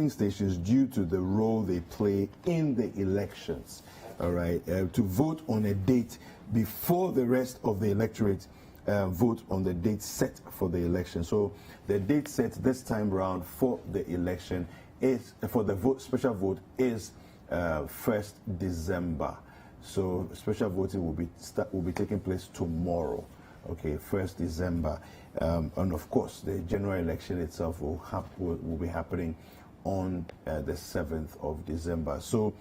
stations due to the role they play in the elections. All right, to vote on a date before the rest of the electorate vote on the date set for the election. So the date set this time round for the election is for the special vote is 1st December. So special voting will be taking place tomorrow. Okay, 1st December, and of course the general election itself will be happening on the 7th of December. So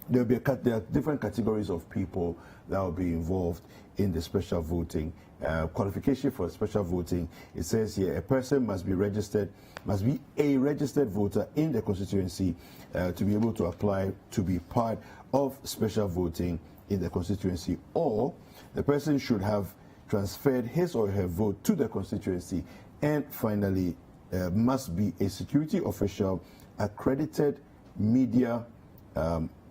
there are different categories of people that will be involved in the special voting. Qualification for special voting, it says here, a person must be a registered voter in the constituency to be able to apply to be part of special voting in the constituency, or the person should have transferred his or her vote to the constituency, and finally must be a security official, accredited media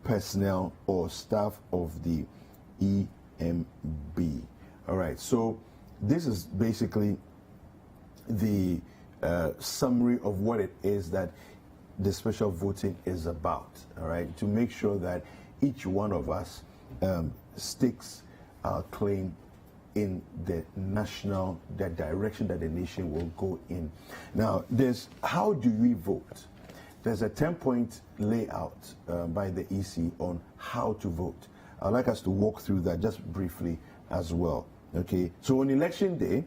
personnel or staff of the EMB. All right, so this is basically the summary of what it is that the special voting is about. All right, to make sure that each one of us stakes our claim in the direction that the nation will go in. Now, how do we vote? There's a 10-point layout by the EC on how to vote. I'd like us to walk through that just briefly as well. Okay, so on election day,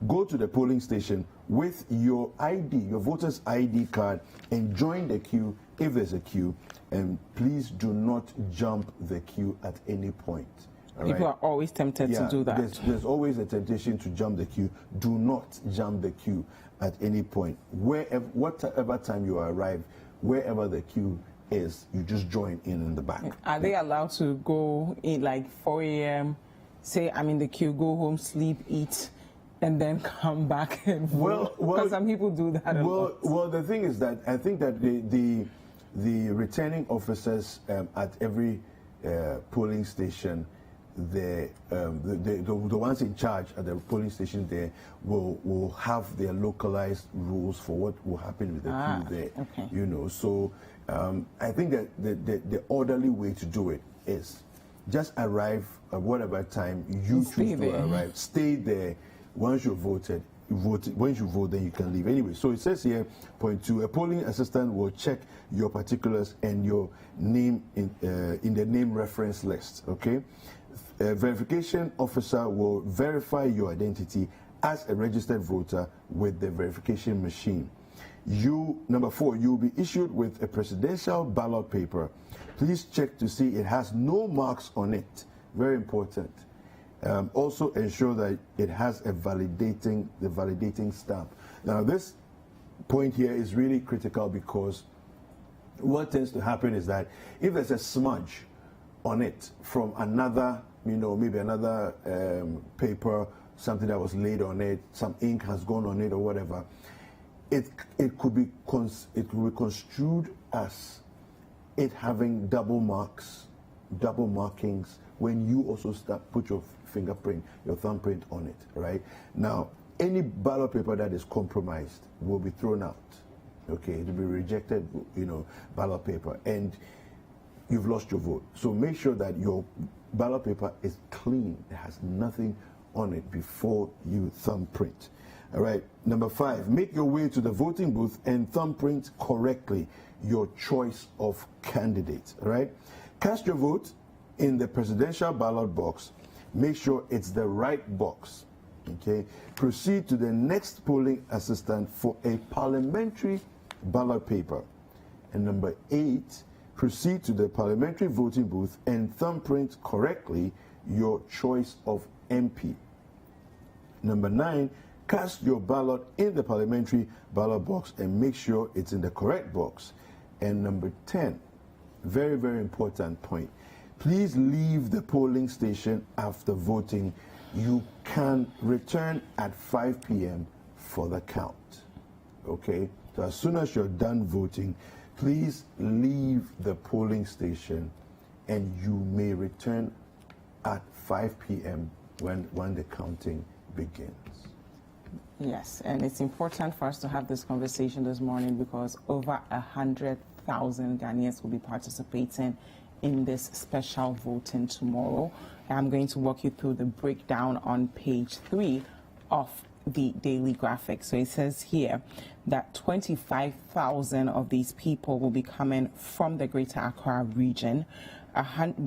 go to the polling station with your ID, your voter's ID card, and join the queue if there's a queue, and please do not jump the queue at any point. People are always tempted to do that. There's always a temptation to jump the queue. Do not jump the queue at any point. Whatever time you arrive, wherever the queue is, you just join in the back. Are they allowed to go in like 4 a.m., say I'm in the queue, go home, sleep, eat, and then come back and vote? Because some people do that a lot. Well, the thing is that I think that the returning officers at every polling station, the ones in charge at the polling station there will have their localized rules for what will happen with the queue there. Okay. You know, so I think that the orderly way to do it is just arrive at whatever time you choose to arrive. Stay there. Once you've voted, once you vote, then you can leave. Anyway, so it says here, point 2, a polling assistant will check your particulars and your name in the name reference list. Okay. A verification officer will verify your identity as a registered voter with the verification machine. Number 4, you will be issued with a presidential ballot paper. Please check to see it has no marks on it. Very important. Also ensure that it has the validating stamp. Now this point here is really critical, because what tends to happen is that if there's a smudge on it from another, maybe another paper, something that was laid on it, some ink has gone on it or whatever, it could be construed as it having double markings when you also put your fingerprint, your thumbprint on it, right? Now, any ballot paper that is compromised will be thrown out. Okay, it will be rejected, ballot paper, and you've lost your vote. So make sure that your ballot paper is clean. It has nothing on it before you thumbprint. All right. Number 5, make your way to the voting booth and thumbprint correctly your choice of candidate. All right. Cast your vote in the presidential ballot box. Make sure it's the right box. Okay. Proceed to the next polling assistant for a parliamentary ballot paper. And number 8, proceed to the parliamentary voting booth and thumbprint correctly your choice of MP. Number 9, cast your ballot in the parliamentary ballot box and make sure it's in the correct box. And number 10, very, very important point, please leave the polling station after voting. You can return at 5 p.m. for the count. Okay? So as soon as you're done voting, please leave the polling station and you may return at 5 p.m. when the counting begins. Yes, and it's important for us to have this conversation this morning because over 100,000 Ghanaians will be participating in this special voting tomorrow. I'm going to walk you through the breakdown on page 3 of the daily graphic. So it says here that 25,000 of these people will be coming from the Greater Accra region.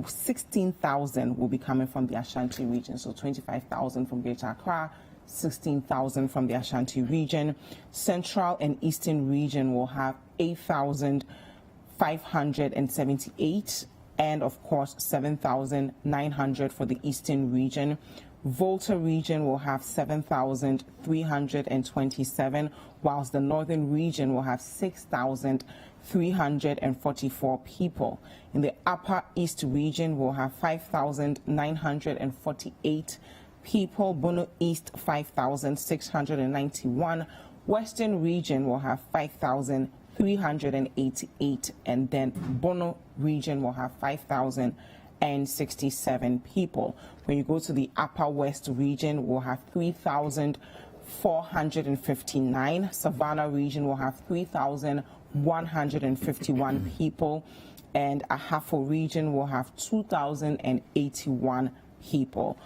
16,000 will be coming from the Ashanti region. So 25,000 from Greater Accra, 16,000 from the Ashanti region. Central and Eastern region will have 8,578, and of course 7,900 for the Eastern region. Volta region will have 7,327, whilst the Northern region will have 6,344 people. In the Upper East region, we'll have 5,948 people. Bono East, 5,691. Western region will have 5,388, and then Bono region will have 5,067 people. When you go to the Upper West region, we'll have 3,459. Savannah region will have 3,151 people, and Ahafo region will have 2,081 people.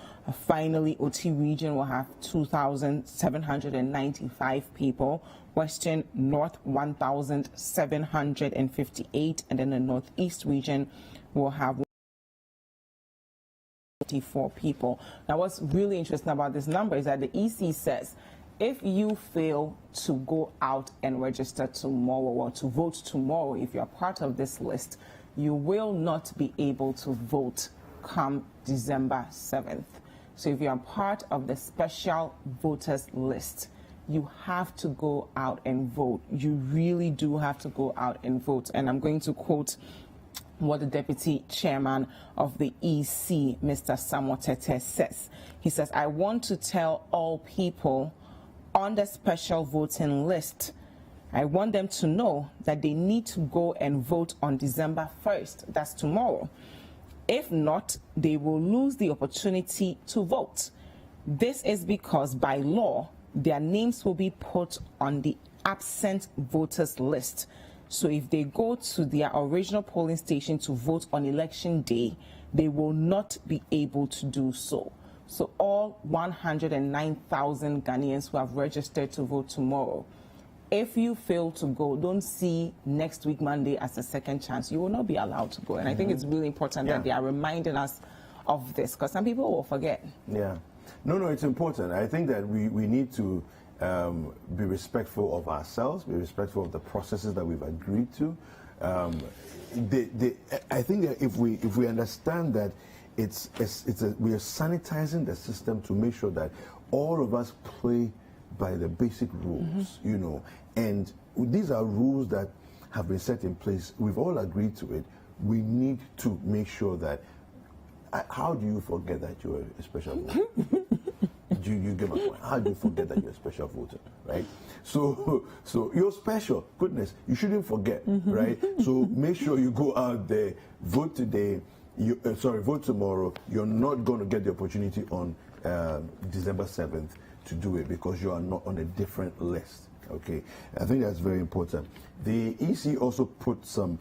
Finally, Oti region will have 2,795 people. Western North 1,758, and then the Northeast region will have 24 people. Now, what's really interesting about this number is that the EC says if you fail to go out and register tomorrow or to vote tomorrow, if you're part of this list, you will not be able to vote come December 7th. So if you're part of the special voters list, you have to go out and vote. You really do have to go out and vote. And I'm going to quote what the deputy chairman of the EC, Mr. Samuel Tete, says. He says, I want to tell all people on the special voting list, I want them to know that they need to go and vote on December 1st. That's tomorrow. If not, they will lose the opportunity to vote. This is because by law, their names will be put on the absent voters list. So if they go to their original polling station to vote on election day, they will not be able to do so. So all 109,000 Ghanaians who have registered to vote tomorrow, if you fail to go, don't see next week Monday as a second chance. You will not be allowed to go. And I think it's really important that they are reminding us of this, because some people will forget. Yeah. No, it's important. I think that we need to be respectful of ourselves, be respectful of the processes that we've agreed to. I think that if we understand that we are sanitizing the system to make sure that all of us play by the basic rules, you know, and these are rules that have been set in place. We've all agreed to it. We need to make sure that. How do you forget that you're a special voter? You get my point? How do you forget that you're a special voter, right? So you're special. Goodness, you shouldn't forget, right? So make sure you go out there, vote today. Vote tomorrow. You're not going to get the opportunity on December 7th to do it because you are not on a different list. Okay, I think that's very important. The EC also put some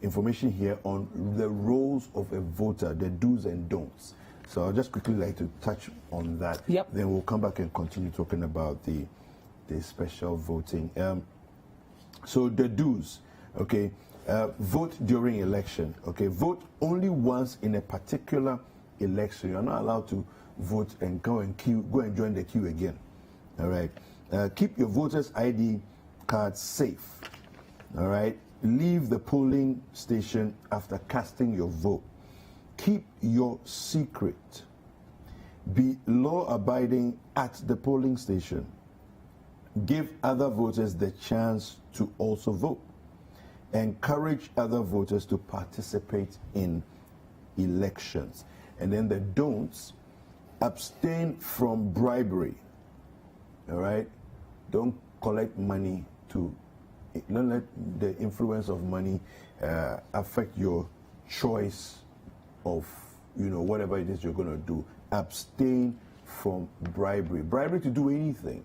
information here on the roles of a voter, the do's and don'ts. So I'll just quickly like to touch on that. Yep. Then we'll come back and continue talking about the special voting. So the do's, okay. Vote during election. Okay, vote only once in a particular election. You're not allowed to vote and go and join the queue again. All right. Keep your voters' ID cards safe. All right. Leave the polling station after casting your vote. Keep your secret. Be law-abiding at the polling station. Give other voters the chance to also vote. Encourage other voters to participate in elections. And then the don'ts: abstain from bribery. All right? Don't collect money don't let the influence of money affect your choice of, whatever it is you're going to do. Abstain from bribery. Bribery to do anything,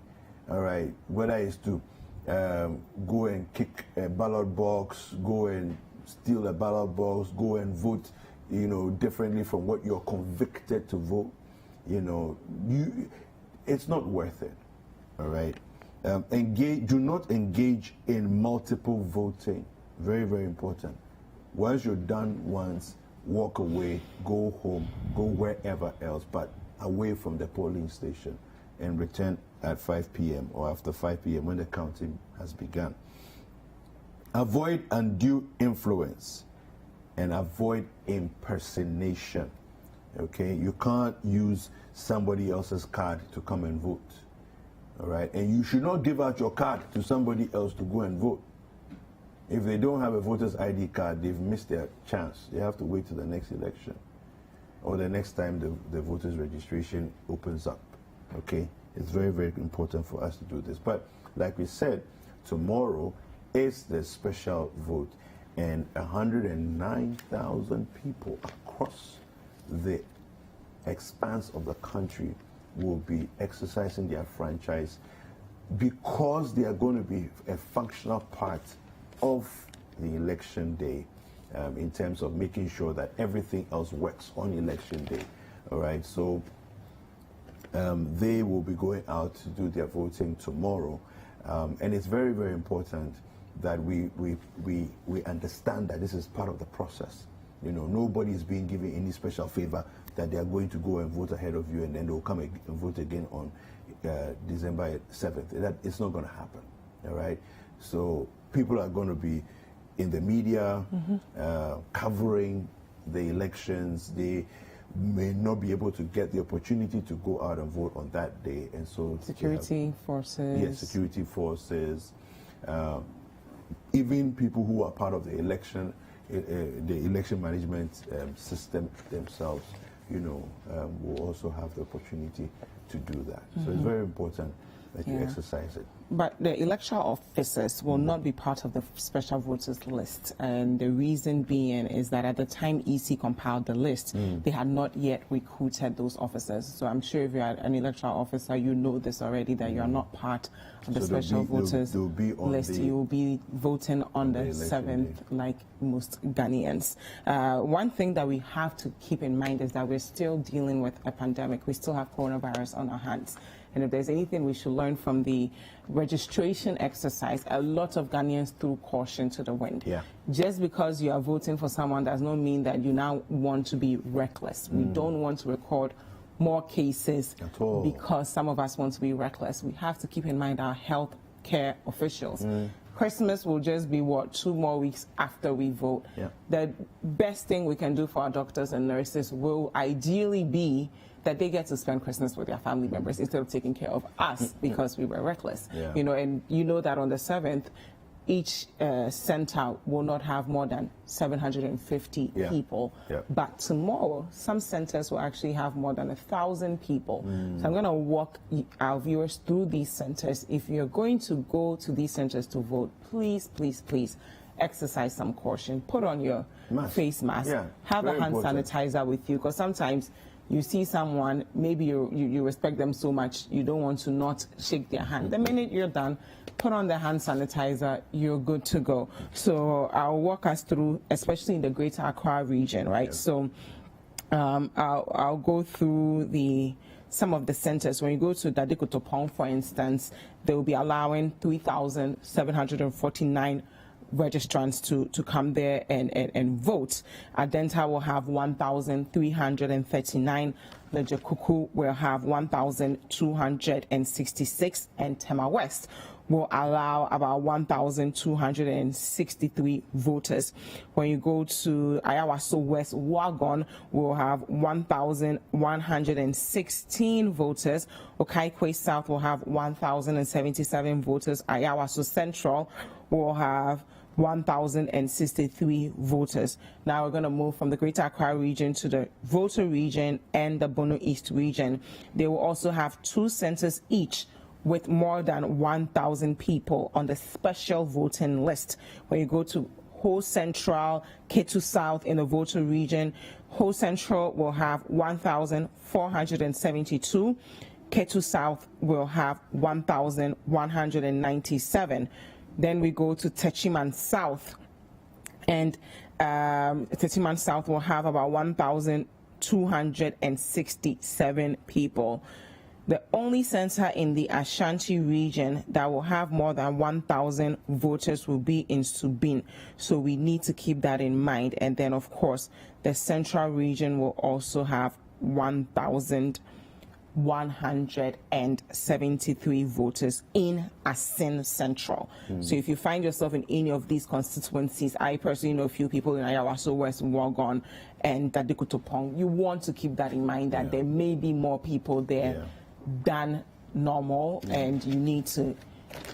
all right, whether it's to go and kick a ballot box, go and steal a ballot box, go and vote, differently from what you're convicted to vote, it's not worth it, all right? Do not engage in multiple voting. Very, very important. Once you're done once, walk away, go home, go wherever else, but away from the polling station, and return at 5 p.m. or after 5 p.m. when the counting has begun. Avoid undue influence and avoid impersonation. Okay, you can't use somebody else's card to come and vote. All right, and you should not give out your card to somebody else to go and vote. If they don't have a voter's ID card, they've missed their chance. They have to wait till the next election or the next time the voters' registration opens up. Okay, it's very, very important for us to do this. But like we said, tomorrow is the special vote, and 109,000 people across the expanse of the country will be exercising their franchise because they are going to be a functional part of the election day, in terms of making sure that everything else works on election day. All right, so they will be going out to do their voting tomorrow, and it's very, very important that we understand that this is part of the process. Nobody is being given any special favor that they are going to go and vote ahead of you and then they'll come and vote again on December 7th. It's not going to happen. All right, so people are going to be in the media, covering the elections. They may not be able to get the opportunity to go out and vote on that day, and so security forces. Yes, security forces. Even people who are part of the election management system themselves, will also have the opportunity to do that. So it's very important that you exercise it. But the electoral officers will not be part of the special voters list, and the reason being is that at the time EC compiled the list, they had not yet recruited those officers. So I'm sure if you're an electoral officer, you know this already, that you are not part of the special voters list. You will be voting on the 7th, like most Ghanaians. One thing that we have to keep in mind is that we're still dealing with a pandemic. We still have coronavirus on our hands. And if there's anything we should learn from the registration exercise, a lot of Ghanaians threw caution to the wind. Yeah. Just because you are voting for someone does not mean that you now want to be reckless. We don't want to record more cases at all because some of us want to be reckless. We have to keep in mind our health care officials. Christmas will just be, 2 more weeks after we vote. Yeah. The best thing we can do for our doctors and nurses will ideally be that they get to spend Christmas with their family members instead of taking care of us because we were reckless. Yeah. And that on the 7th, each center will not have more than 750 people. Yeah. But tomorrow, some centers will actually have more than 1,000 people. So I'm going to walk our viewers through these centers. If you're going to go to these centers to vote, please, please, please exercise some caution. Put on your face mask. Yeah, have a hand sanitizer with you, because sometimes you see someone, maybe you respect them so much, you don't want to not shake their hand. The minute you're done, put on the hand sanitizer, you're good to go. So I'll walk us through, especially in the Greater Accra region, right? Yes. So I'll go through some of the centers. When you go to Dadekotopong, for instance, they will be allowing 3,749 registrants to come there and vote. Adenta will have 1,339. Lejakuku will have 1,266, and Tema West will allow about 1,263 voters. When you go to Ayawaso West, Wagon will have 1,116 voters. Okaikwe South will have 1,077 voters. Ayawaso Central will have 1,063 voters. Now we're going to move from the Greater Accra region to the Volta region and the Bono East region. They will also have 2 centers each with more than 1,000 people on the special voting list. When you go to Ho Central, Ketu South in the Volta region. Ho Central will have 1,472. Ketu South will have 1,197. Then we go to Techiman South, and Techiman South will have about 1,267 people. The only center in the Ashanti region that will have more than 1,000 voters will be in Subin. So we need to keep that in mind. And then, of course, the central region will also have 1,173 voters in Asin Central. So if you find yourself in any of these constituencies, I personally know a few people in Ayawaso West, Wagon, and Tadikutopong. You want to keep that in mind that there may be more people there than normal, and you need to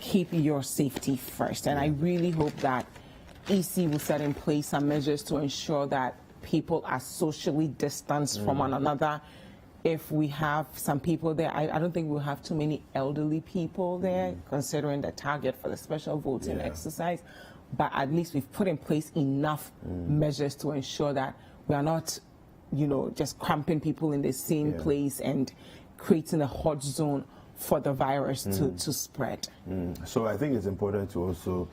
keep your safety first. And I really hope that EC will set in place some measures to ensure that people are socially distanced from one another. If we have some people there, I don't think we'll have too many elderly people there, considering the target for the special voting exercise. But at least we've put in place enough measures to ensure that we are not, you know, just cramping people in the same place and creating a hot zone for the virus to spread. So I think it's important to also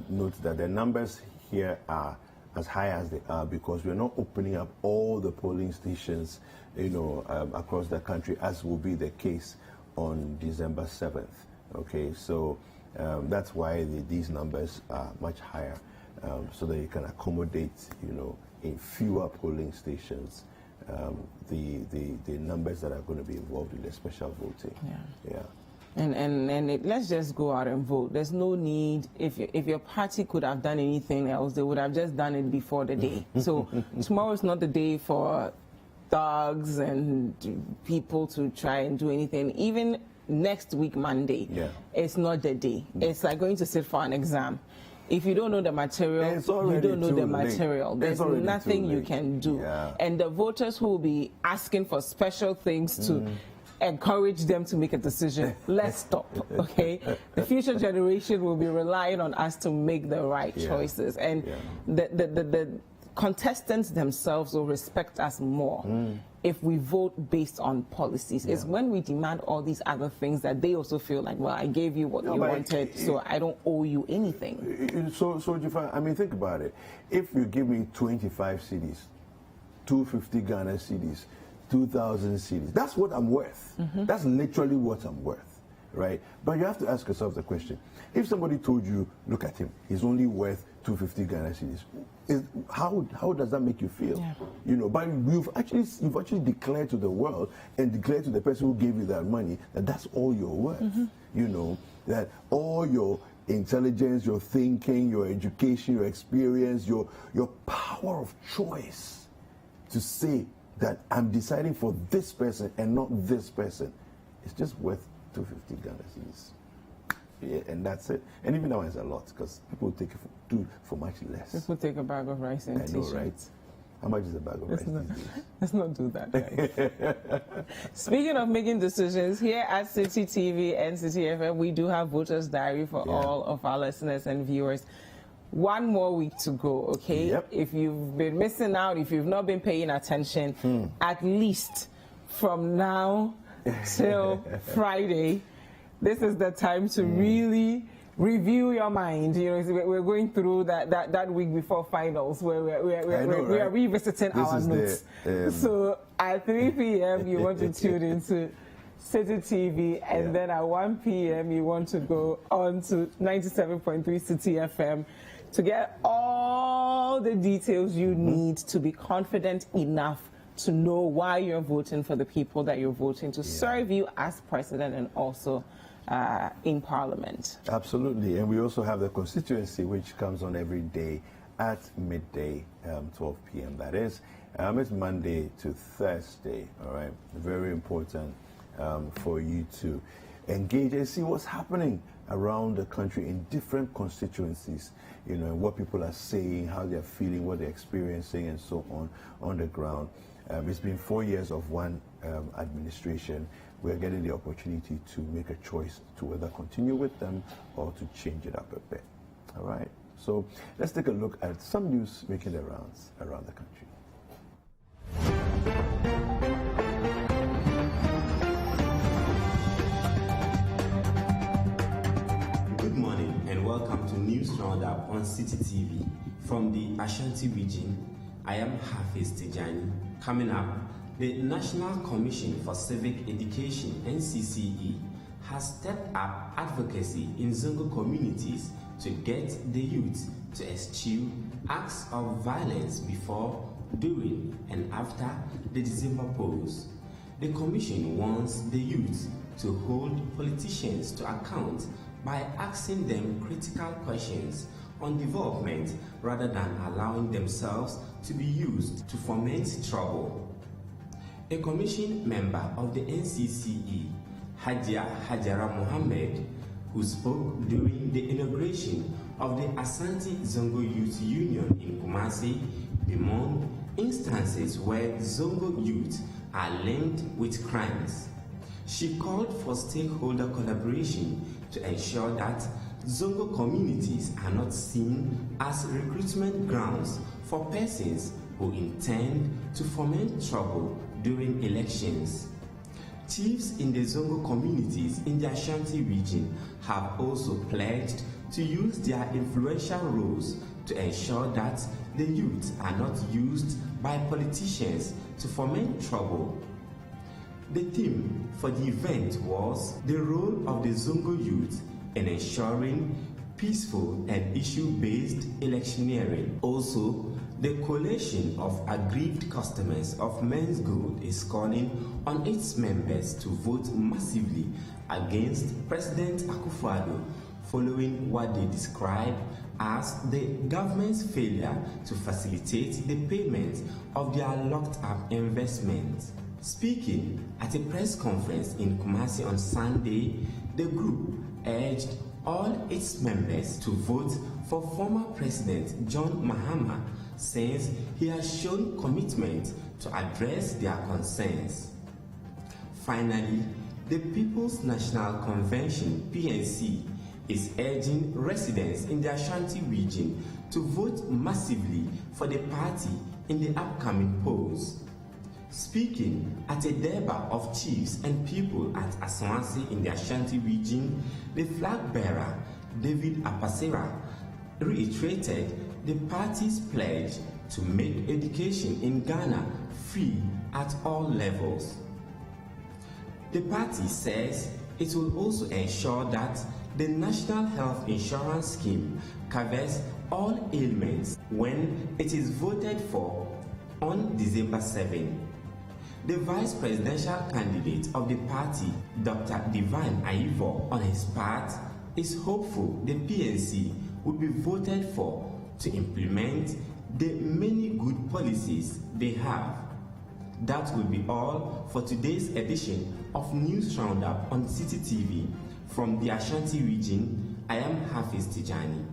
note that the numbers here are as high as they are because we're not opening up all the polling stations, you know, across the country, as will be the case on December 7th. Okay, so that's why these numbers are much higher, so that you can accommodate, you know, in fewer polling stations, the numbers that are going to be involved in the special voting. Let's just go out and vote. There's no need. If your party could have done anything else, they would have just done it before the day. So tomorrow is not the day for thugs and people to try and do anything. Even next week, Monday, it's not the day. It's like going to sit for an exam. If you don't know the material, you don't know the material. There's nothing you can do. And the voters who will be asking for special things to encourage them to make a decision, let's stop, okay? The future generation will be relying on us to make the right choices. And the contestants themselves will respect us more if we vote based on policies. It's when we demand all these other things that they also feel like, well, I gave you what you wanted, so I don't owe you anything. So Dziffa, I mean, think about it. If you give me 25 cedis, 250 Ghana cedis, 2,000 cedis, that's what I'm worth. That's literally what I'm worth, right? But you have to ask yourself the question. If somebody told you, look at him, he's only worth 250 Ghana cedis, how does that make you feel? You know, but you've actually declared to the world and declared to the person who gave you that money that that's all you're worth. You know, that all your intelligence, your thinking, your education, your experience, your power of choice to say that I'm deciding for this person and not this person, it's just worth 250 Ghana cedis. And that's it. And even now it's a lot because people take it for much less. People take a bag of rice and t-shirts. I know, right? How much is a bag of rice these days? Let's not do that, guys. Speaking of making decisions, here at Citi TV and Citi FM, we do have Voters Diary for all of our listeners and viewers. One more week to go, okay? If you've been missing out, if you've not been paying attention, at least from now till Friday, this is the time to really review your mind. You know, we're going through that week before finals where we are revisiting our notes. So at 3 p.m. you want to tune into Citi TV, and then at 1 p.m. you want to go on to 97.3 Citi FM to get all the details you need to be confident enough to know why you're voting for the people that you're voting to serve you as president and also in Parliament. Absolutely. And we also have the constituency, which comes on every day at midday, 12 p.m. That is. It's Monday to Thursday, all right? Very important for you to engage and see what's happening around the country in different constituencies, you know, what people are saying, how they're feeling, what they're experiencing, and so on the ground. It's been 4 years of one administration. We're getting the opportunity to make a choice to whether continue with them or to change it up a bit. All right. So let's take a look at some news making their rounds around the country. Good morning and welcome to News Roundup on Citi TV. From the Ashanti region, I am Hafiz Tijani. Coming up, the National Commission for Civic Education, NCCE, has stepped up advocacy in Zongo communities to get the youth to eschew acts of violence before, during, and after the December polls. The Commission wants the youth to hold politicians to account by asking them critical questions on development rather than allowing themselves to be used to foment trouble. A commission member of the NCCE, Hajara Mohammed, who spoke during the inauguration of the Asante Zongo Youth Union in Kumasi, bemoaned instances where Zongo youth are linked with crimes. She called for stakeholder collaboration to ensure that Zongo communities are not seen as recruitment grounds for persons who intend to foment trouble during elections. Chiefs in the Zongo communities in the Ashanti region have also pledged to use their influential roles to ensure that the youth are not used by politicians to foment trouble. The theme for the event was the role of the Zongo youth in ensuring peaceful and issue-based electioneering. Also, the coalition of aggrieved customers of Men's Gold is calling on its members to vote massively against President Akua following what they describe as the government's failure to facilitate the payment of their locked-up investments. Speaking at a press conference in Kumasi on Sunday, the group urged all its members to vote for former President John Mahama since he has shown commitment to address their concerns. Finally, the People's National Convention, PNC, is urging residents in the Ashanti region to vote massively for the party in the upcoming polls. Speaking at a Durbar of chiefs and people at Aswansi in the Ashanti region, the flag bearer, David Apasera, reiterated the party's pledge to make education in Ghana free at all levels. The party says it will also ensure that the National Health Insurance Scheme covers all ailments when it is voted for on December 7. The vice presidential candidate of the party, Dr. Divine Aivo, on his part, is hopeful the PNC will be voted for to implement the many good policies they have. That will be all for today's edition of News Roundup on Citi TV. From the Ashanti region, I am Hafiz Tijani.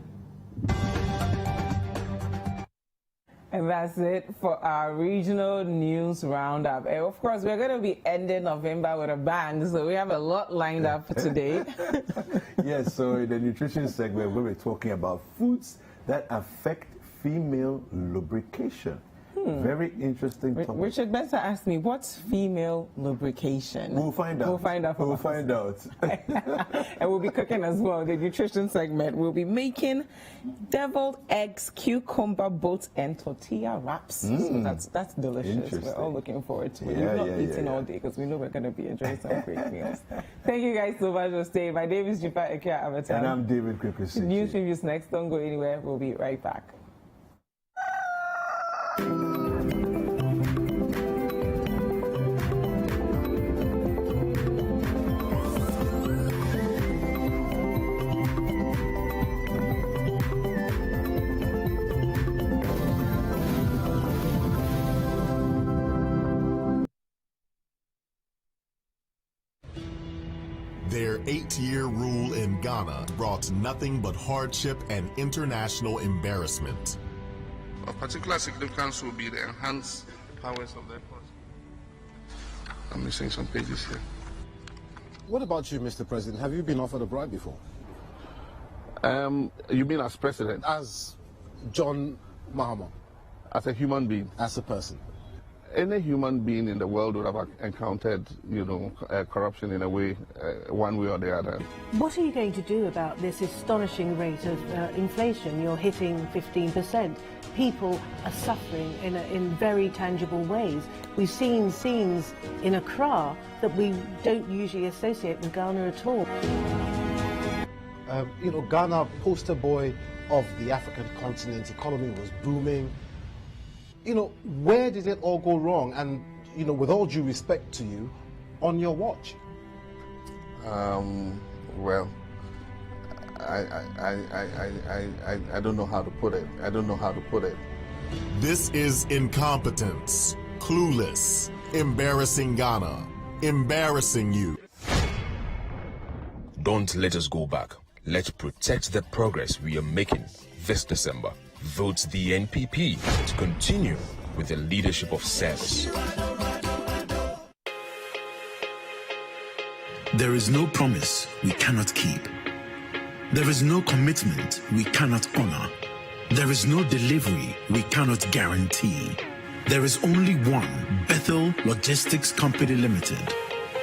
And that's it for our regional news roundup. And of course, we're going to be ending November with a bang, so we have a lot lined up for today. Yes, so in the nutrition segment, we'll be talking about foods that affect female lubrication. Very interesting topic. Richard Benson asked me, what's female lubrication? We'll find out. We'll find out. We'll find out. And we'll be cooking as well. The nutrition segment, we'll be making deviled eggs, cucumber boats, and tortilla wraps. So that's delicious. We're all looking forward to it. We're not eating all day because we know we're going to be enjoying some great meals. Thank you guys so much for staying. My name is Dziffa, Akua, Ametam. And I'm David Kripke. News reviews next. Don't go anywhere. We'll be right back. Their 8-year rule in Ghana brought nothing but hardship and international embarrassment. Of particular significance will be the enhanced powers of the airport. I'm missing some pages here. What about you, Mr. President? Have you been offered a bribe before? You mean as president? As John Mahama. As a human being? As a person. Any human being in the world would have encountered, corruption in a way, one way or the other. What are you going to do about this astonishing rate of inflation? You're hitting 15%. People are suffering in very tangible ways. We've seen scenes in Accra that we don't usually associate with Ghana at all. Ghana, poster boy of the African continent, economy was booming. Where did it all go wrong? And, with all due respect to you, on your watch? Well, I don't know how to put it. I don't know how to put it. This is incompetence, clueless, embarrassing Ghana, embarrassing you. Don't let us go back. Let's protect the progress we are making this December. Vote the NPP to continue with the leadership of service. There is no promise we cannot keep. There is no commitment we cannot honor. There is no delivery we cannot guarantee. There is only one Bethel Logistics Company Limited,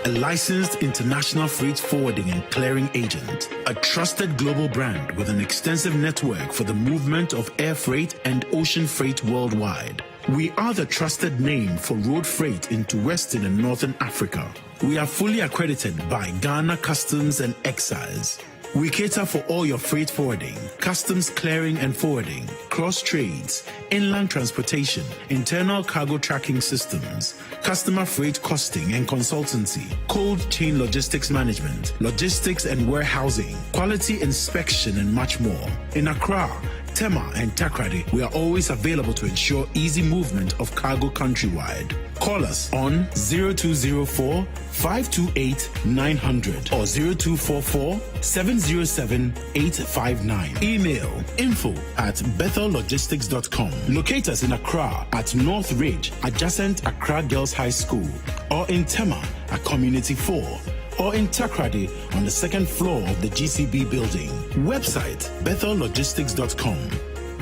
a licensed international freight forwarding and clearing agent, a trusted global brand with an extensive network for the movement of air freight and ocean freight worldwide. We are the trusted name for road freight into Western and Northern Africa. We are fully accredited by Ghana Customs and Excise. We cater for all your freight forwarding, customs clearing and forwarding, cross trades, inland transportation, internal cargo tracking systems, customer freight costing and consultancy, cold chain logistics management, logistics and warehousing, quality inspection, and much more. In Accra, Tema, and Takrady, we are always available to ensure easy movement of cargo countrywide. Call us on 0204 528 900 or 0244 707 859. Email info@bethellogistics.com. Locate us in Accra at North Ridge, adjacent Accra Girls High School, or in Tema at Community 4, or in Takrady on the second floor of the GCB building. Website bethellogistics.com.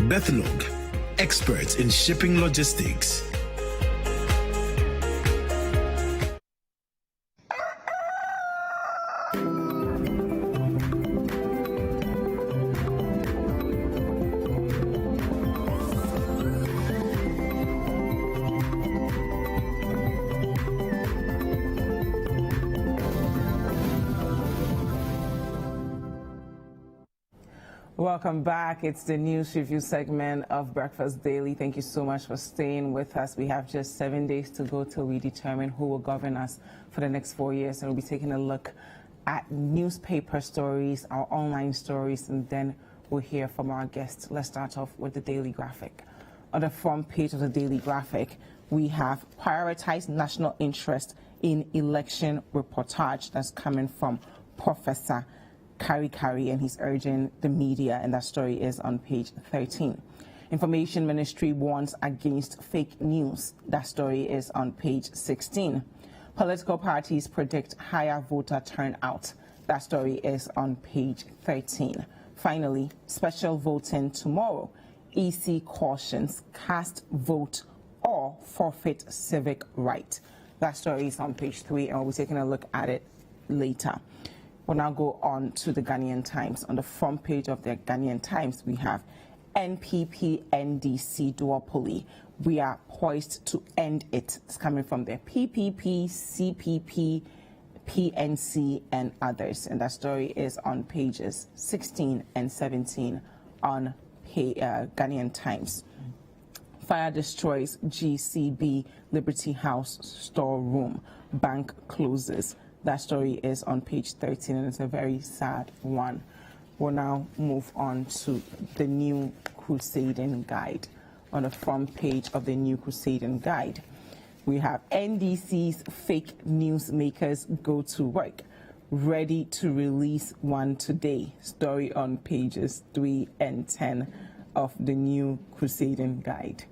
Bethelog, experts in shipping logistics. Welcome back. It's the news review segment of Breakfast Daily. Thank you so much for staying with us. We have just 7 days to go till we determine who will govern us for the next 4 years. And we'll be taking a look at newspaper stories, our online stories, and then we'll hear from our guests. Let's start off with the Daily Graphic. On the front page of the Daily Graphic, we have prioritized national interest in election reportage. That's coming from Professor Kari, and he's urging the media, and that story is on page 13. Information Ministry warns against fake news. That story is on page 16. Political parties predict higher voter turnout. That story is on page 13. Finally, special voting tomorrow. EC cautions cast vote or forfeit civic right. That story is on page 3, and we'll be taking a look at it later. We'll now go on to the Ghanaian Times. On the front page of the Ghanaian Times, we have NPP-NDC duopoly. We are poised to end it. It's coming from the PPP, CPP, PNC, and others. And that story is on pages 16 and 17 on Ghanaian Times. Fire destroys GCB Liberty House storeroom. Bank closes. That story is on page 13, and it's a very sad one. We'll now move on to the New Crusading Guide. On the front page of the New Crusading Guide, we have NDC's fake news makers go to work. Ready to release one today. Story on pages 3 and 10 of the New Crusading Guide.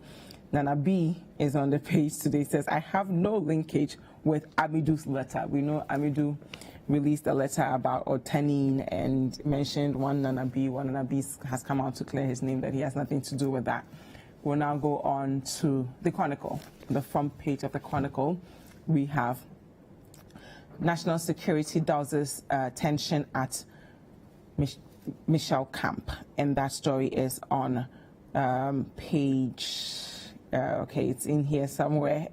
Nana B is on the page today. Says, I have no linkage with Amidu's letter. We know Amidu released a letter about Otanin and mentioned one Nana B. One Nana B has come out to clear his name that he has nothing to do with that. We'll now go on to the Chronicle. The front page of the Chronicle, we have national security doses tension at Michelle Camp, and that story is on page, okay, it's in here somewhere.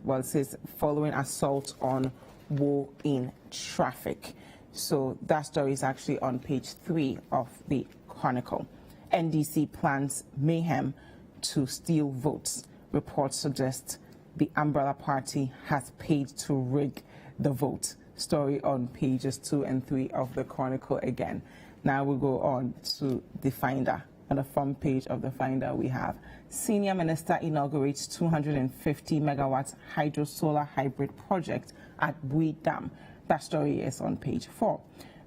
Well, it says following assault on woe in traffic. So that story is actually on page 3 of the Chronicle. NDC plans mayhem to steal votes. Reports suggest the Umbrella Party has paid to rig the vote. Story on pages 2 and 3 of the Chronicle again. Now we'll go on to the Finder. On the front page of the Finder, we have Senior Minister inaugurates 250 megawatts hydro-solar hybrid project at Bui Dam. That story is on page 4.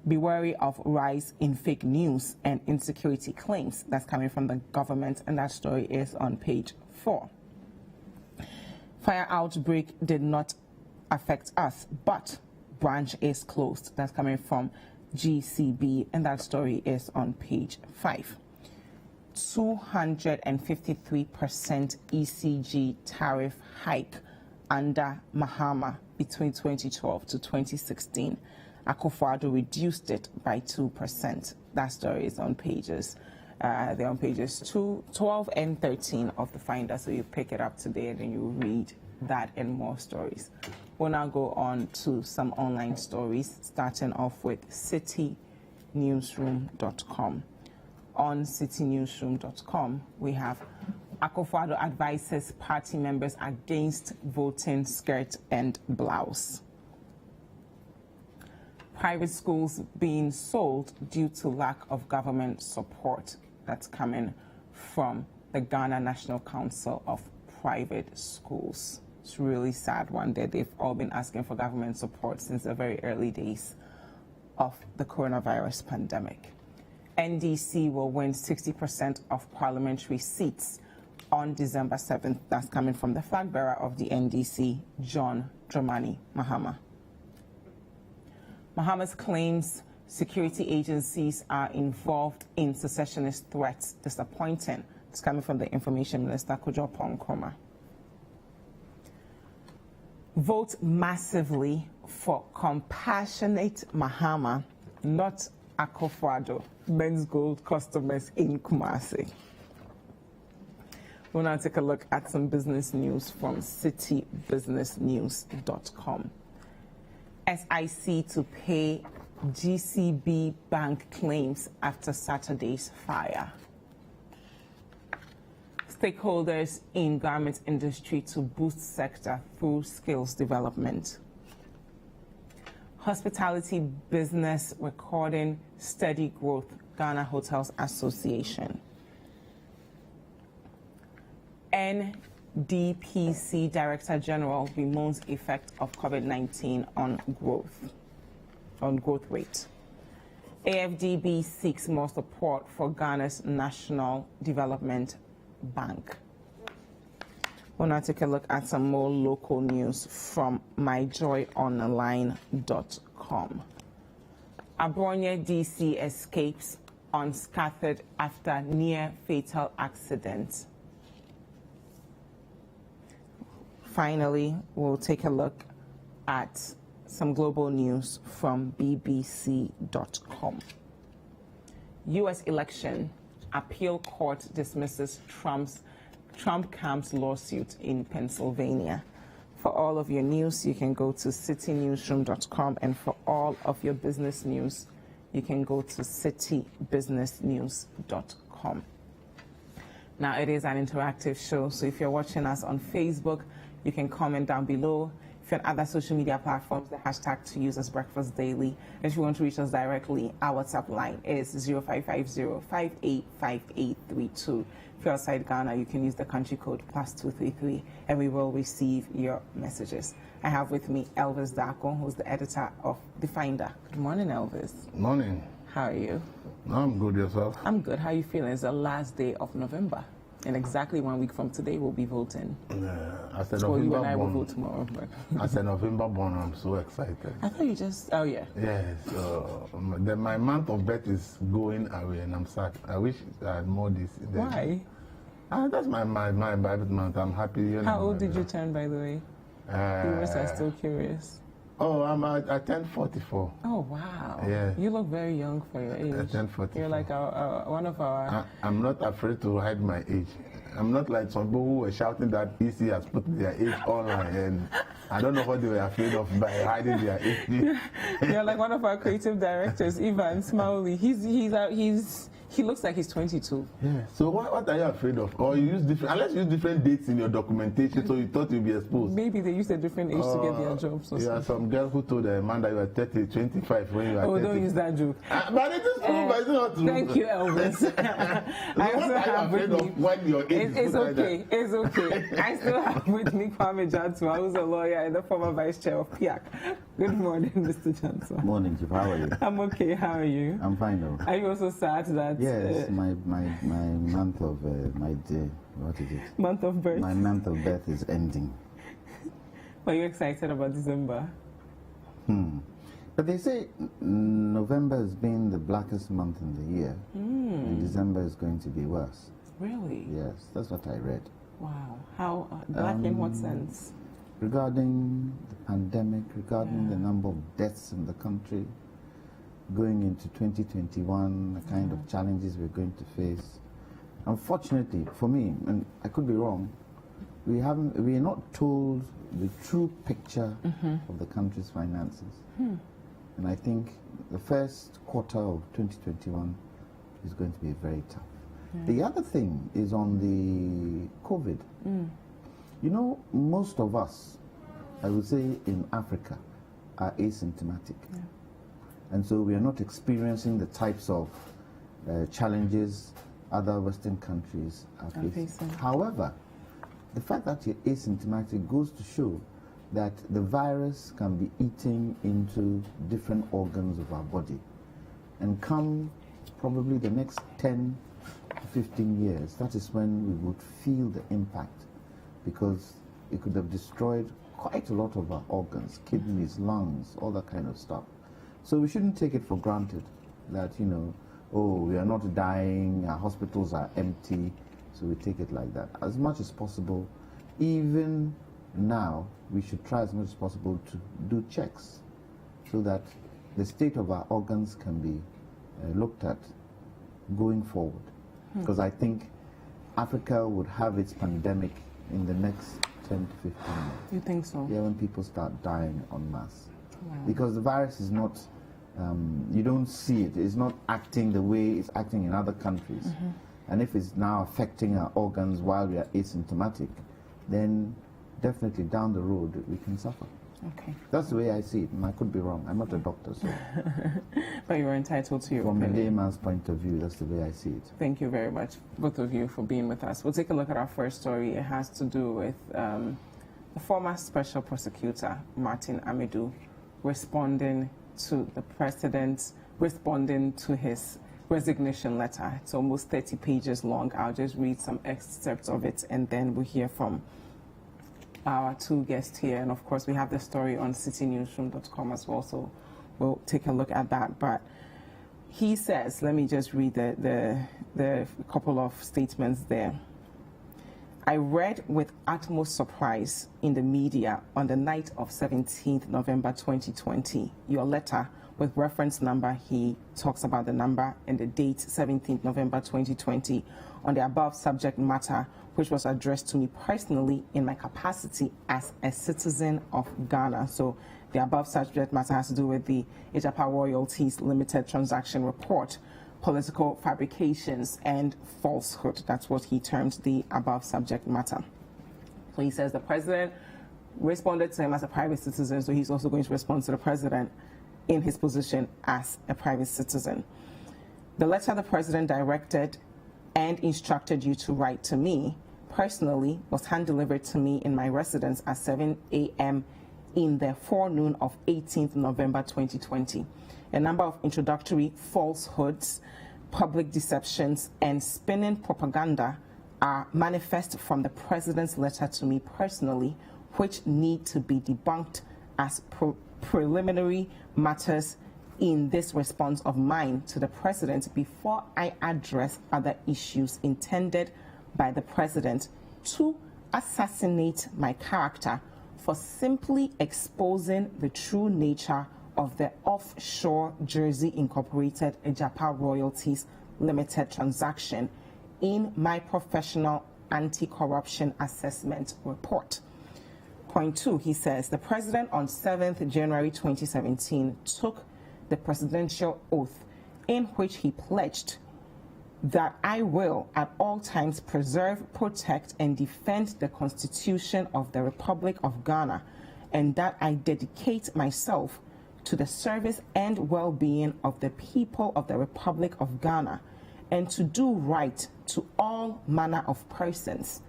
Be wary of rise in fake news and insecurity claims. That's coming from the government, and that story is on page 4. Fire outbreak did not affect us, but branch is closed. That's coming from GCB, and that story is on page 5. 253% ECG tariff hike under Mahama between 2012 to 2016. Akua reduced it by 2%. That story is on pages, they're on pages 12 and 13 of the Finder, so you pick it up today and then you read that and more stories. We'll now go on to some online stories, starting off with CitiNewsroom.com. On CitiNewsroom.com, we have Akua advises party members against voting skirt and blouse. Private schools being sold due to lack of government support. That's coming from the Ghana National Council of Private Schools. It's a really sad one that they've all been asking for government support since the very early days of the coronavirus pandemic. NDC will win 60% of parliamentary seats on December 7th. That's coming from the flag bearer of the NDC, John Dramani Mahama. Mahama's claims security agencies are involved in secessionist threats disappointing. It's coming from the Information Minister, Kojo Nkrumah. Vote massively for compassionate Mahama, not Akufo-Addo, men's gold customers in Kumasi. We'll now take a look at some business news from citybusinessnews.com. SIC to pay GCB bank claims after Saturday's fire. Stakeholders in garment industry to boost sector through skills development. Hospitality business recording steady growth, Ghana Hotels Association. NDPC Director General bemoans effect of COVID-19 on growth rate. AFDB seeks more support for Ghana's National Development Bank. We'll now take a look at some more local news from myjoyonline.com. Abronye DC escapes unscathed after near-fatal accident. Finally, we'll take a look at some global news from bbc.com. U.S. election, appeal court dismisses Trump camp's lawsuit in Pennsylvania. For all of your news, you can go to citynewsroom.com, and for all of your business news, you can go to citybusinessnews.com. Now, it is an interactive show, so if you're watching us on Facebook, you can comment down below. If you're on other social media platforms, the hashtag to use is Breakfast Daily. And if you want to reach us directly, our WhatsApp line is 0550-585832. If you're outside Ghana, you can use the country code +233, and we will receive your messages. I have with me Elvis Darko, who's the editor of The Finder. Good morning, Elvis. Morning. How are you? I'm good, yourself? I'm good. How are you feeling? It's the last day of November. And exactly 1 week from today, we'll be voting. As a Well, you and I will November vote tomorrow. But as a November born, I'm so excited. I thought you just, oh yeah. Yes, then my month of birth is going away, and I'm sad. I wish I had more this. Why? That's my Bible month. I'm happy. You know, How old did you turn, by the way? Viewers are still curious. Oh, I turned 44. Oh, wow. Yeah. You look very young for your age. I turned 44. You're like one of our... I'm not afraid to hide my age. I'm not like some people who were shouting that EC has put their age online, and I don't know what they were afraid of by hiding their age. You're like one of our creative directors, Ivan Smiley. He looks like he's 22. Yeah. So what are you afraid of? Or you use different, unless you use different dates in your documentation, so you thought you'd be exposed. Maybe they used a different age to get their jobs or something. Some girl who told a man that you were 30, 25 when you are 30. Oh, don't use that joke. But it is true, but it's not true. Thank you, Elvis. So what are you afraid of when your age It's is okay. It's okay. I still have with me Kwame Janswa, who's a lawyer and the former vice chair of PIAC. Good morning, Mr. Janswa. Morning, Dziffa. How are you? I'm okay. How are you? I'm fine, though. Are you also sad that... Yes, my month of my day, what is it? Month of birth. My month of birth is ending. Are you excited about December? But they say November has been the blackest month in the year, and December is going to be worse. Really? Yes, that's what I read. Wow. How black in what sense? Regarding the pandemic, regarding the number of deaths in the country, going into 2021, the kind of challenges we're going to face. Unfortunately, for me, and I could be wrong, we are not told the true picture of the country's finances. And I think the first quarter of 2021 is going to be very tough. The other thing is on the COVID. You know, most of us, I would say in Africa, are asymptomatic. And so we are not experiencing the types of challenges other Western countries are facing. However, the fact that you're asymptomatic goes to show that the virus can be eating into different organs of our body. And come probably the next 10 to 15 years, that is when we would feel the impact, because it could have destroyed quite a lot of our organs, kidneys, lungs, all that kind of stuff. So we shouldn't take it for granted that, you know, oh, we are not dying, our hospitals are empty, so we take it like that. As much as possible, even now, we should try as much as possible to do checks so that the state of our organs can be looked at going forward. Because I think Africa would have its pandemic in the next 10 to 15 years. You think so? Yeah, when people start dying en masse. Because the virus is not, you don't see it. It's not acting the way it's acting in other countries. And if it's now affecting our organs while we are asymptomatic, then definitely down the road we can suffer. Okay. That's the way I see it, and I could be wrong. I'm not a doctor, so. But you're entitled to your From a opinion. layman's point of view, that's the way I see it. Thank you very much, both of you, for being with us. We'll take a look at our first story. It has to do with the former special prosecutor, Martin Amidu, responding to the president, responding to his resignation letter. It's almost 30 pages long. I'll just read some excerpts of it, and then we'll hear from our two guests here. And of course, we have the story on citinewsroom.com as well, so we'll take a look at that. But he says, let me just read the couple of statements there. I read with utmost surprise in the media on the night of 17th November 2020, your letter with reference number. He talks about the number and the date, 17th November 2020, on the above subject matter, which was addressed to me personally in my capacity as a citizen of Ghana. So the above subject matter has to do with the Agyapa Royalties Limited Transaction Report, political fabrications and falsehood. That's what he termed the above subject matter. So he says the president responded to him as a private citizen, so he's also going to respond to the president in his position as a private citizen. The letter the president directed and instructed you to write to me personally was hand-delivered to me in my residence at 7 a.m. in the forenoon of 18th November 2020. A number of introductory falsehoods, public deceptions, and spinning propaganda manifest from the president's letter to me personally, which need to be debunked as preliminary matters in this response of mine to the president before I address other issues intended by the president to assassinate my character for simply exposing the true nature of the offshore Jersey Incorporated Agyapa Royalties Limited transaction in my professional anti-corruption assessment report. Point 2, he says, the president on 7th January 2017 took the presidential oath in which he pledged that I will at all times preserve, protect, and defend the Constitution of the Republic of Ghana, and that I dedicate myself to the service and well-being of the people of the Republic of Ghana, and to do right to all manner of persons.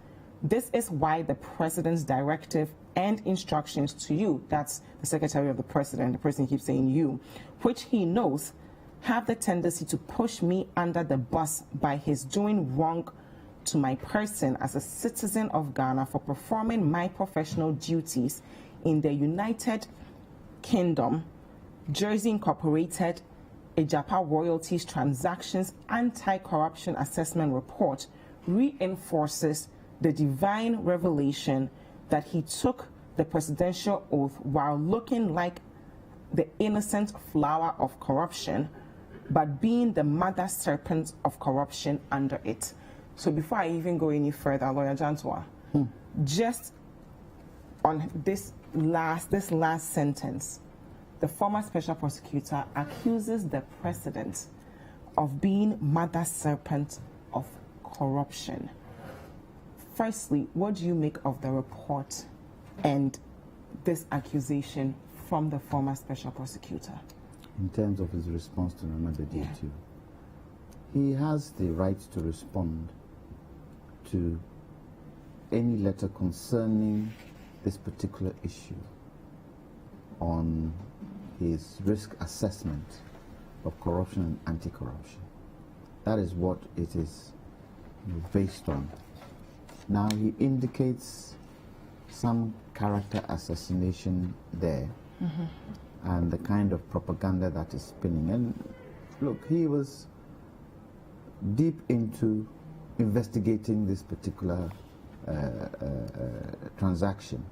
This is why the president's directive and instructions to you, that's the secretary of the president keeps saying you, which he knows have the tendency to push me under the bus by his doing wrong to my person as a citizen of Ghana for performing my professional duties in the United Kingdom, Jersey Incorporated, Agyapa Royalties Transactions Anti-Corruption Assessment Report reinforces the divine revelation that he took the presidential oath while looking like the innocent flower of corruption, but being the mother serpent of corruption under it. So before I even go any further, Lawyer Jantua, just on this last sentence, the former special prosecutor accuses the president of being mother serpent of corruption. Firstly, what do you make of the report and this accusation from the former special prosecutor? In terms of his response to Nana Bediatu, he has the right to respond to any letter concerning this particular issue on his risk assessment of corruption and anti-corruption. That is what it is based on. Now he indicates some character assassination there, and the kind of propaganda that is spinning. And look, he was deep into investigating this particular transaction.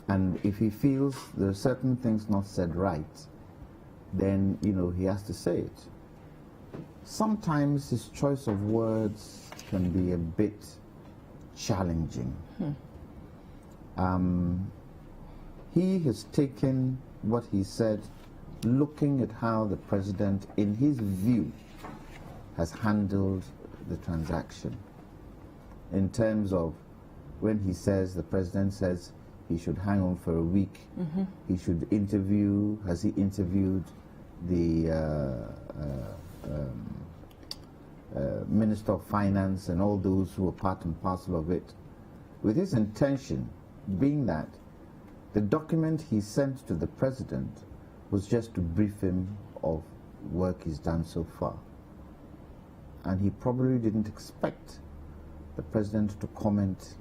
And if he feels there are certain things not said right, then, you know, he has to say it. Sometimes his choice of words can be a bit challenging. He has taken what he said, looking at how the president, in his view, has handled the transaction. In terms of when he says, the president says he should hang on for a week, he should interview, has he interviewed the Minister of Finance and all those who were part and parcel of it, with his intention being that the document he sent to the president was just to brief him of work he's done so far. And he probably didn't expect the president to comment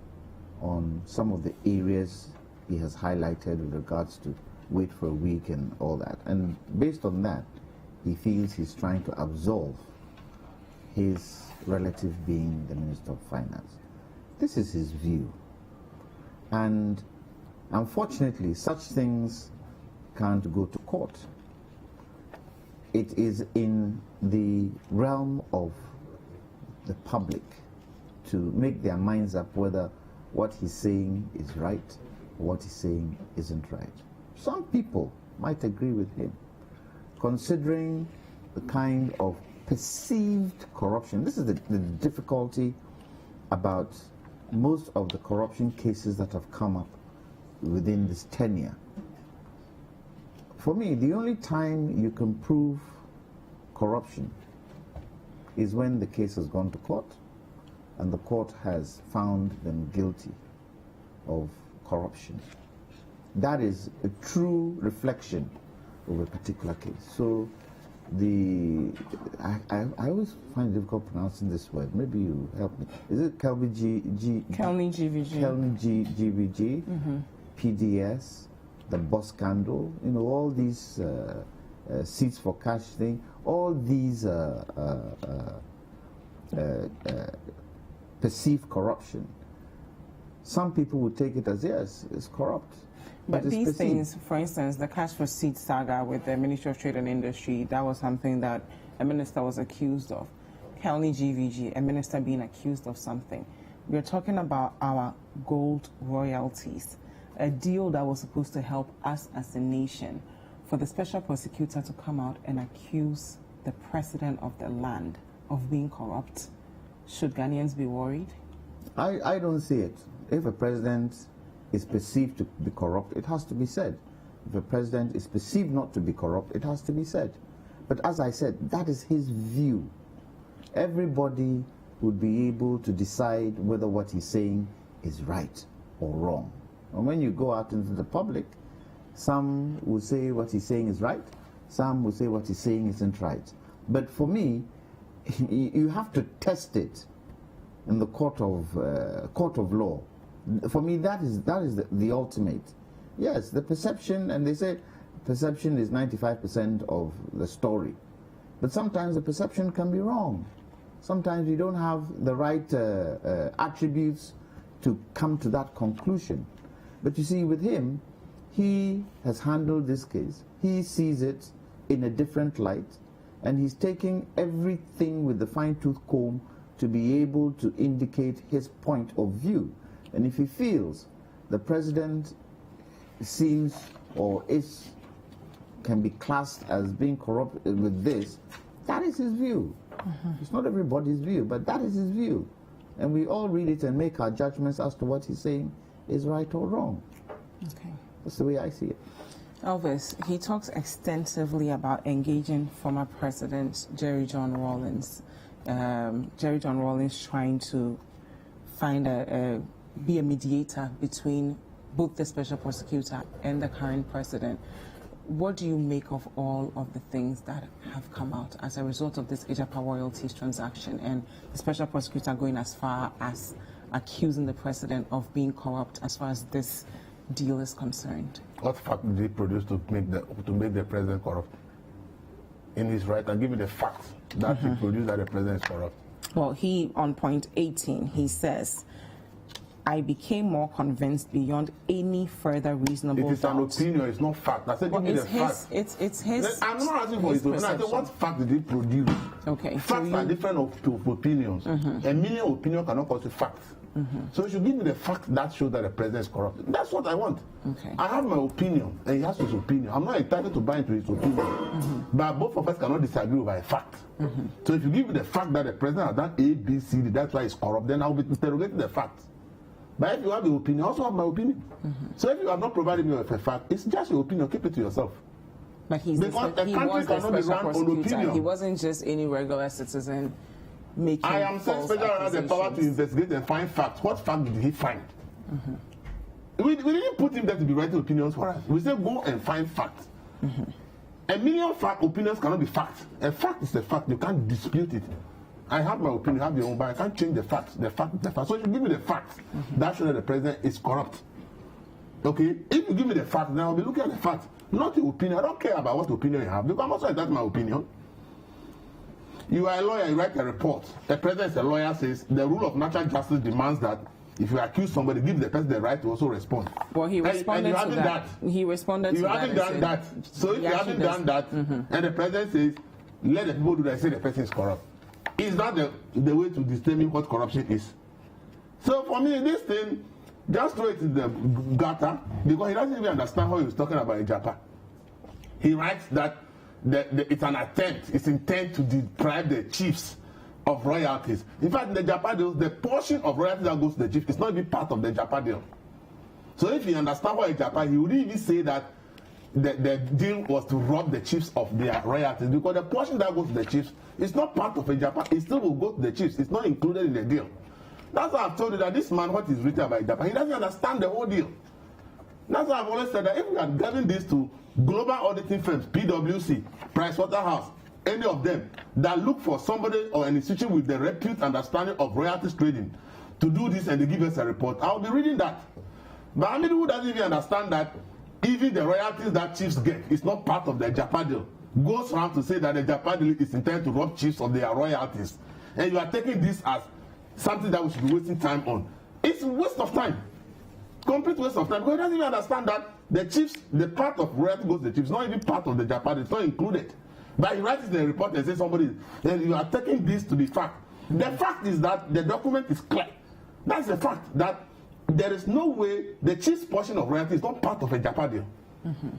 on some of the areas he has highlighted with regards to wait for a week and all that. And based on that, he feels he's trying to absolve his relative being the Minister of Finance. This is his view. And unfortunately, such things can't go to court. It is in the realm of the public to make their minds up whether what he's saying is right or what he's saying isn't right. Some people might agree with him, considering the kind of perceived corruption. This is the difficulty about most of the corruption cases that have come up within this tenure. For me, the only time you can prove corruption is when the case has gone to court and the court has found them guilty of corruption. That is a true reflection of a particular case. So I always find it difficult pronouncing this word. Maybe you help me. Is it Kelby GVG, PDS, the bus scandal, all these seats for cash thing, all these perceived corruption. Some people would take it as, yes, it's corrupt. But these things, for instance, the cash for seats saga with the Ministry of Trade and Industry, that was something that a minister was accused of. Kelny GVG, a minister being accused of something. We're talking about our gold royalties, a deal that was supposed to help us as a nation. For the special prosecutor to come out and accuse the president of the land of being corrupt, should Ghanaians be worried? I don't see it. If a president is perceived to be corrupt, it has to be said. If a president is perceived not to be corrupt, it has to be said. But as I said, that is his view. Everybody would be able to decide whether what he's saying is right or wrong. And when you go out into the public, some will say what he's saying is right, some will say what he's saying isn't right. But for me, you have to test it in the court of law. For me, that is the ultimate. Yes, the perception, and they say perception is 95% of the story. But sometimes the perception can be wrong. Sometimes you don't have the right attributes to come to that conclusion. But you see, with him, he has handled this case. He sees it in a different light, and he's taking everything with the fine-tooth comb to be able to indicate his point of view. And if he feels the president seems or can be classed as being corrupt with this, that is his view. It's not everybody's view, but that is his view. And we all read it and make our judgments as to what he's saying is right or wrong. Okay. That's the way I see it. Elvis, he talks extensively about engaging former President Jerry John Rawlings. Jerry John Rawlings trying to be a mediator between both the special prosecutor and the current president. What do you make of all of the things that have come out as a result of this Agyapa royalties transaction and the special prosecutor going as far as accusing the president of being corrupt as far as this deal is concerned? What fact did he produce to make the president corrupt? In his right, and give me the facts that he produced that the president is corrupt. Well, he, on point 18, he says, I became more convinced beyond any further reasonable doubt. It is an opinion, it's not fact. I said, give me the fact. It's his. I'm not asking for his opinion. I said, what fact did he produce? Okay. Facts are different to opinions. A million opinions cannot constitute facts. So you should give me the fact that shows that the president is corrupt. That's what I want. Okay. I have my opinion, and he has his opinion. I'm not entitled to buy into his opinion. But both of us cannot disagree over a fact. So if you give me the fact that the president has done A, B, C, D, that's why he's corrupt, then I'll be interrogating the facts. But if you have the opinion, I also have my opinion. So if you have not provided me with a fact, it's just your opinion. Keep it to yourself. But he was the special prosecutor. He wasn't just any regular citizen making I am saying special has the power to investigate and find facts. What fact did he find? We didn't put him there to be writing opinions for us. We said go and find facts. A million opinions cannot be facts. A fact is a fact. You can't dispute it. I have my opinion, have your own, but I can't change the facts. The fact is the fact. So if you give me the facts, that shows that the president is corrupt. Okay? If you give me the facts, then I'll be looking at the facts, not the opinion. I don't care about what opinion you have, because I'm also that's my opinion. You are a lawyer, you write a report. The president is a lawyer, says the rule of natural justice demands that if you accuse somebody, give the person the right to also respond. Well, he responded to that. He responded to that. You haven't done that. So if you haven't done that, and the president says, let the people do that, say the person is corrupt. Is that the way to determine what corruption is? So for me, this thing, just throw it in the gutter, because he doesn't even understand how he was talking about Agyapa. He writes that it's an attempt, it's intent to deprive the chiefs of royalties. In fact, in the Agyapa deal, the portion of royalties that goes to the chief is not even part of the Agyapa deal. So if he understands what Agyapa, he would even say that the deal was to rob the chiefs of their royalties, because the portion that goes to the chiefs is not part of Agyapa. It still will go to the chiefs. It's not included in the deal. That's why I've told you that this man, what is written about Agyapa, he doesn't understand the whole deal. That's why I've always said that if we had given this to global auditing firms, PwC, Pricewaterhouse, any of them that look for somebody or an institution with the repute understanding of royalties trading to do this and they give us a report, I'll be reading that. But Amidu, who doesn't even understand that even the royalties that chiefs get is not part of the Agyapa deal, goes around to say that the Agyapa deal is intended to rob chiefs of their royalties. And you are taking this as something that we should be wasting time on. It's a waste of time. Complete waste of time. Because he doesn't even understand that the chiefs, the part of royalty goes to the chiefs, not even part of the Agyapa deal, it's not included. But he writes in the report and says somebody, then you are taking this to be fact. The fact is that the document is clear. That's the fact that there is no way the chief's portion of royalty is not part of a Agyapa deal.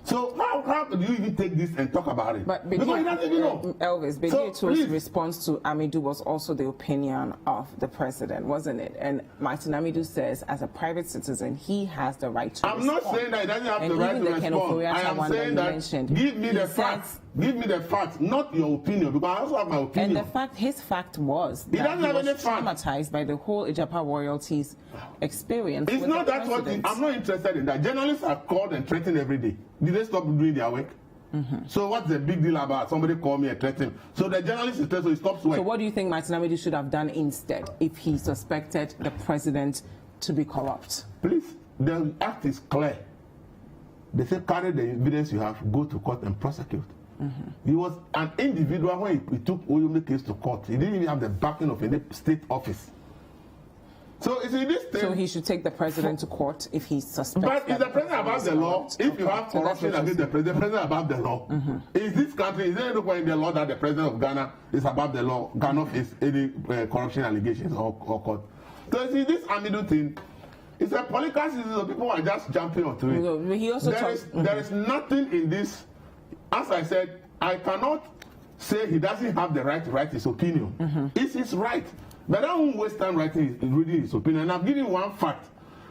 So how do you even take this and talk about it? But because he doesn't even know. Elvis, Bedietu's response to Amidu was also the opinion of the president, wasn't it? And Martin Amidu says, as a private citizen, he has the right to respond. I'm not saying that he doesn't have the right to respond. I am saying that give me the facts. Give me the facts, not your opinion, because I also have my opinion. And his fact was that he was traumatized by the whole Agyapa royalties experience. It's not that what I'm not interested in that. Journalists are called and threatened every day. Did they stop doing their work? So what's the big deal about somebody call me and threaten? So the journalist is threatened, so he stops work. So what do you think Martin Amidu should have done instead if he suspected the president to be corrupt? Please, the act is clear. They say carry the evidence you have, go to court and prosecute. He was an individual when he took Oyom's case to court. He didn't even have the backing of any state office. So is it this thing? So he should take the president to court if he suspects. But is the president above the law? If you have corruption against the president above the law. Is this country, is there anywhere in the law that the president of Ghana is above the law? Ghana face any corruption allegations or court? So you see this Amidu thing. It's a political season, so people are just jumping onto it. He also there is nothing in this. As I said, I cannot say he doesn't have the right to write his opinion. It's his right. But I won't waste time reading his opinion. And I'm giving one fact,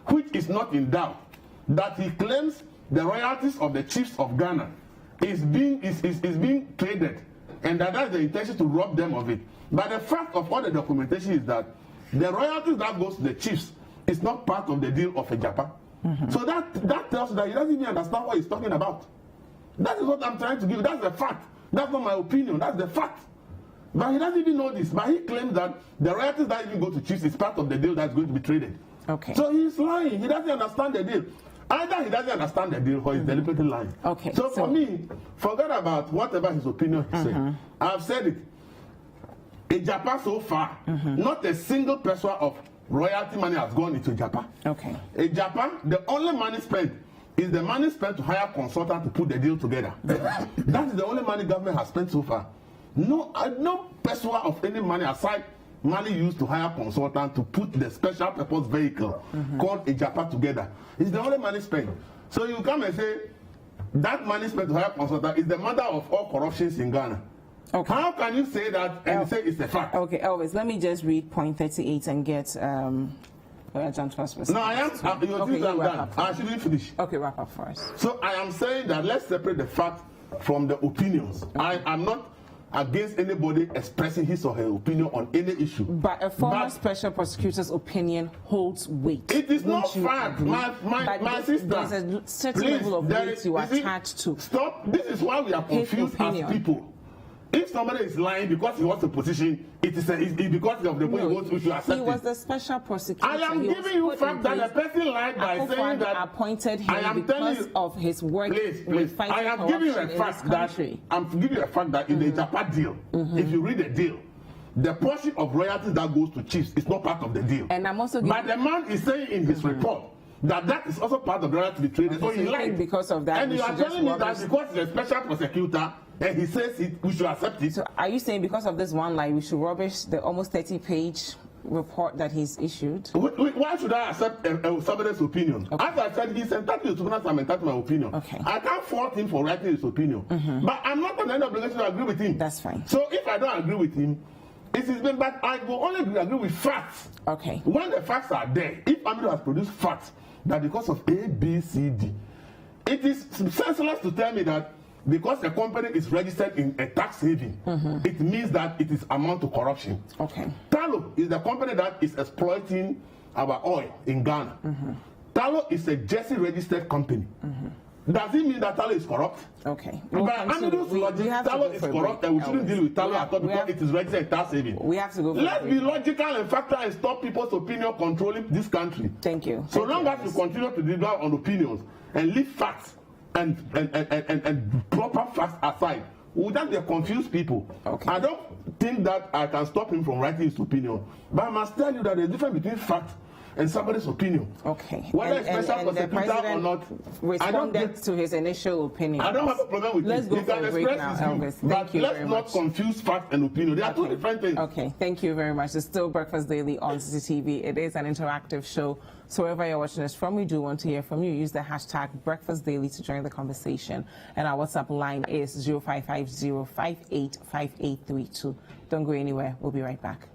which is not in doubt, that he claims the royalties of the chiefs of Ghana is being traded, and that's the intention to rob them of it. But the fact of all the documentation is that the royalties that goes to the chiefs is not part of the deal of Agyapa. So that tells you that he doesn't even understand what he's talking about. That is what I'm trying to give. That's the fact. That's not my opinion. That's the fact. But he doesn't even know this. But he claims that the royalties that even go to chiefs is part of the deal that's going to be traded. Okay. So he's lying. He doesn't understand the deal. Either he doesn't understand the deal or he's deliberately lying. Okay. So for me, forget about whatever his opinion is saying. I've said it. Agyapa so far, not a single person of royalty money has gone into Agyapa. Okay. Agyapa, the only money spent is the money spent to hire consultants to put the deal together. That is the only money government has spent so far. No person of any money aside money used to hire consultants to put the special purpose vehicle called Agyapa together. It's the only money spent. So you come and say that money spent to hire consultants is the mother of all corruptions in Ghana. Okay. How can you say that and say it's a fact? Okay, Elvis, let me just read point 38 and get John Transfer. No, I am. I'm done. I shouldn't finish. Okay, wrap up first. So I am saying that let's separate the fact from the opinions. I am not against anybody expressing his or her opinion on any issue. But a former special prosecutor's opinion holds weight. It is not fact. My sister. There's a certain level of weight you attach to. Stop. This is why we are confused as people. If somebody is lying because he wants a position, it's because of the way he wants to accept it. He was the special prosecutor. I am giving you fact that the person lied by saying that appointed him because of his work with fighting corruption in this country. I'm giving you a fact that in the Agyapa deal, if you read the deal, the portion of royalties that goes to chiefs is not part of the deal. And I'm also but the man is saying in his report that is also part of the royalty to be traded. So he lied because of that. And you are telling me that because he's a special prosecutor, and he says we should accept it. So are you saying because of this one lie, we should rubbish the almost 30-page report that he's issued? Why should I accept somebody's opinion? Okay. As I said, he's entitled to his opinion, I'm entitled to my opinion. Okay. I can't fault him for writing his opinion. But I'm not under any obligation to agree with him. That's fine. So if I don't agree with him, it is been, but I will only agree with facts. Okay. When the facts are there, if Amidu has produced facts that because of A, B, C, D, it is senseless to tell me that because a company is registered in a tax haven, it means that it is amount to corruption. Okay. Talo is the company that is exploiting our oil in Ghana. Talo is a Jersey registered company. Does it mean that Talo is corrupt? Okay. But Amidu's logic, Talo is corrupt and we shouldn't deal with Talo at all because it is registered in tax saving. We have to go. Let's be logical and factual and stop people's opinion controlling this country. Thank you. So long as we continue to deliver on opinions and leave facts and proper facts aside, we'll just be confused people. Okay. I don't think that I can stop him from writing his opinion, but I must tell you that there's a difference between fact and somebody's opinion. Okay. Whether it's special prosecutor or not, responded to his initial opinion. I don't have a problem with Let's it. go He for can a break express now, his Elvis. view, Thank but you let's very not much. confuse fact and opinion. They are two different things. Okay, thank you very much. It's still Breakfast Daily on CCTV. It is an interactive show. So wherever you're watching us from, we do want to hear from you. Use the hashtag Breakfast Daily to join the conversation. And our WhatsApp line is 0550585832. Don't go anywhere. We'll be right back.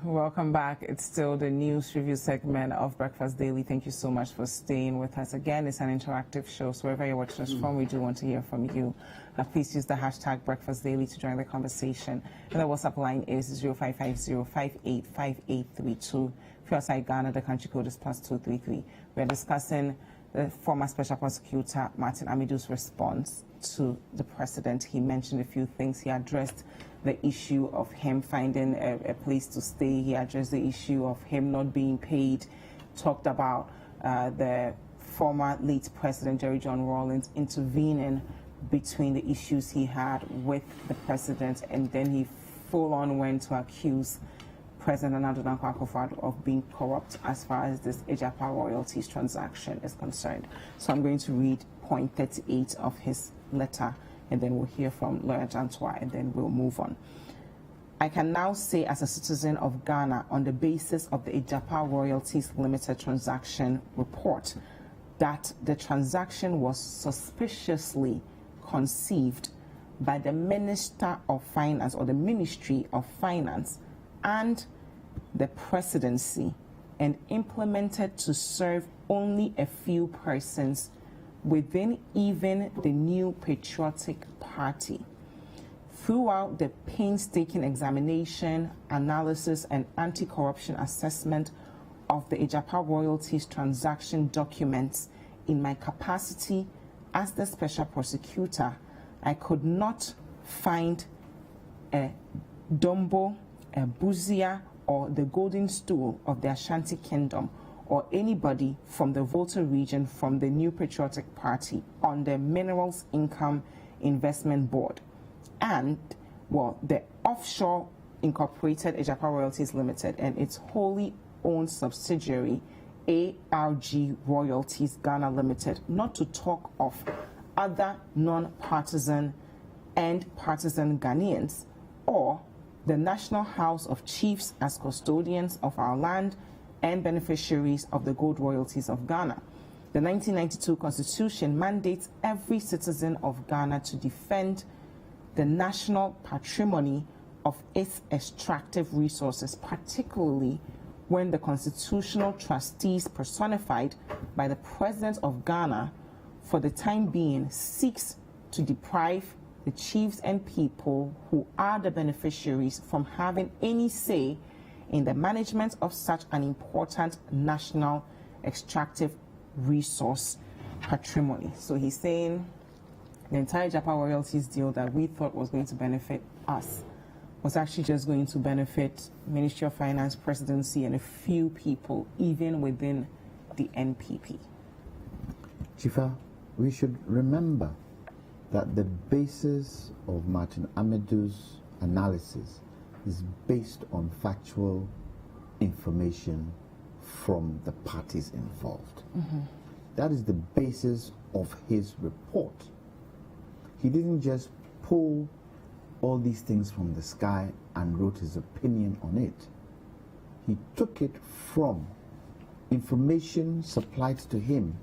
Welcome back. It's still the news review segment of Breakfast Daily. Thank you so much for staying with us. Again, it's an interactive show, so wherever you're watching us from, we do want to hear from you. Please use the hashtag Breakfast Daily to join the conversation. And the WhatsApp line is 0550585832. If you're outside Ghana, the country code is +233. We're discussing the former Special Prosecutor Martin Amidu's response to the president. He mentioned a few things. He addressed the issue of him finding a place to stay. He addressed the issue of him not being paid, talked about the former late President Jerry John Rawlings intervening between the issues he had with the president, and then he full-on went to accuse President Nana Akua of being corrupt as far as this Agyapa royalties transaction is concerned. So I'm going to read point 38 of his letter, and then we'll hear from Lawyer Jantua, and then we'll move on. I can now say as a citizen of Ghana, on the basis of the Agyapa Royalties Limited transaction report, that the transaction was suspiciously conceived by the Minister of Finance or the Ministry of Finance and the Presidency and implemented to serve only a few persons within even the New Patriotic Party. Throughout the painstaking examination, analysis, and anti-corruption assessment of the Agyapa royalties transaction documents in my capacity as the Special Prosecutor, I could not find a Dombo, a Buzia, or the Golden Stool of the Ashanti Kingdom, or anybody from the Volta region from the New Patriotic Party on the Minerals Income Investment Board and, well, the offshore incorporated Agyapa Royalties Limited and its wholly owned subsidiary ARG Royalties Ghana Limited, not to talk of other non-partisan and partisan Ghanaians, or the National House of Chiefs as custodians of our land and beneficiaries of the gold royalties of Ghana. The 1992 Constitution mandates every citizen of Ghana to defend the national patrimony of its extractive resources, particularly when the constitutional trustees personified by the President of Ghana for the time being seeks to deprive the chiefs and people who are the beneficiaries from having any say in the management of such an important national extractive resource patrimony. So he's saying the entire Agyapa royalties deal that we thought was going to benefit us was actually just going to benefit Ministry of Finance, Presidency, and a few people, even within the NPP. Dziffa, we should remember that the basis of Martin Amidu's analysis is based on factual information from the parties involved. That is the basis of his report. He didn't just pull all these things from the sky and wrote his opinion on it. He took it from information supplied to him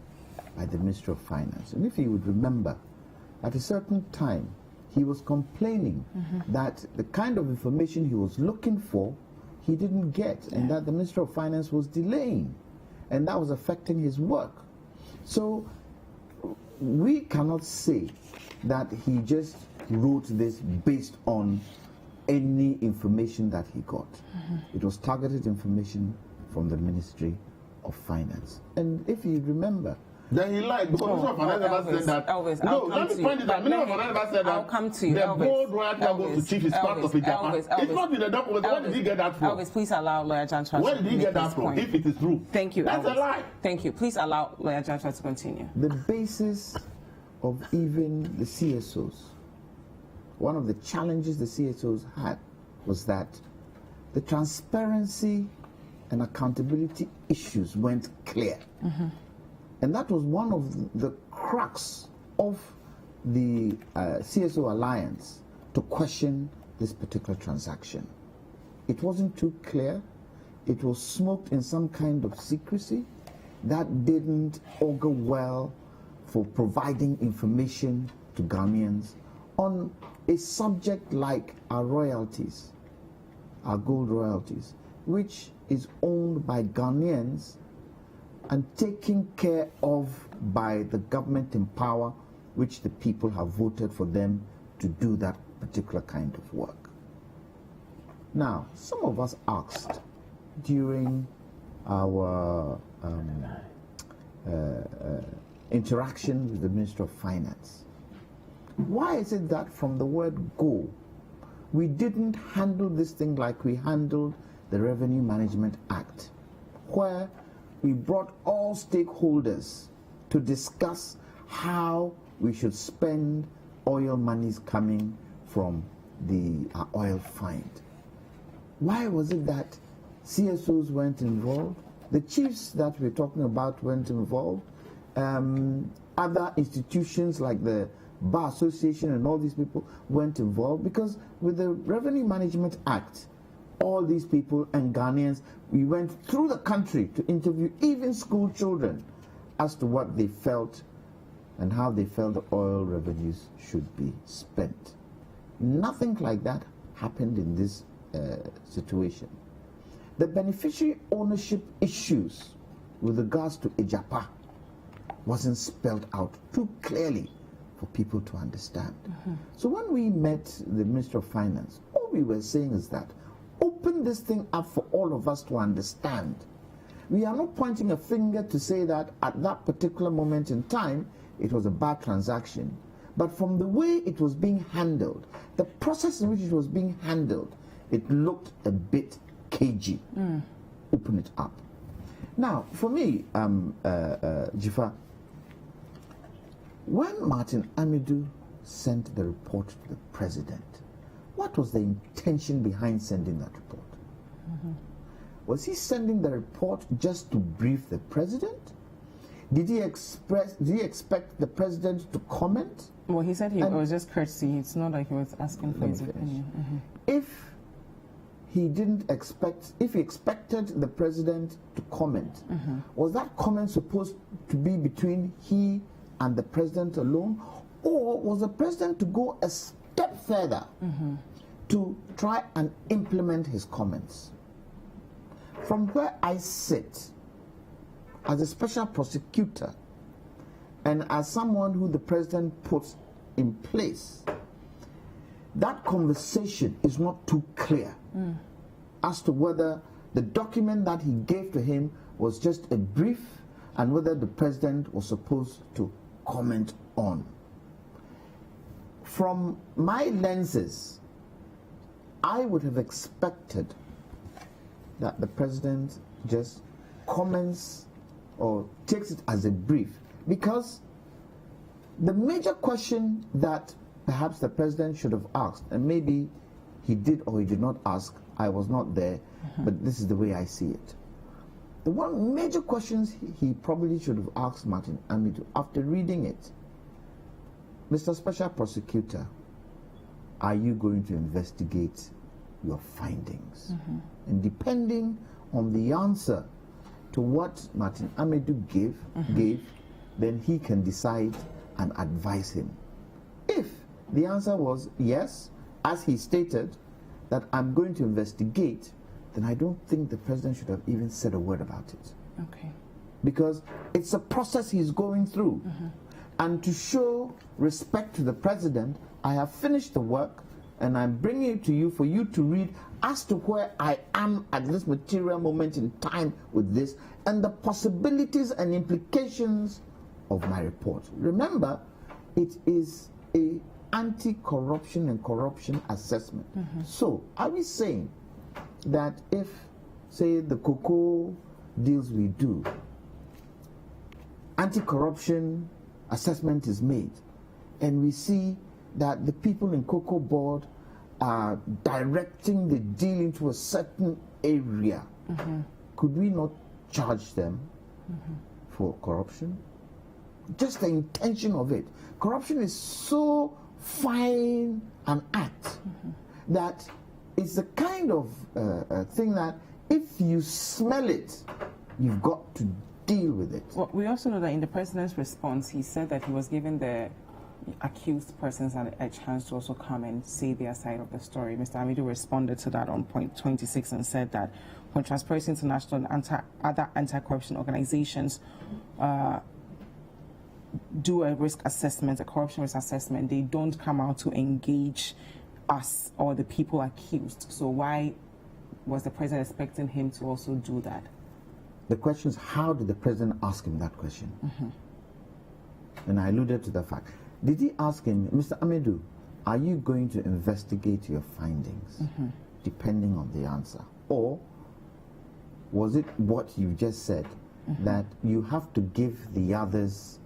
by the Ministry of Finance. And if you would remember, at a certain time, he was complaining that the kind of information he was looking for, he didn't get, and that the Ministry of Finance was delaying, and that was affecting his work. So we cannot say that he just wrote this based on any information that he got. It was targeted information from the Ministry of Finance. And if you remember, then he lied because Minister of Finance never said that. Elvis, no, let me point it out. Minister of Finance never said that. I'll come to you. The board royalty that goes to chief is part of Agyapa. It's not in the document. Where did he get that from? Elvis, please allow Lawyer Jantra. Where did he get that from? If it is true. Thank you. That's Elvis. a lie. Thank you. Please allow Lawyer Jantra to continue. the basis of even the CSOs, one of the challenges the CSOs had was that the transparency and accountability issues weren't clear. And that was one of the crux of the CSO alliance to question this particular transaction. It wasn't too clear. It was smoked in some kind of secrecy that didn't augur well for providing information to Ghanaians on a subject like our royalties, our gold royalties, which is owned by Ghanaians and taken care of by the government in power, which the people have voted for them to do that particular kind of work. Now, some of us asked during our interaction with the Minister of Finance, why is it that from the word go, we didn't handle this thing like we handled the Revenue Management Act, where we brought all stakeholders to discuss how we should spend oil monies coming from the oil find? Why was it that CSOs weren't involved? The chiefs that we're talking about weren't involved. Other institutions like the Bar Association and all these people weren't involved, because with the Revenue Management Act, all these people and Ghanaians, we went through the country to interview even school children as to what they felt and how they felt the oil revenues should be spent. Nothing like that happened in this situation. The beneficiary ownership issues with regards to Agyapa wasn't spelled out too clearly for people to understand. So when we met the Minister of Finance, all we were saying is that open this thing up for all of us to understand. We are not pointing a finger to say that at that particular moment in time it was a bad transaction, but from the way it was being handled, the process in which it was being handled, it looked a bit cagey. Open it up. Now, for me, Dziffa, when Martin Amidu sent the report to the president, what was the intention behind sending that report? Was he sending the report just to brief the president? Did he expect the president to comment? Well, he said it was just courtesy. It's not like he was asking for his opinion. If he expected the president to comment, was that comment supposed to be between he and the president alone, or was the president to go a step further to try and implement his comments? From where I sit, as a special prosecutor and as someone who the president puts in place, that conversation is not too clear as to whether the document that he gave to him was just a brief and whether the president was supposed to comment on. From my lenses, I would have expected that the president just comments or takes it as a brief, because the major question that perhaps the president should have asked, and maybe he did or he did not ask, I was not there, but this is the way I see it. The one major questions he probably should have asked Martin Amidu after reading it: Mr. Special Prosecutor, are you going to investigate your findings? And depending on the answer to what Martin Amidu gave, then he can decide and advise him. If the answer was yes, as he stated, that I'm going to investigate, then I don't think the president should have even said a word about it. Okay. Because it's a process he's going through. And to show respect to the president, I have finished the work and I'm bringing it to you for you to read as to where I am at this material moment in time with this and the possibilities and implications of my report. Remember, it is a anti-corruption and corruption assessment. So, are we saying that if, say, the cocoa deals we do, anti-corruption assessment is made, and we see that the people in Cocoa Board are directing the deal into a certain area, could we not charge them for corruption? Just the intention of it. Corruption is so fine an act that it's the kind of thing that if you smell it, you've got to deal with it. Well, we also know that in the president's response, he said that he was given the accused persons a chance to also come and say their side of the story. Mr. Amidu responded to that on point 26 and said that when Transparency International and other anti-corruption organizations do a risk assessment, a corruption risk assessment, they don't come out to engage us or the people accused. So why was the president expecting him to also do that? The question is, how did the president ask him that question? And I alluded to the fact. Did he ask him, Mr. Amidu, are you going to investigate your findings, depending on the answer? Or was it what you just said, that you have to give the others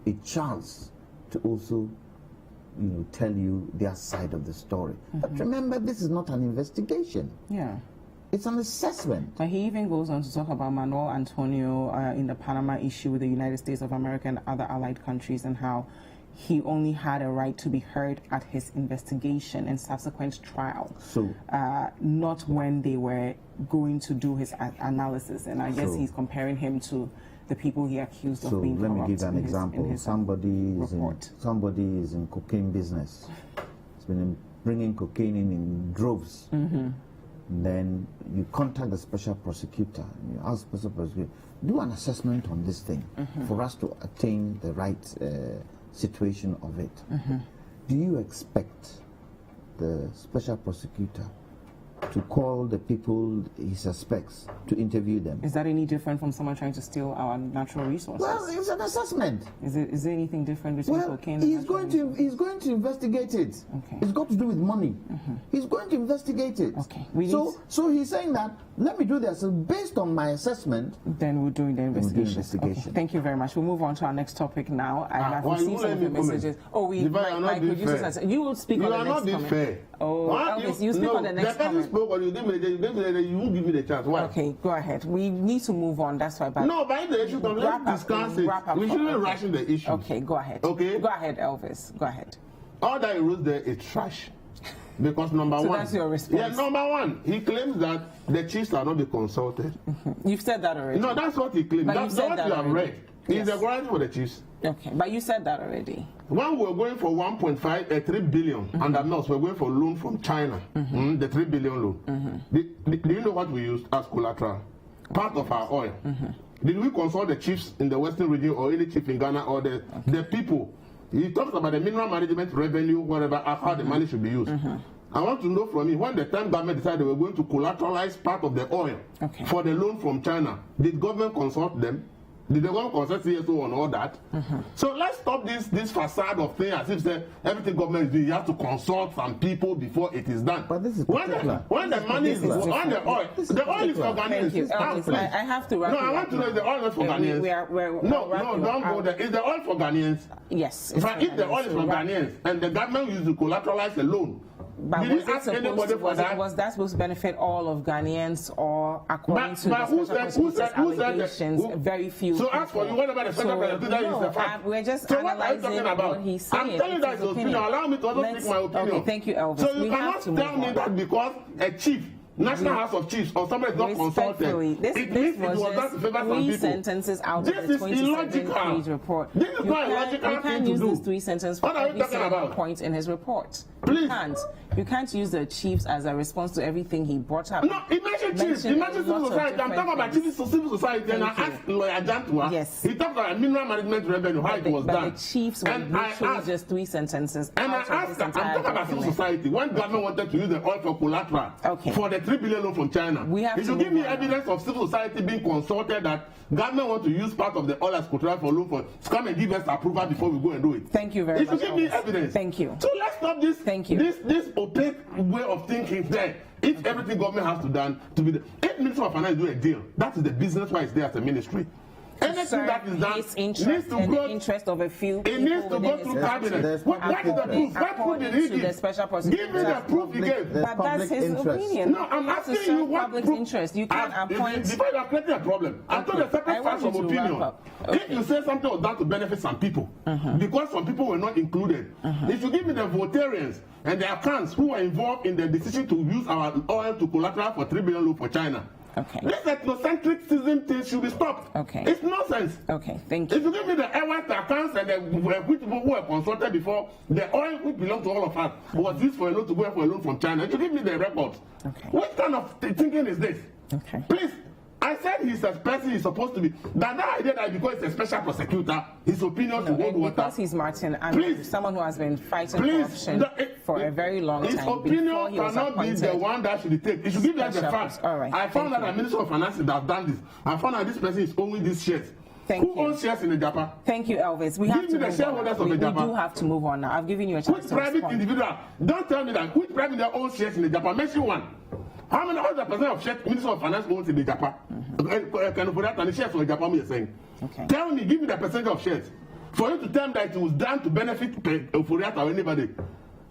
a chance to also, tell you their side of the story? But remember, this is not an investigation. Yeah. It's an assessment. But he even goes on to talk about Manuel Antonio in the Panama issue with the United States of America and other allied countries, and how he only had a right to be heard at his investigation and subsequent trial, so not when they were going to do his analysis. And I guess he's comparing him to the people he accused of being corrupt. So let me give an example. Somebody is in cocaine business. He's been bringing cocaine in droves. Then you contact the special prosecutor and you ask the special prosecutor, do an assessment on this thing for us to attain the right situation of it. Do you expect the special prosecutor to call the people he suspects to interview them? Is that any different from someone trying to steal our natural resources? Well, it's an assessment. Is there anything different between cocaine and he's going to investigate it. Okay. It's got to do with money. He's going to investigate it. Okay. So he's saying that, let me do this. So based on my assessment, then we'll do the investigation. Okay. Thank you very much. We'll move on to our next topic now. I've received some of the messages. My producers said, you will speak on the next comment. You are not being fair. Oh, Elvis, you speak on the next comment. You won't give me the chance. Why? Okay, go ahead. We need to move on. That's why. No, but the issue comes, let's discuss it. We shouldn't rush in the issue. Okay, go ahead. Okay? Go ahead, Elvis. Go ahead. All that he wrote there is trash. Because number one. So that's your response. Yeah, number one, he claims that the chiefs are not be consulted. You've said that already. No, that's what he claims. That's what you have read. He's a warrant for the chiefs. Okay, but you said that already. When we were going for 3 billion, and at most we're going for loan from China, the 3 billion loan. Do you know what we used as collateral? Part of our oil. Did we consult the chiefs in the Western region or any chief in Ghana or the people He talks about the mineral management revenue, whatever, how the money should be used. I want to know from you, when the time government decided they were going to collateralize part of the oil for the loan from China, did government consult them? Did the government consult CSO on all that? So let's stop this facade of thing as if say everything government is doing. You have to consult some people before it is done. But this is when the money is on the oil is for Ghanaians. I have to wrap I want to know if the oil is for Ghanaians. No, don't go there. Is the oil for Ghanaians? Yes. If the oil is for Ghanaians and the government used to collateralize a loan, but was that supposed to benefit all of Ghanaians, or according to the special allegations, very few? So as for you, what about the special prosecutor is the fact? We're just so what are you analyzing talking about? what he's saying. I'm telling you that his opinion. Allow me to also speak my opinion. Okay, thank you, Elvis. So you cannot tell me that because a chief, National House of Chiefs, or somebody is not consulted, it means it was done to favor some people. Sentences out of the 27-page report. This is not a logical thing to do. You can't use these 3 sentences for every single point in his report. Please. You can't use the chiefs as a response to everything he brought up. No, he mentioned chiefs. He mentioned civil society. I'm talking about civil society. And I asked Lawyer Jantua. Yes. He talked about mineral management revenue, how it was done. But the chiefs were literally just 3 sentences. And I asked I'm talking about civil society. When government wanted to use the oil for collateral for the 3 billion loan from China, he should give me evidence of civil society being consulted that government want to use part of the oil as collateral for loan for come and give us approval before we go and do it. Thank you very much. He should give me evidence. Thank you. So let's stop this. Thank you. This opaque way of thinking there. If everything government has to done to be the if Minister of Finance do a deal, that is the business why it's there as a ministry. Anything that is done needs to go. The interest of a few. It needs to go through cabinet. What is the proof? What proof did he give? Give me the proof he gave. But that's his opinion. No, I'm asking you what public interest. You can appoint. Before you are creating a problem, I told a separate facts of opinion. If you say something was done to benefit some people, because some people were not included, if you give me the votarians and the accounts who were involved in the decision to use our oil to collateral for 3 billion loan for China. This ethnocentric system thing should be stopped. It's nonsense. Thank you. If you give me the airways accounts and the which people who were consulted before, the oil which belongs to all of us was used for a loan to go for a loan from China. If you give me the records, what kind of thinking is this? Please. I said he's a person he's supposed to be. That idea that because he's a special prosecutor, his opinion to hold water. Because he's Martin and someone who has been fighting corruption for a very long time. His opinion cannot be the one that should take. It should give us the facts. I found that the Minister of Finance has done this. I found that this person is owning these shares. Who owns shares in Agyapa? Thank you, Elvis. We have to move on. We do have to move on now. I've given you a chance to respond. Which private individual? Don't tell me that. Which private individual owns shares in Agyapa? Mention one. How many other percent of shares Minister of Finance owns in Agyapa? Can for that and the shares for Agyapa you're saying? Tell me, give me the percentage of shares. For you to tell me that it was done to benefit Furiata or anybody.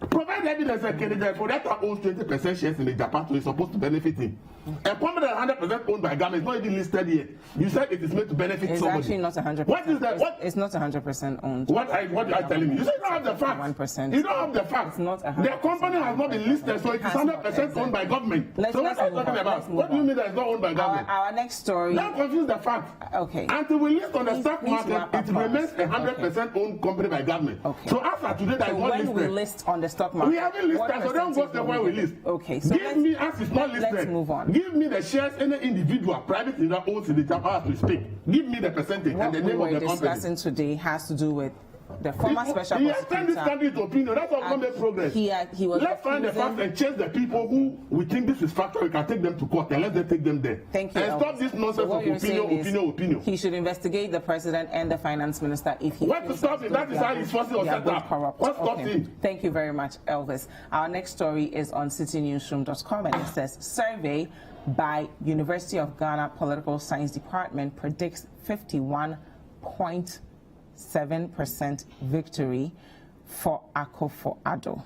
Provide evidence that Furiata owns 20% shares in Agyapa, so it's supposed to benefit him. A company that 100% owned by government is not even listed yet. You said it is made to benefit somebody. It's actually not 100%. What is that? It's not 100% owned. What are you telling me? You say you don't have the facts. 1%. You don't have the facts. It's not 100%. The company has not been listed, so it is 100% owned by government. So what are you talking about? What do you mean that it's not owned by government? Our next story. Don't confuse the fact. Okay. Until we list on the stock market, it remains a 100% owned company by government. So after today, that is not listed. When we list on the stock market, we haven't listed, so don't go there when we list. Okay. So give me, as it's not listed. Let's move on. Give me the shares any individual, private individual owns in the Agyapa as we speak. Give me the percentage and the name of the company. What we were discussing today has to do with the former special prosecutor. He has turned this country to opinion. That's how we make progress. Let's find the facts and chase the people who we think this is factual. We can take them to court and let them take them there. Thank you. And stop this nonsense of opinion. He should investigate the president and the finance minister if he. What to stop him? That is how he's forcing us set up. What stops him? Thank you very much, Elvis. Our next story is on citinewsroom.com and it says survey by University of Ghana Political Science Department predicts 51.7% victory for Akua.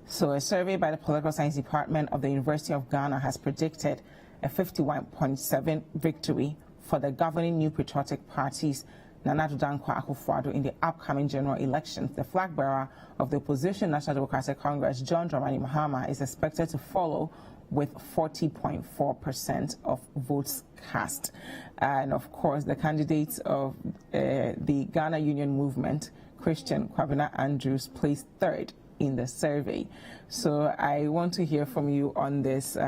So a survey by the Political Science Department of the University of Ghana has predicted a 51.7% victory for the governing New Patriotic Party's Nana Addo Dankwa Akufo-Addo in the upcoming general elections. The flag bearer of the opposition National Democratic Congress, John Dramani Mahama, is expected to follow with 40.4% of votes cast. And of course, the candidates of the Ghana Union Movement, Christian Kwabena Andrews, placed third in the survey. So I want to hear from you on this,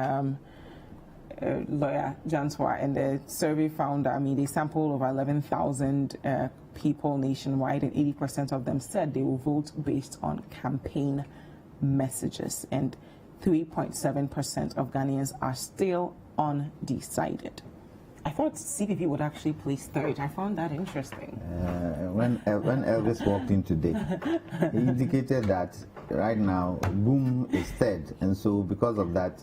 Lawyer Jantua. And the survey found, I mean, they sampled over 11,000 people nationwide, and 80% of them said they will vote based on campaign messages, and 3.7% of Ghanaians are still undecided. I thought CPP would actually place third. I found that interesting. When Elvis walked in today, he indicated that right now Boom is third, and so because of that,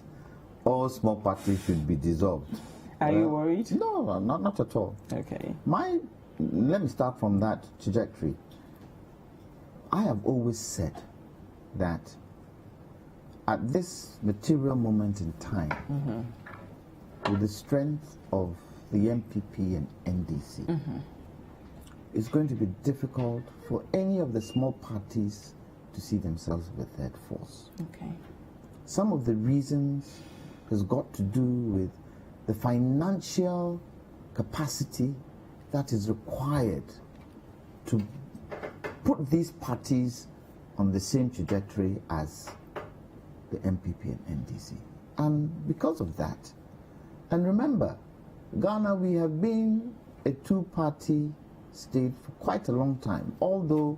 all small parties should be dissolved. Are you worried? No, not at all. Okay. Let me start from that trajectory. I have always said that at this material moment in time, with the strength of the MPP and NDC, it's going to be difficult for any of the small parties to see themselves with third force. Okay. Some of the reasons has got to do with the financial capacity that is required to put these parties on the same trajectory as the MPP and NDC. And because of that, and remember, Ghana, we have been a two-party state for quite a long time, although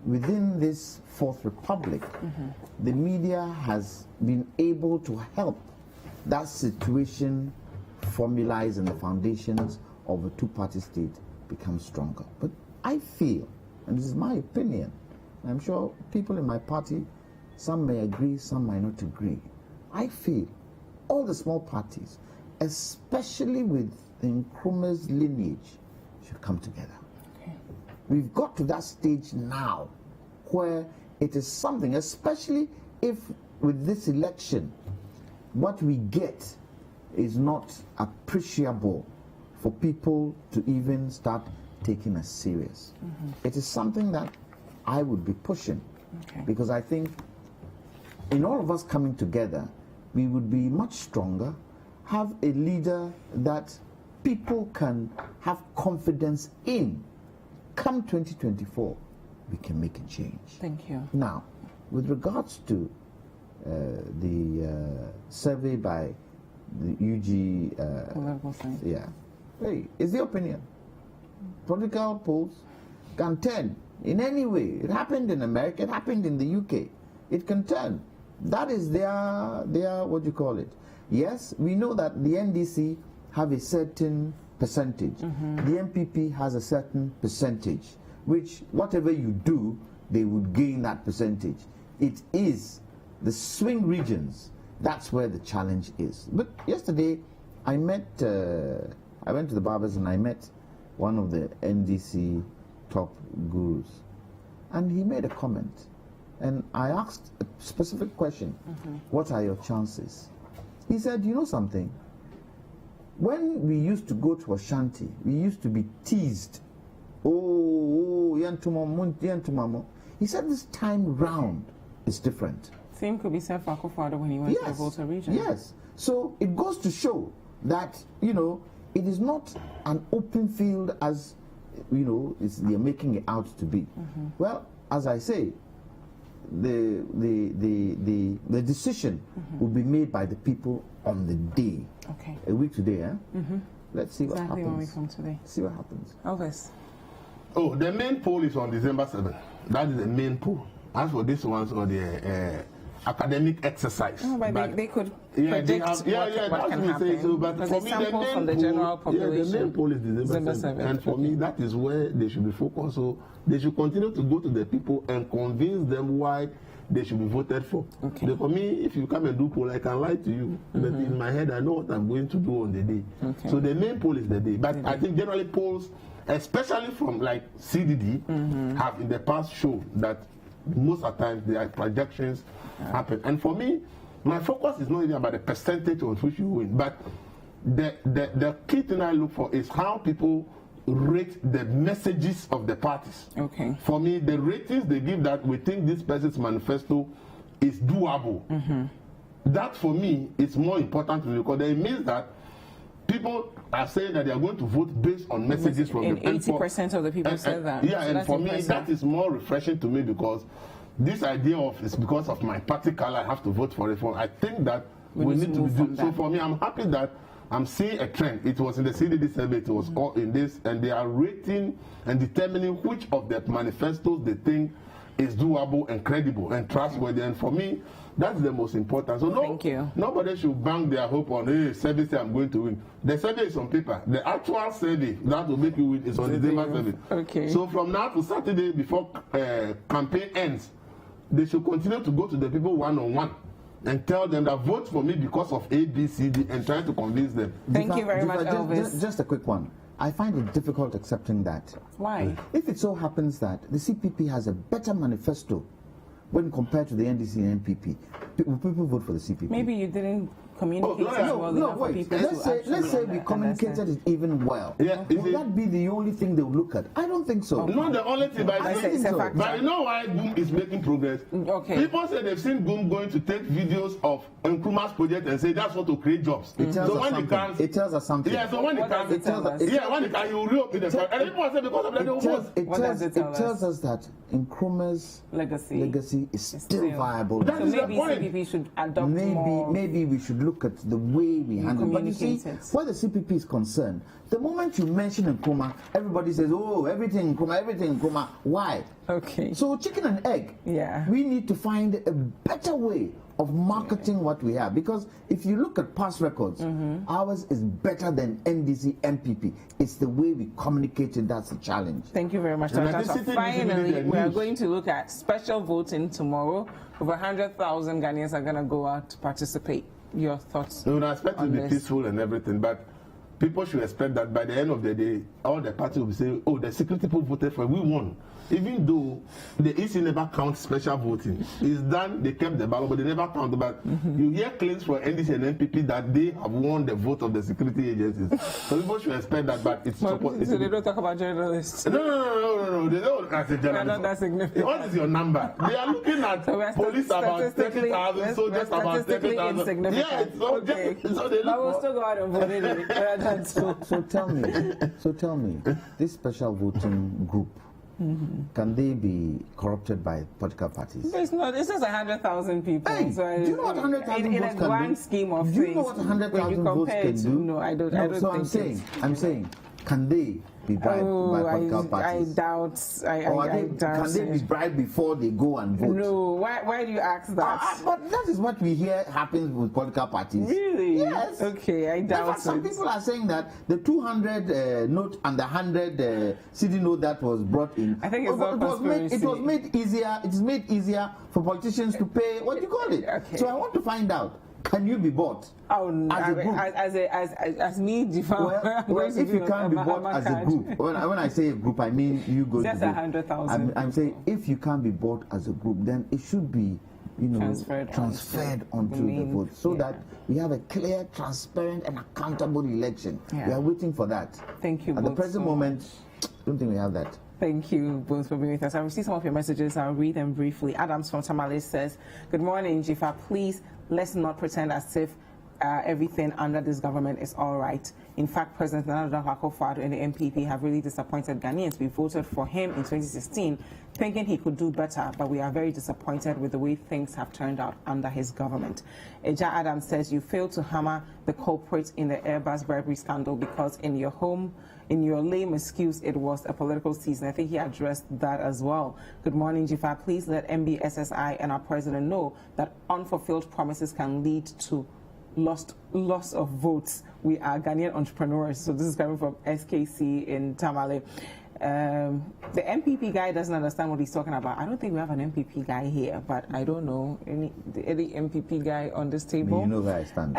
within this Fourth Republic, the media has been able to help that situation formalize and the foundations of a two-party state become stronger. But I feel, and this is my opinion, I'm sure people in my party, some may agree, some might not agree, I feel all the small parties, especially with the Nkrumah's lineage, should come together. Okay. We've got to that stage now where it is something, especially if with this election, what we get is not appreciable for people to even start taking us serious. It is something that I would be pushing, because I think in all of us coming together, we would be much stronger, have a leader that people can have confidence in. Come 2024, we can make a change. Thank you. Now, with regards to the survey by the UG, Political science. yeah, hey, it's the opinion. Political polls can turn in any way. It happened in America, it happened in the UK. It can turn. That is their what do you call it? Yes, we know that the NDC have a certain percentage. The MPP has a certain percentage, which whatever you do, they would gain that percentage. It is the swing regions, that's where the challenge is. But yesterday, I went to the barbers and I met one of the NDC top gurus. And he made a comment. And I asked a specific question, what are your chances? He said, you know something? When we used to go to Ashanti, we used to be teased. Oh, yantumamo. He said this time round is different. Same could be said for Akua when he went to the Volta region. Yes. So it goes to show that, you know, it is not an open field as, you know, they're making it out to be. Well, as I say, the decision will be made by the people on the day. Okay. A week today, Let's see what happens. Exactly when we come today. See what happens. Elvis. Oh, the main poll is on December 7th. That is the main poll. As for this one's on the academic exercise. No, but they could yeah, predict what can happen. So, but for me, the main from the general population. the main poll is December 7th. And for me, that is where they should be focused. So they should continue to go to the people and convince them why they should be voted for. Okay. But for me, if you come and do poll, I can lie to you. But in my head, I know what I'm going to do on the day. Okay. So the main poll is the day. But I think generally polls, especially from like CDD, have in the past shown that most of the times their projections happen. And for me, my focus is not even about the percentage on which you win, but the key thing I look for is how people rate the messages of the parties. Okay. For me, the ratings they give that we think this person's manifesto is doable. That for me is more important to me because it means that people are saying that they are going to vote based on messages from the people. 80% of the people said that. Yeah, so and for impressive. me, that is more refreshing to me because this idea of it's because of my party color I have to vote for it. I think that we need to do. So for me, I'm happy that I'm seeing a trend. It was in the CDD survey, it was all in this, and they are rating and determining which of the manifestos they think is doable and credible and trustworthy. And for me, that's the most important. So Thank you. Nobody should bank their hope on, hey, survey say I'm going to win. The survey is on paper. The actual survey that will make you win is on the Dziffa survey. Okay. So from now to Saturday, before campaign ends, they should continue to go to the people one-on-one and tell them that vote for me because of A, B, C, D, and try to convince them. Thank you very much, Elvis. Just a quick one. I find it difficult accepting that. Why? If it so happens that the CPP has a better manifesto when compared to the NDC and NPP, will people vote for the CPP? Maybe you didn't communicate well enough for people to let's say we communicated it even well. Yeah, Would that be the only thing they will look at? I don't think so. Not the only thing, but, but you know why Boom is making progress? Okay. People say they've seen Boom going to take videos of Nkrumah's project and say that's what to create jobs. It tells us something. Yeah, so when it comes, when it can, you reopen the and people say because of that, it tells us that Nkrumah's legacy is still viable. So maybe CPP should adopt more. Maybe we should look at the way we handle it. But you see, where the CPP is concerned, the moment you mention Nkrumah, everybody says, oh, everything Nkrumah. Why? Okay. So chicken and egg. Yeah. We need to find a better way of marketing what we have. Because if you look at past records, ours is better than NDC, MPP. It's the way we communicated that's the challenge. Thank you very much. Finally, we are going to look at special voting tomorrow. Over 100,000 Ghanaians are going to go out to participate. Your thoughts? We would expect to be peaceful and everything, but people should expect that by the end of the day, all the parties will be saying, oh, the secret people voted for, we won. Even though the EC never counts special voting. It's done, they kept the ballot, but they never count. But you hear claims for NDC and NPP that they have won the vote of the security agencies. So people should expect that, but it's supposed. So they don't talk about journalists? No. They don't ask a journalist. They're not that significant. What is your number? They are looking at police about 30,000, soldiers about 30,000. Yeah, so they look. But we'll still go out and vote anyway. So tell me, this special voting group, can they be corrupted by political parties? It's not. It's just 100,000 people. Hey, so do you know what 100,000 votes can do? In a grand scheme of things. Do you know what 100,000 votes can do? No, I don't. No, I don't so think I'm saying, can they be bribed by political parties? I doubt. Can they be bribed before they go and vote? No. Why do you ask that? But that is what we hear happens with political parties. Really? Yes. Okay, I doubt it. Some people are saying that the 200 note and the 100 CD note that was brought in, I think it was made easier. It is made easier for politicians to pay. What do you call it? Okay. So I want to find out. Can you be bought as a group? As me, Dziffa. Well, if you can't be bought as a group, when I say a group, I mean you go just to 100,000. I'm saying if you can't be bought as a group, then it should be, transferred onto the vote, so that we have a clear, transparent, and accountable election. Yeah. We are waiting for that. Thank you. At the present moment, I don't think we have that. Thank you both for being with us. I received some of your messages. I'll read them briefly. Adams from Tamale says, good morning, Dziffa. Please, let's not pretend as if everything under this government is all right. In fact, President Akua and the MPP have really disappointed Ghanaians. We voted for him in 2016, thinking he could do better, but we are very disappointed with the way things have turned out under his government. Eja Adams says, you failed to hammer the culprit in the Airbus bribery scandal because in your lame excuse, it was a political season. I think he addressed that as well. Good morning, Dziffa. Please let MBSSI and our president know that unfulfilled promises can lead to loss of votes. We are Ghanaian entrepreneurs. So this is coming from SKC in Tamale. The MPP guy doesn't understand what he's talking about. I don't think we have an MPP guy here, but I don't know any MPP guy on this table. You know where I stand.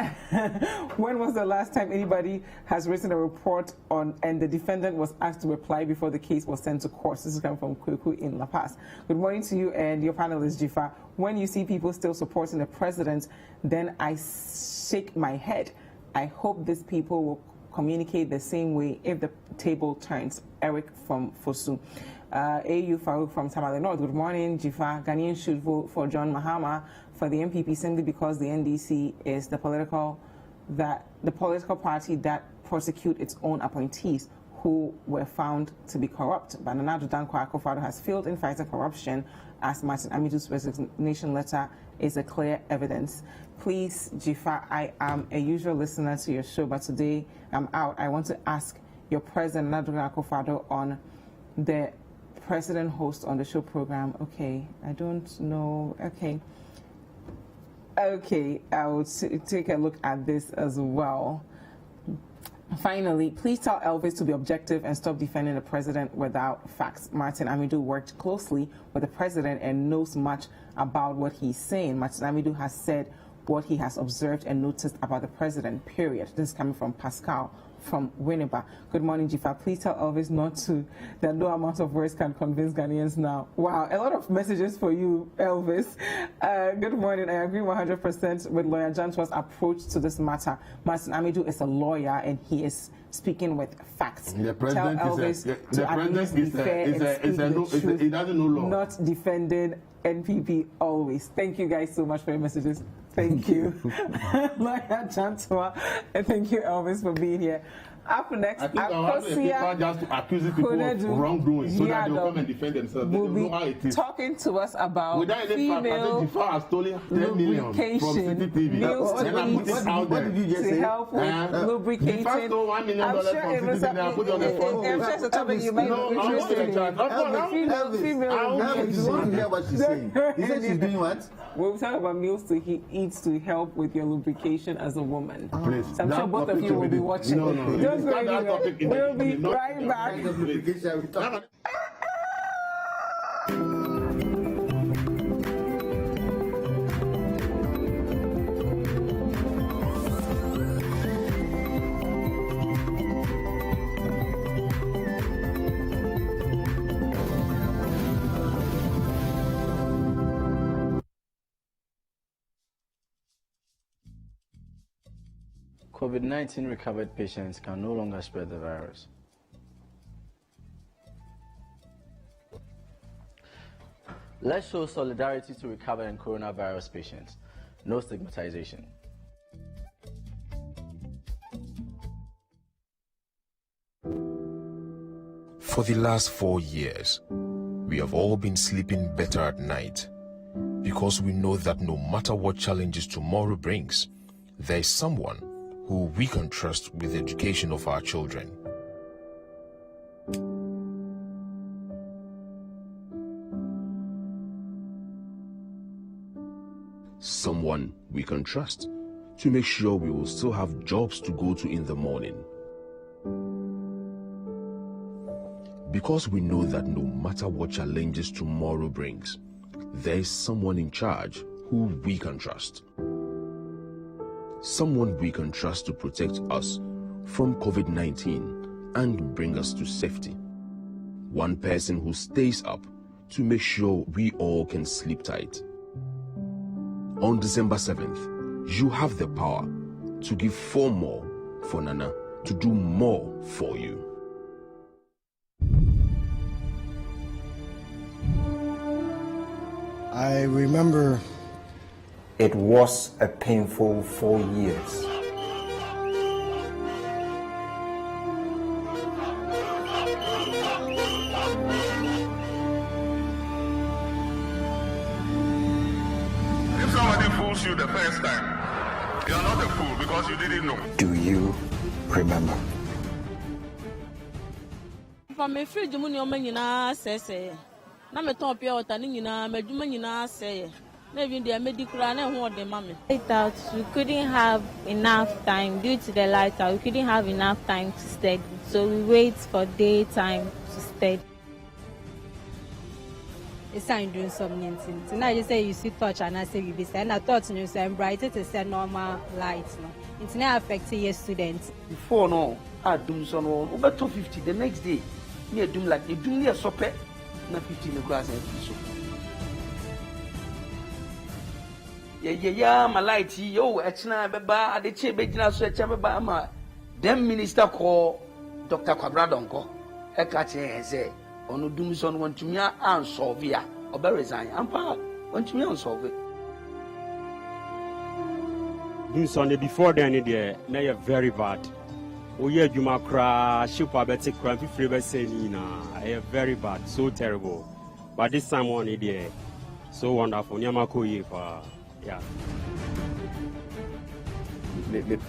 When was the last time anybody has written a report on and the defendant was asked to reply before the case was sent to court? This is coming from Kweku in La Paz. Good morning to you and your panelist, Dziffa. When you see people still supporting the president, then I shake my head. I hope these people will communicate the same way if the table turns. Eric from Fosu. AU Farouk from Tamale North. Good morning, Dziffa. Ghanaians should vote for John Mahama for the MPP simply because the NDC is the political party that prosecute its own appointees. who were found to be corrupt. But Nana Addo Dankwa Akufo-Addo has failed in fighting corruption, as Martin Amidu's resignation letter is a clear evidence. Please, Dziffa, I am a usual listener to your show, but today I'm out. I want to ask your president, Nana Addo Akufo-Addo, on the president host on the show program. Okay, I don't know. Okay, I will take a look at this as well. Finally, please tell Elvis to be objective and stop defending the president without facts. Martin Amidu worked closely with the president and knows much about what he's saying. Martin Amidu has said what he has observed and noticed about the president, period. This is coming from Pascal from Winneba. Good morning, Dziffa. Please tell Elvis that no amount of words can convince Ghanaians now. Wow, a lot of messages for you, Elvis. Good morning. I agree 100% with Lawyer Jantua's approach to this matter. Martin Amidu is a lawyer and he is speaking with facts. The president tell Elvis he doesn't know law. Not defending NPP always. Thank you guys so much for your messages. Thank you, Lawyer Jantua, and thank you, Elvis, for being here. Up next, Akua just to accuse people of wrongdoing so that they'll come and defend themselves. They don't know how it is. Talking to us about female Dziffa has stolen 10 million from Citi TV. What did you just say? To help with lubricating. Dziffa stole $1 million from Citi TV and put it on the front page. I'm sure it's a topic you might be interested in. Elvis, you want to hear what she's saying? He said she's doing what? We'll talk about meals to eat to help with your lubrication as a woman. Please. So I'm sure both of you will be watching. No. Don't go anywhere. We'll be right back. COVID-19 recovered patients can no longer spread the virus. Let's show solidarity to recovered and coronavirus patients. No stigmatization. For the last 4 years, we have all been sleeping better at night because we know that no matter what challenges tomorrow brings, there is someone who we can trust with the education of our children. Someone we can trust to make sure we will still have jobs to go to in the morning. Because we know that no matter what challenges tomorrow brings, there is someone in charge who we can trust. Someone we can trust to protect us from COVID-19 and bring us to safety. One person who stays up to make sure we all can sleep tight. On December 7th, you have the power to give 4 more for Nana to do more for you. I remember it was a painful 4 years. If somebody fools you the first time, you're not a fool because you didn't know. Do you remember? From a free Jumunia says, Nametopia or Tanina, Medumania say. Maybe they are medical and what the mommy. Out, we couldn't have enough time due to the light out. We couldn't have enough time to study, so we wait for daytime to study. It's time doing something. So now you say you see touch and I say you be saying I thought you say bright it is a normal light. It's not affecting your students. Before no, I do some over 250 the next day. Me do like they do me a sope, na 50 in the class and so. Yeah, my light, yo, it's not beba, the chair begina so chamber ma. Then minister call Dr. Quabradonko. Ekache and say, on Dumson want to me and solve ya, or be resign. I'm part, want to me and solve it. Do Sunday before then, they are very bad. Oye Juma Kra, Shupa Betty Crampy Flavor Senina, very bad, so terrible. But this time one idiot, so wonderful. Nyamako Yepa, yeah.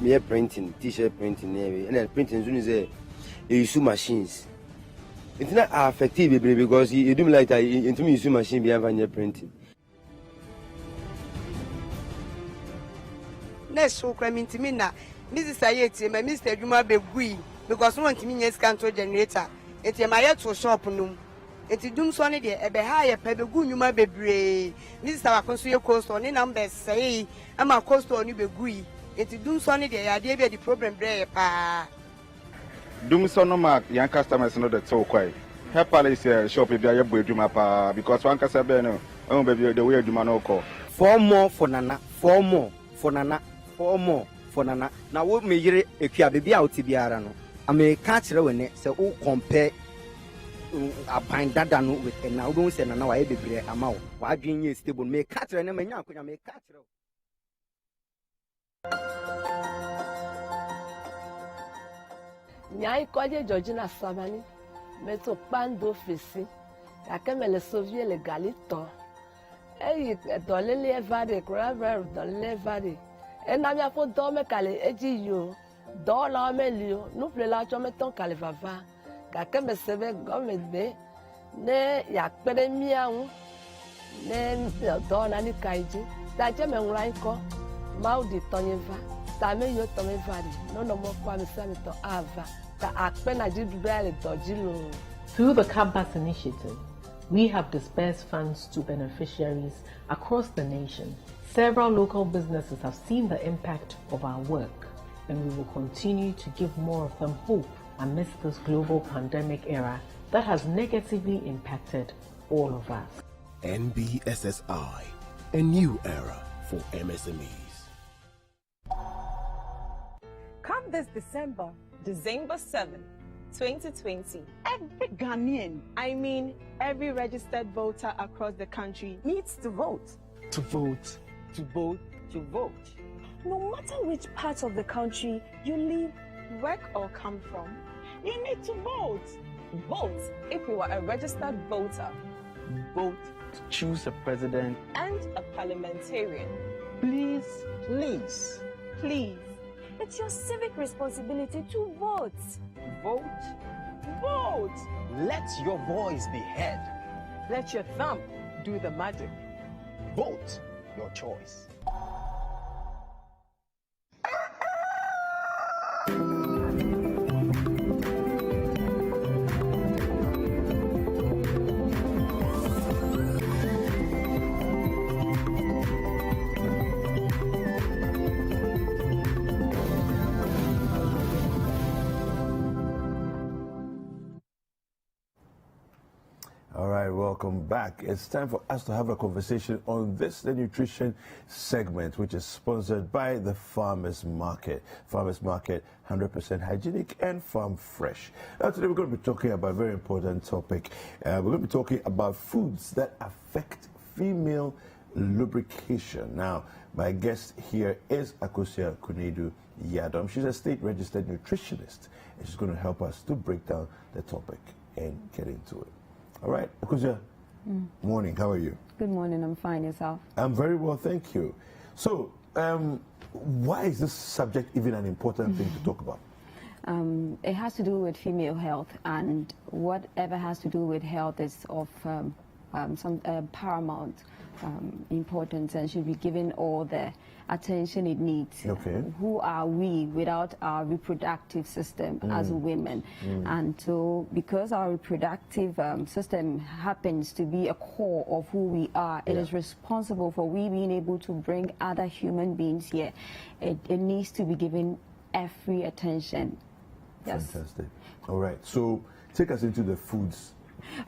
Me printing, t-shirt printing, and then printing soon is use machines. It's not effective because you do like that into me use machine behind your printing. Next show coming to me now. Mrs. Sayeti, my Mr. Juma Begui, because one to me yes control generator. It's a my to shop no. It's a doom sonny there, a behaya pebegun you might be brave. Mrs. Akonsuyo coast on in numbers say, I'm a coast on you begui. It's a doom sonny there, I did the problem brave pa. Doom son mark, young customers know that so quiet. Her palace shop if they are boy Juma pa because one casabeno, oh baby, the way Juma no call. 4 more for Nana, 4 more for Nana, 4 more. For Nana, now what me yere a baby out to be arano. I may catch her when it so compare a bind that done with and now don't say no I be bread amount. Why being you stable may catch her and may not may catch her. Nyai koje Georgina Savani, meto pando fesi, yakemele sovie le galito. Hey, dolele evade, gravel dolele evade. En amia fo do me kale eji yo do la me lio nu ple la cho me ton kale vava ka ke me seve government be ne ya pere mi awun ne do na ni kaiji ta je me nra nko ma di tonye va ta me yo to me va no no mo kwa me sa me to ava ta akpe na ji bibele do ji lo. Through the Campus Initiative, we have dispersed funds to beneficiaries across the nation. Several local businesses have seen the impact of our work, and we will continue to give more of them hope amidst this global pandemic era that has negatively impacted all of us. NBSSI, a new era for MSMEs. Come this December 7, 2020, every Ghanaian, I mean every registered voter across the country, needs to vote. To vote. To vote, to vote. No matter which part of the country you live, work or come from, you need to vote. Vote if you are a registered voter. Vote to choose a president and a parliamentarian. Please, please, please. It's your civic responsibility to vote. Vote. Vote. Let your voice be heard. Let your thumb do the magic. Vote your choice. All right, welcome back. It's time for us to have a conversation on this, the nutrition segment, which is sponsored by the Farmers Market. Farmers Market, 100% hygienic and farm fresh. Now, today we're going to be talking about a very important topic. We're going to be talking about foods that affect female lubrication. Now, my guest here is Akua Yadom. She's a state-registered nutritionist, and she's going to help us to break down the topic and get into it. All right, Akua, morning, how are you? Good morning, I'm fine, yourself? I'm very well, thank you. So, why is this subject even an important thing to talk about? It has to do with female health, and whatever has to do with health is of some paramount importance and should be given all the attention it needs. Okay. Who are we without our reproductive system as women? And so because our reproductive system happens to be a core of who we are, it is responsible for we being able to bring other human beings here. It needs to be given every attention. Yes. Fantastic. All right, so take us into the foods.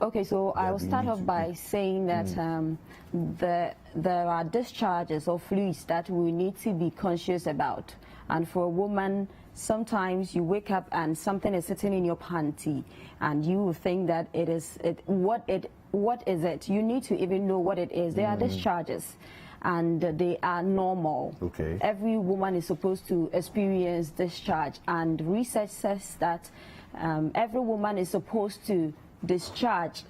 Okay, so I'll start off by saying that there are discharges or fluids that we need to be conscious about. And for a woman, sometimes you wake up and something is sitting in your panty, and you think that what is it? You need to even know what it is. There are discharges, and they are normal. Okay. Every woman is supposed to experience discharge, and research says that every woman is supposed to discharge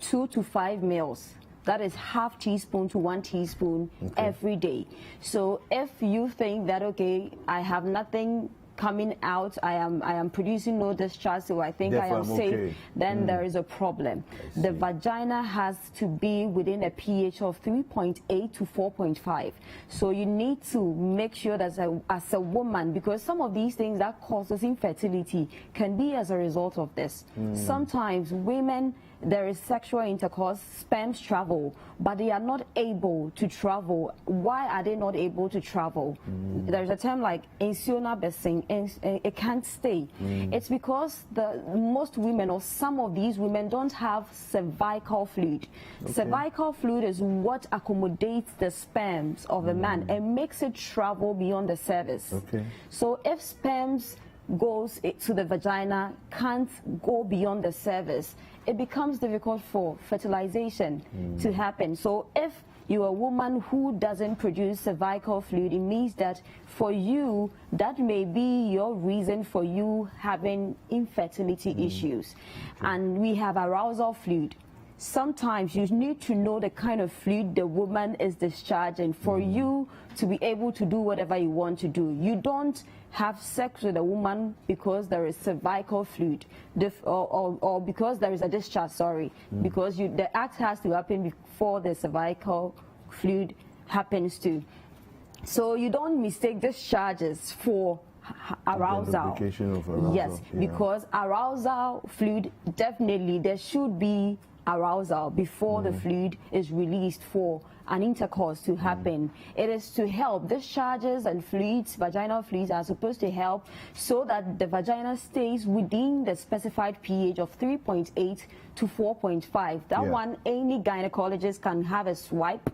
2 to 5 mils. That is half teaspoon to 1 teaspoon every day. So if you think that, okay, I have nothing coming out, I am producing no discharge, so I think Therefore, I am safe, then there is a problem. The vagina has to be within a pH of 3.8 to 4.5. So you need to make sure that as a woman, because some of these things that causes infertility can be as a result of this. Sometimes women, there is sexual intercourse, sperms travel, but they are not able to travel. Why are they not able to travel? There's a term like insiona besing, it can't stay. It's because most women, or some of these women, don't have cervical fluid. Cervical fluid is what accommodates the sperms of a man and makes it travel beyond the cervix. So if sperms goes to the vagina, can't go beyond the cervix, it becomes difficult for fertilization to happen. So if you're a woman who doesn't produce cervical fluid, it means that for you, that may be your reason for you having infertility issues. And we have arousal fluid. Sometimes you need to know the kind of fluid the woman is discharging for you to be able to do whatever you want to do. You don't have sex with a woman because there is cervical fluid, or because there is a discharge, because the act has to happen before the cervical fluid happens too. So you don't mistake discharges for arousal. Yes, because arousal fluid, definitely there should be arousal before the fluid is released for an intercourse to happen. It is to help. Discharges and fluids, vaginal fluids, are supposed to help so that the vagina stays within the specified pH of 3.8 to 4.5. That one, any gynecologist can have a swipe.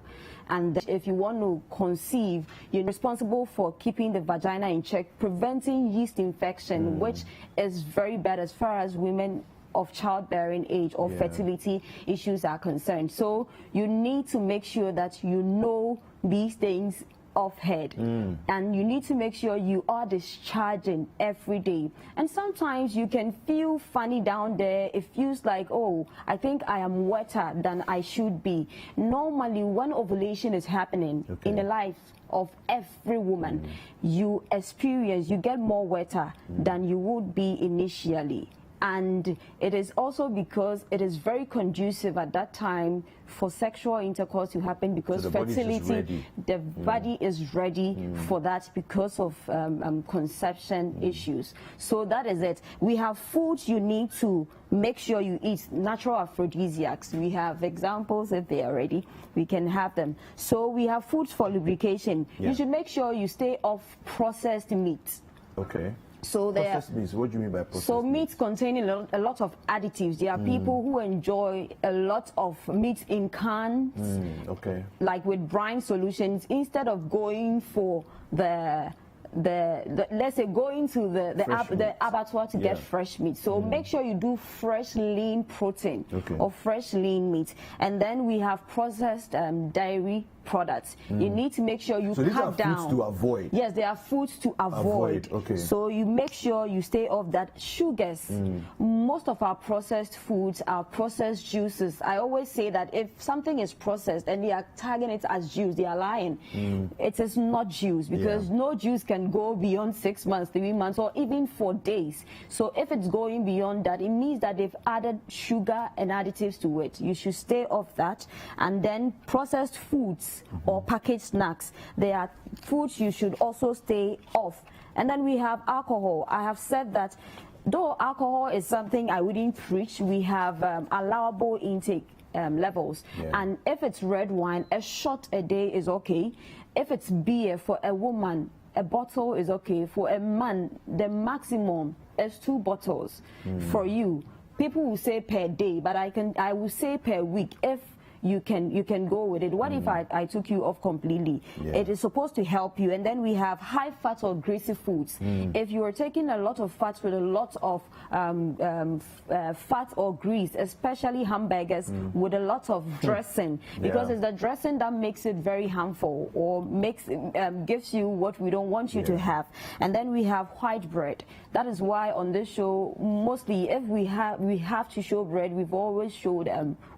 And if you want to conceive, you're responsible for keeping the vagina in check, preventing yeast infection, which is very bad as far as women of childbearing age or fertility issues are concerned. So you need to make sure that you know these things off head, and you need to make sure you are discharging every day. And sometimes you can feel funny down there. It feels like, oh, I think I am wetter than I should be. Normally, when ovulation is happening in the life of every woman, you get more wetter than you would be initially. And it is also because it is very conducive at that time for sexual intercourse to happen, because fertility, the body is ready for that because of conception issues. So that is it. We have foods you need to make sure you eat, natural aphrodisiacs. We have examples. If they are ready, we can have them. So we have foods for lubrication. You should make sure you stay off processed meat. So processed meats, what do you mean by processed? So meats containing a lot of additives. There are people who enjoy a lot of meat in cans, like with brine solutions, instead of going for the let's say going to the abattoir to get fresh meat. So make sure you do fresh lean protein or fresh lean meat. And then we have processed dairy products. You need to make sure you cut down. Foods to avoid. Yes, there are foods to avoid. So you make sure you stay off that. Sugars. Most of our processed foods are processed juices. I always say that if something is processed and they are tagging it as juice, they are lying. It is not juice, because no juice can go beyond 6 months, 3 months, or even 4 days. So if it's going beyond that, it means that they've added sugar and additives to it. You should stay off that. And then processed foods or packaged snacks, they are foods you should also stay off. And then we have alcohol. I have said that though alcohol is something I wouldn't preach, we have allowable intake levels. And if it's red wine, a shot a day is okay. If it's beer, for a woman, a bottle is okay. For a man, the maximum is 2 bottles. For you, people will say per day, but I will say per week. If you can go with it. What if I took you off completely? Yeah. It is supposed to help you. And then we have high fat or greasy foods. If you are taking a lot of fats with a lot of fat or grease, especially hamburgers with a lot of dressing, because it's the dressing that makes it very harmful or gives you what we don't want you to have. And then we have white bread. That is why on this show, mostly if we have to show bread, we've always showed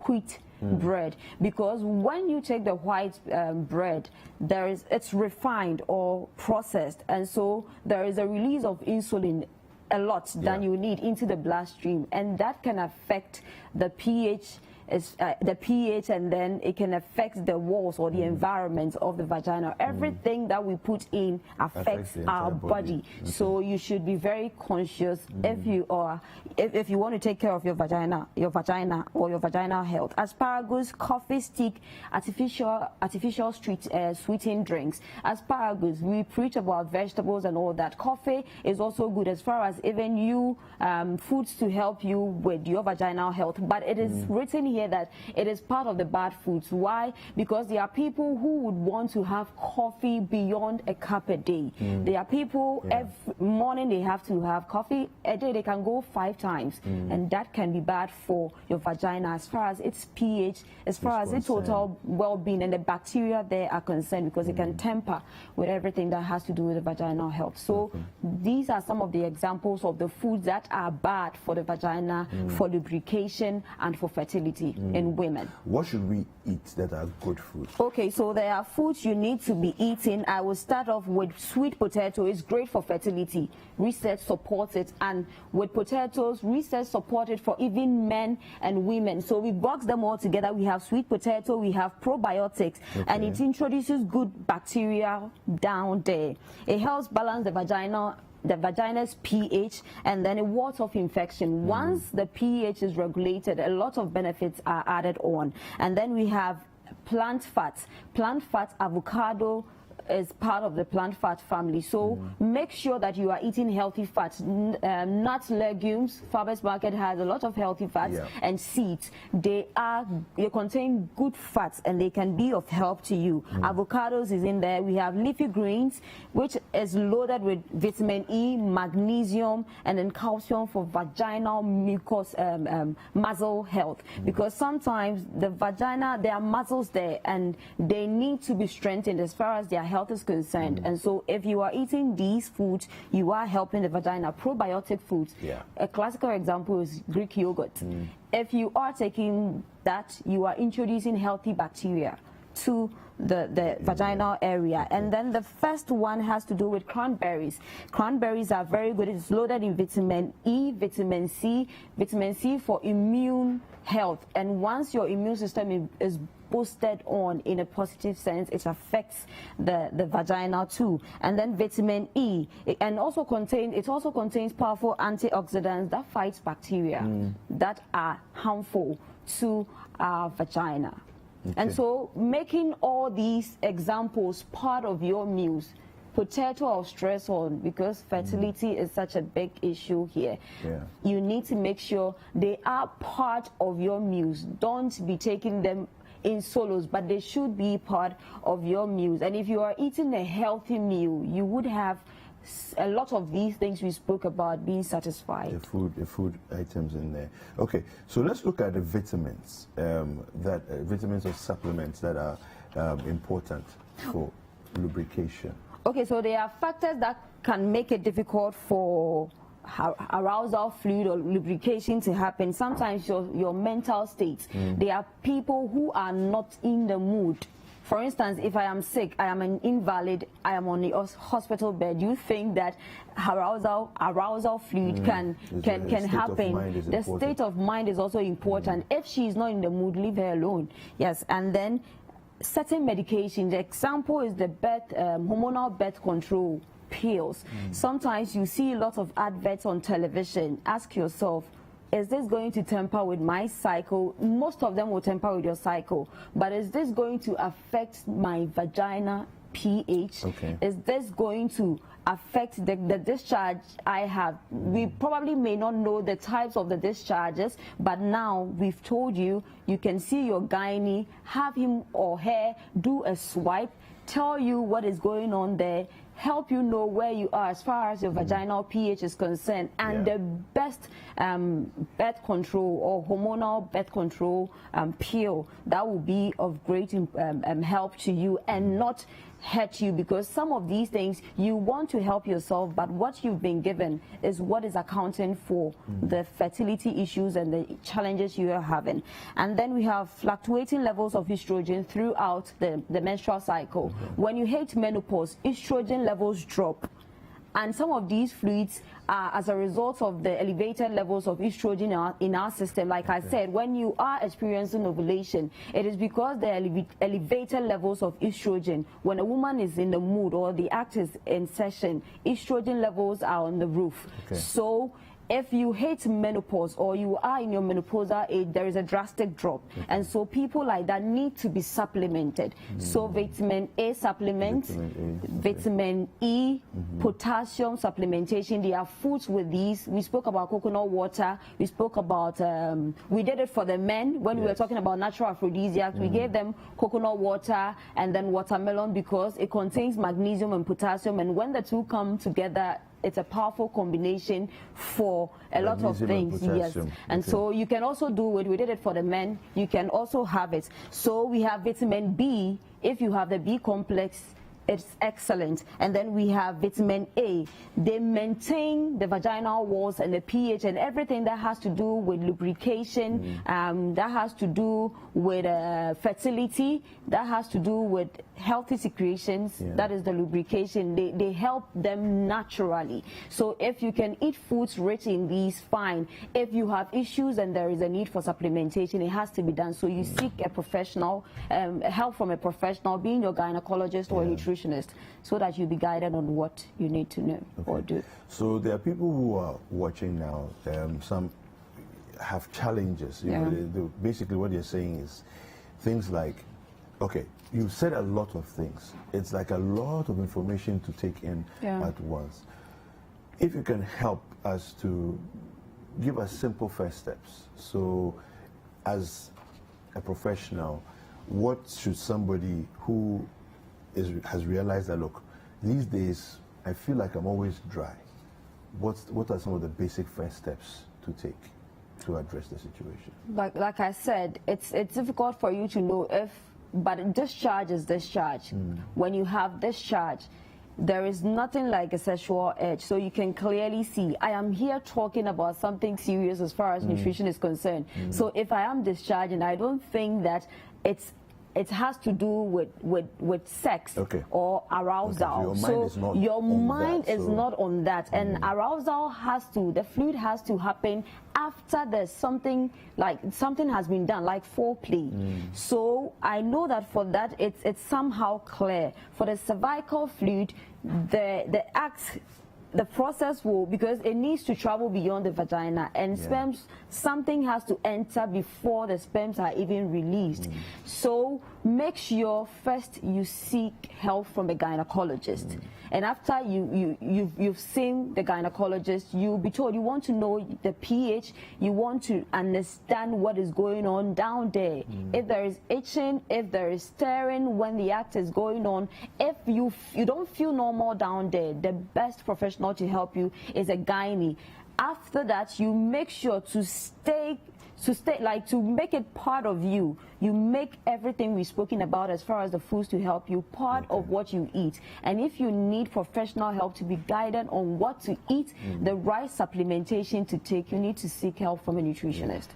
wheat bread, because when you take the white bread, it's refined or processed, and so there is a release of insulin a lot than you need into the bloodstream, and that can affect the pH. And then it can affect the walls or the environment of the vagina. Everything that we put in affects our body. So you should be very conscious if you want to take care of your vagina or your vaginal health. Asparagus, coffee stick, artificial sweetened drinks. Asparagus, we preach about vegetables and all that. Coffee is also good as far as even you foods to help you with your vaginal health, but it is written here that it is part of the bad foods. Why? Because there are people who would want to have coffee beyond a cup a day. There are people every morning they have to have coffee a day. They can go 5 times, and that can be bad for your vagina as far as its pH, as far as its total well-being and the bacteria there are concerned, because it can tamper with everything that has to do with the vaginal health. So these are some of the examples of the foods that are bad for the vagina, for lubrication and for fertility in women. What should we eat that are good foods? Okay, so there are foods you need to be eating. I will start off with sweet potato. It's great for fertility. Research supports it, and with potatoes, research supports it for even men and women. So we box them all together. We have sweet potato, we have probiotics, and it introduces good bacteria down there. It helps balance the vagina's pH, and then it wards off infection. Once the pH is regulated, a lot of benefits are added on. And then we have plant fats. Plant fats, avocado is part of the plant fat family. So make sure that you are eating healthy fats. Nuts, legumes, Farmers Market has a lot of healthy fats, and seeds. They contain good fats, and they can be of help to you. Avocados is in there. We have leafy greens, which is loaded with vitamin E, magnesium, and then calcium for vaginal mucus muscle health, because sometimes the vagina, there are muscles there, and they need to be strengthened as far as their health is concerned. And so if you are eating these foods, you are helping the vagina. Probiotic foods, a classical example is Greek yogurt. If you are taking that, you are introducing healthy bacteria to the vaginal area. And then the first one has to do with cranberries. Cranberries are very good. It's loaded in vitamin E, vitamin C for immune health. And once your immune system is boosted on in a positive sense, it affects the vagina too. And then vitamin E, it also contains powerful antioxidants that fights bacteria that are harmful to our vagina. And so making all these examples part of your meals, potato or stress on, because fertility is such a big issue here. You need to make sure they are part of your meals. Don't be taking them in solos, but they should be part of your meals. And if you are eating a healthy meal, you would have a lot of these things we spoke about being satisfied. The food items in there. Okay, so let's look at the vitamins, vitamins or supplements that are important for lubrication. Okay, so there are factors that can make it difficult for arousal fluid or lubrication to happen. Sometimes your mental state. There are people who are not in the mood. For instance, if I am sick, I am an invalid, I am on the hospital bed, you think that arousal fluid can happen. The state of mind is also important. If she is not in the mood, leave her alone. Yes, and then certain medication. The example is the hormonal birth control pills. Sometimes you see a lot of adverts on television. Ask yourself, is this going to tamper with my cycle? Most of them will tamper with your cycle, but is this going to affect my vagina pH? Okay. Is this going to affect the discharge I have? We probably may not know the types of the discharges, but now we've told you, you can see your gynae, have him or her do a swipe, tell you what is going on there, help you know where you are as far as your vaginal pH is concerned, and the best birth control or hormonal birth control pill that will be of great help to you and not hurt you, because some of these things you want to help yourself, but what you've been given is what is accounting for the fertility issues and the challenges you are having. And then we have fluctuating levels of estrogen throughout the menstrual cycle. When you hit menopause, estrogen levels drop. And some of these fluids are as a result of the elevated levels of estrogen in our system. Like I said, when you are experiencing ovulation, it is because the elevated levels of estrogen, when a woman is in the mood or the act is in session, estrogen levels are on the roof. So if you hit menopause or you are in your menopausal age, there is a drastic drop. And so people like that need to be supplemented. So vitamin A supplement, vitamin E, potassium supplementation. There are foods with these. We spoke about coconut water. We spoke about, we did it for the men when we were talking about natural aphrodisiacs. We gave them coconut water and then watermelon because it contains magnesium and potassium. And when the two come together, it's a powerful combination for a lot of things. Yes. And so you can also do it. We did it for the men. You can also have it. So we have vitamin B. If you have the B complex, it's excellent. And then we have vitamin A. They maintain the vaginal walls and the pH and everything that has to do with lubrication, that has to do with fertility, that has to do with healthy secretions. That is the lubrication. They help them naturally. So if you can eat foods rich in these, fine. If you have issues and there is a need for supplementation, it has to be done. So you seek a professional, help from a professional, being your gynecologist or a nutritionist, so that you'll be guided on what you need to know or do. So there are people who are watching now, some have challenges. You know, basically what you're saying is things like, okay, you've said a lot of things. It's like a lot of information to take in at once. If you can help us to give us simple first steps. So as a professional, what should somebody who has realized that, look, these days I feel like I'm always dry. What are some of the basic first steps to take to address the situation? Like I said, it's difficult for you to know if, but discharge is discharge. When you have discharge, there is nothing like a sexual edge, so you can clearly see. I am here talking about something serious as far as nutrition is concerned. So if I am discharging, I don't think that it has to do with sex or arousal. So your mind is not on that. And arousal has to, the fluid has to happen after there's something, like something has been done, like foreplay. So I know that for that, it's somehow clear. For the cervical fluid, the act, the process will, because it needs to travel beyond the vagina, and sperms, something has to enter before the sperms are even released. So make sure first you seek help from a gynecologist. And after you've seen the gynecologist, you'll be told you want to know the pH, you want to understand what is going on down there. If there is itching, if there is stirring when the act is going on, if you don't feel normal down there, the best professional to help you is a gynae. After that, you make sure to make it part of you. You make everything we've spoken about as far as the foods to help you part of what you eat. And if you need professional help to be guided on what to eat, the right supplementation to take, you need to seek help from a nutritionist.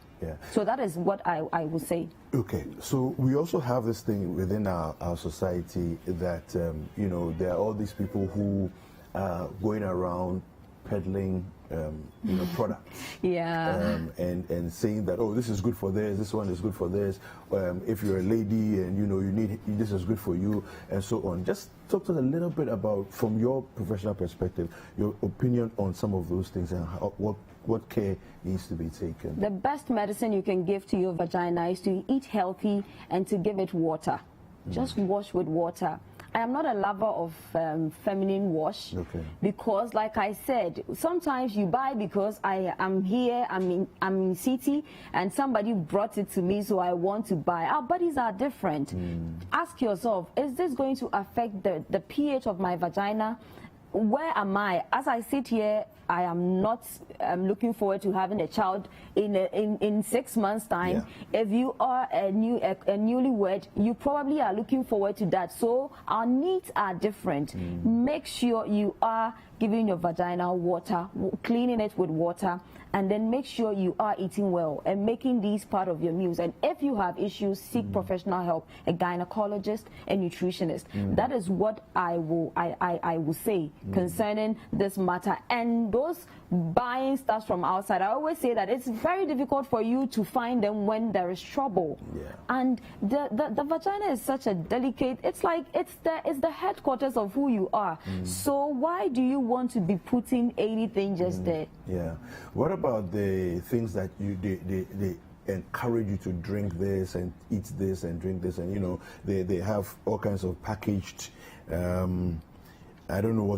So that is what I would say. Okay, so we also have this thing within our society that, you know, there are all these people who are going around peddling you know, products. And saying that, oh, this is good for this, this one is good for this. If you're a lady and you know you need, this is good for you, and so on. Just talk to us a little bit about, from your professional perspective, your opinion on some of those things and how, what care needs to be taken. The best medicine you can give to your vagina is to eat healthy and to give it water. Just wash with water. I am not a lover of feminine wash. Okay. Because, like I said, sometimes you buy because I am here, I'm in Citi, and somebody brought it to me, so I want to buy. Our bodies are different. Ask yourself, is this going to affect the pH of my vagina? Where am I? As I sit here, I am not looking forward to having a child in 6 months' time. Yeah. If you are a newlywed, you probably are looking forward to that. So our needs are different. Make sure you are giving your vagina water, cleaning it with water, and then make sure you are eating well and making these part of your meals. And if you have issues, seek professional help, a gynecologist, a nutritionist. That is what I will say concerning this matter. And those buying stuff from outside, I always say that it's very difficult for you to find them when there is trouble. And the vagina is such a delicate, it's like it's the headquarters of who you are. So why do you want to be putting anything just there? Yeah. What about the things that they encourage you to drink this and eat this and drink this, and you know they have all kinds of packaged I don't know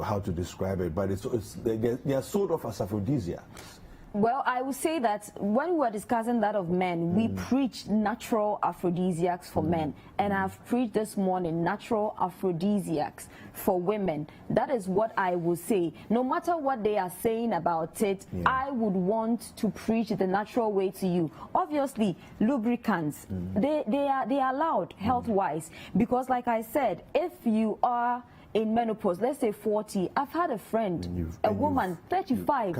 how to describe it, but they are sort of as aphrodisiacs. Well, I would say that when we're discussing that of men, we preach natural aphrodisiacs for men. And I've preached this morning natural aphrodisiacs for women. That is what I would say. No matter what they are saying about it, I would want to preach the natural way to you. Obviously, lubricants, they are allowed health-wise. Because like I said, if you are in menopause, let's say 40. I've had a friend, a woman, 35.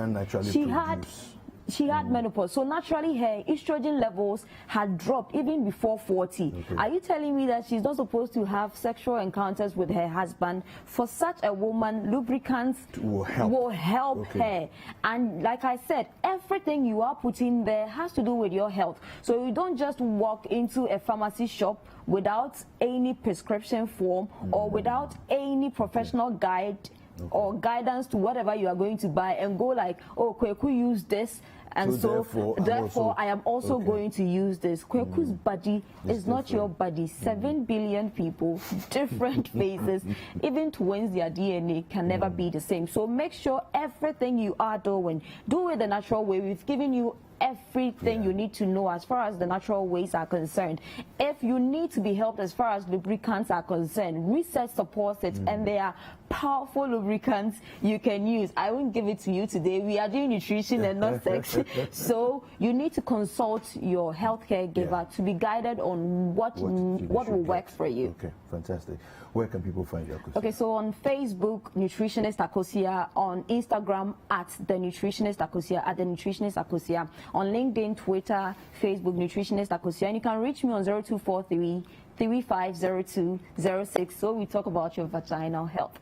She had menopause, so naturally her estrogen levels had dropped even before 40. Are you telling me that she's not supposed to have sexual encounters with her husband? For such a woman, lubricants will help her. And like I said, everything you are putting there has to do with your health. So you don't just walk into a pharmacy shop without any prescription form or without any professional guide or guidance to whatever you are going to buy and go like, oh, Kweku use this, and so therefore I am also going to use this. Kweku's body is not your body. 7 billion people, different faces, even twins, their DNA can never be the same. So make sure everything you are doing, do it the natural way. We've given you everything you need to know as far as the natural ways are concerned. If you need to be helped as far as lubricants are concerned, research supports it, and there are powerful lubricants you can use. I won't give it to you today. We are doing nutrition and not sex. So you need to consult your healthcare giver to be guided on what will work for you. Okay, fantastic. Where can people find you? Okay, so on Facebook, Nutritionist Akosia, on Instagram at The Nutritionist Akosia, at The Nutritionist Akosia, on LinkedIn, Twitter, Facebook, Nutritionist Akosia, and you can reach me on 0243 350206, so we talk about your vaginal health.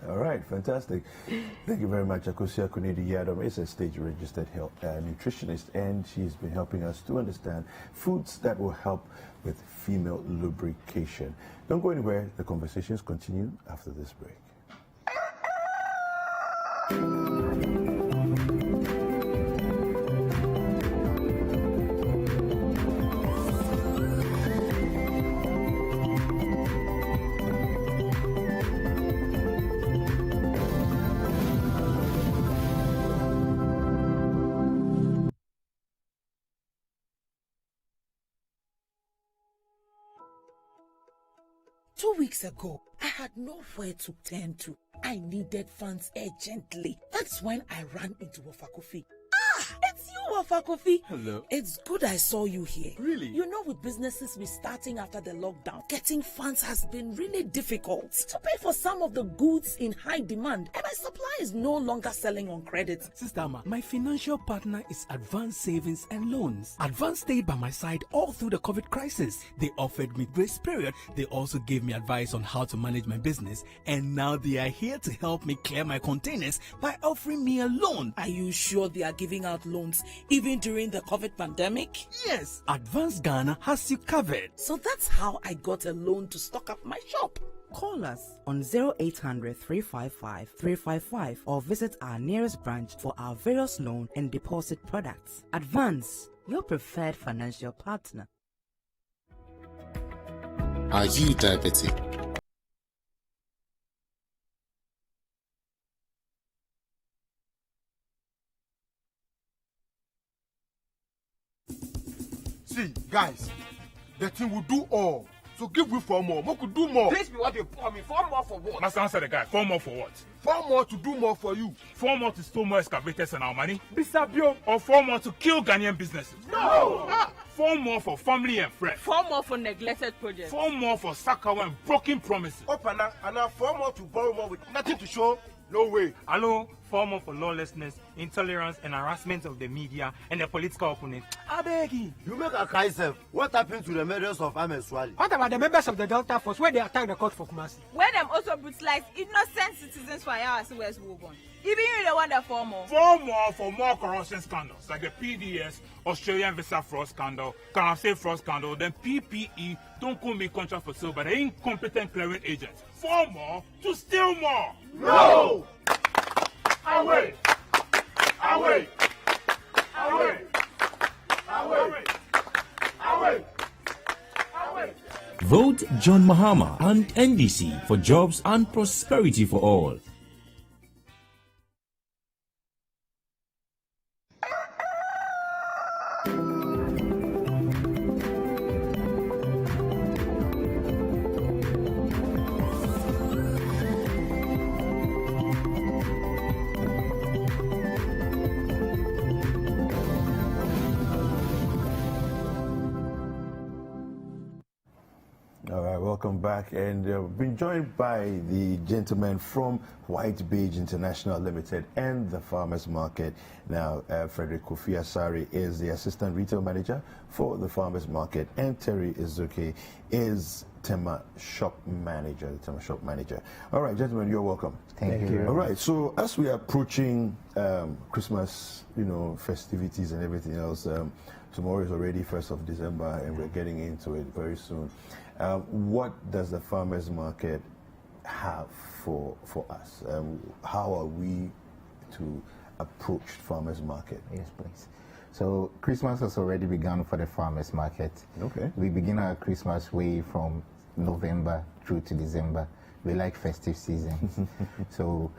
All right, fantastic. Thank you very much. Akosia Kunidi-Yadom is a stage-registered health nutritionist, and she's been helping us to understand foods that will help with female lubrication. Don't go anywhere. The conversations continue after this break. 2 weeks ago, I had nowhere to turn to. I needed funds urgently. That's when I ran into Wafakofi. It's you, Wafakofi. Hello. It's good I saw you here. Really? You know, with businesses restarting after the lockdown, getting funds has been really difficult to pay for some of the goods in high demand, and my supply is no longer selling on credit. Sister Ama, my financial partner is Advanced Savings and Loans. Advanced stayed by my side all through the COVID crisis. They offered me grace period. They also gave me advice on how to manage my business, and now they are here to help me clear my containers by offering me a loan. Are you sure they are giving out loans even during the COVID pandemic? Yes, Advanced Ghana has you covered. So that's how I got a loan to stock up my shop. Call us on 0800 355 355 or visit our nearest branch for our various loan and deposit products. Advance, your preferred financial partner. Are you diabetic? See, guys, the team will do all. So give me 4 more. We could do more. Please be what you pour me. 4 more for what? Must answer the guy. 4 more for what? 4 more to do more for you. 4 more to store more excavators and our money. Bisabio. Or 4 more to kill Ghanaian businesses. No! 4 more for family and friends. 4 more for neglected projects. 4 more for Sakyi and broken promises. Open and now 4 more to borrow more with nothing to show. No way. Hello, 4 more for lawlessness, intolerance, and harassment of the media and the political opponent. I beg you. You make a cry self. What happened to the murders of Ahmed Swali? What about the members of the Delta Force where they attacked the court for Kumasi? Where them also brutalize innocent citizens for hours West Woburn. Even you the one that 4 more. 4 more for more corruption scandals like the PDS, Australian visa fraud scandal, currency fraud scandal, then PPE, don't call me contract for sale by the incompetent clearing agents. 4 more to steal more. No! Away! Away! Away! Away! Away! Away! Vote John Mahama and NDC for jobs and prosperity for all. Welcome back, and we've been joined by the gentleman from White Beige International Limited and the Farmers Market. Now, Frederick Kofi Asari is the Assistant Retail Manager for the Farmers Market, and Terry Izuke is Tema Shop Manager. All right, gentlemen, you're welcome. Thank you. All right, so as we are approaching Christmas, festivities and everything else, tomorrow is already 1st of December, and we're getting into it very soon. What does the farmers market have for us? How are we to approach farmers market? Yes, please. So Christmas has already begun for the farmers market. Okay. We begin our Christmas way from November through to December. We like festive seasons. So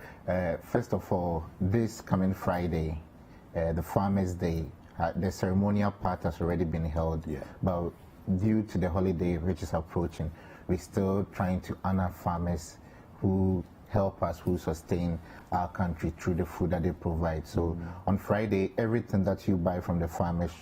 first of all, this coming Friday, the Farmers' Day, the ceremonial part has already been held. Yeah. But due to the holiday which is approaching, we're still trying to honor farmers who help us, who sustain our country through the food that they provide. So on Friday, everything that you buy from the farmers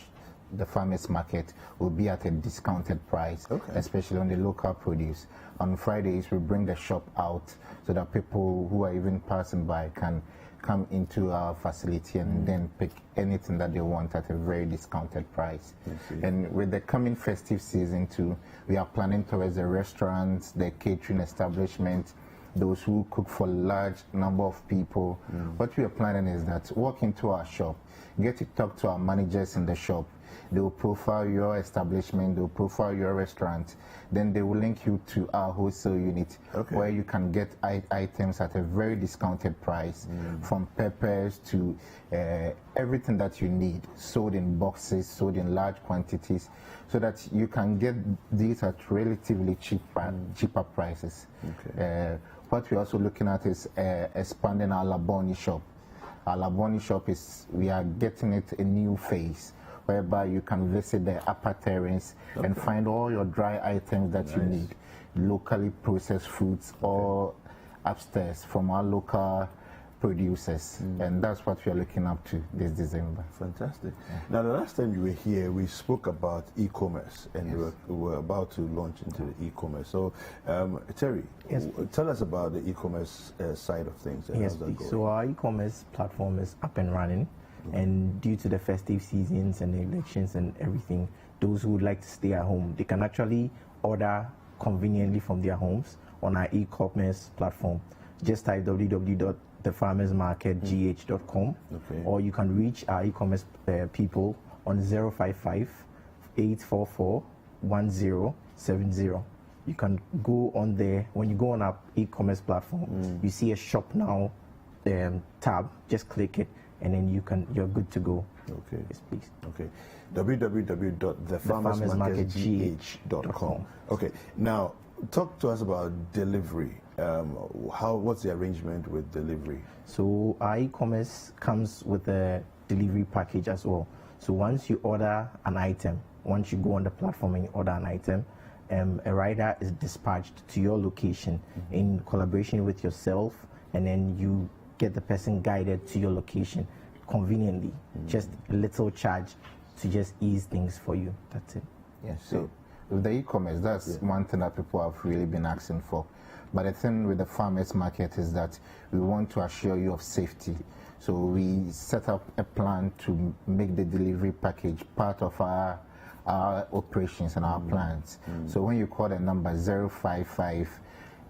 market will be at a discounted price, especially on the local produce. On Fridays, we bring the shop out so that people who are even passing by can come into our facility and then pick anything that they want at a very discounted price. And with the coming festive season too, we are planning towards the restaurants, the catering establishments, those who cook for large number of people. What we are planning is that walk into our shop, get to talk to our managers in the shop. They will profile your establishment, they will profile your restaurant, then they will link you to our wholesale unit where you can get items at a very discounted price, from peppers to everything that you need, sold in boxes, sold in large quantities, so that you can get these at relatively cheaper prices. What we're also looking at is expanding our Laboni shop. Our Laboni shop we are getting it a new phase, whereby you can visit the upper terrace and find all your dry items that you need, locally processed foods, or upstairs from our local producers. And that's what we are looking up to this December. Fantastic. Now, the last time you were here, we spoke about e-commerce, and we were about to launch into the e-commerce. So, Terry, tell us about the e-commerce side of things. Yes, please. So our e-commerce platform is up and running. And due to the festive seasons and the elections and everything, those who would like to stay at home, they can actually order conveniently from their homes on our e-commerce platform. Just type www.thefarmersmarketgh.com, or you can reach our e-commerce people on 055-844-1070. You can go on there. When you go on our e-commerce platform, you see a shop now tab. Just click it, and then you're good to go. Okay. Yes, please. Okay. www.thefarmersmarketgh.com. Okay. Now, talk to us about delivery. What's the arrangement with delivery? So our e-commerce comes with a delivery package as well. So once you order an item, once you go on the platform and you order an item, a rider is dispatched to your location in collaboration with yourself, and then you get the person guided to your location conveniently. Just a little charge to just ease things for you. That's it. Yes. So with the e-commerce, that's one thing that people have really been asking for. But the thing with the farmers market is that we want to assure you of safety. So we set up a plan to make the delivery package part of our operations and our plans. So when you call the number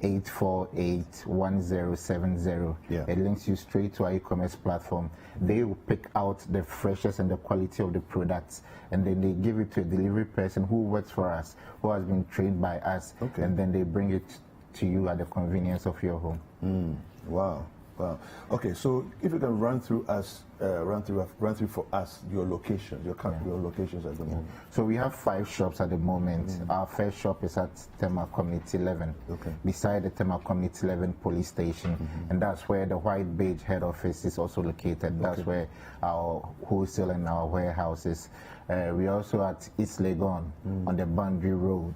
055-848-1070, it links you straight to our e-commerce platform. They will pick out the freshness and the quality of the products, and then they give it to a delivery person who works for us, who has been trained by us, and then they bring it to you at the convenience of your home. Wow. Wow. Okay, so if you can run through for us your locations, your locations at the moment. So we have 5 shops at the moment. Our first shop is at Tema Community 11, beside the Tema Community 11 police station, and that's where the White Beige head office is also located. That's where our wholesale and our warehouse is. We also at East Legon on the Boundary Road.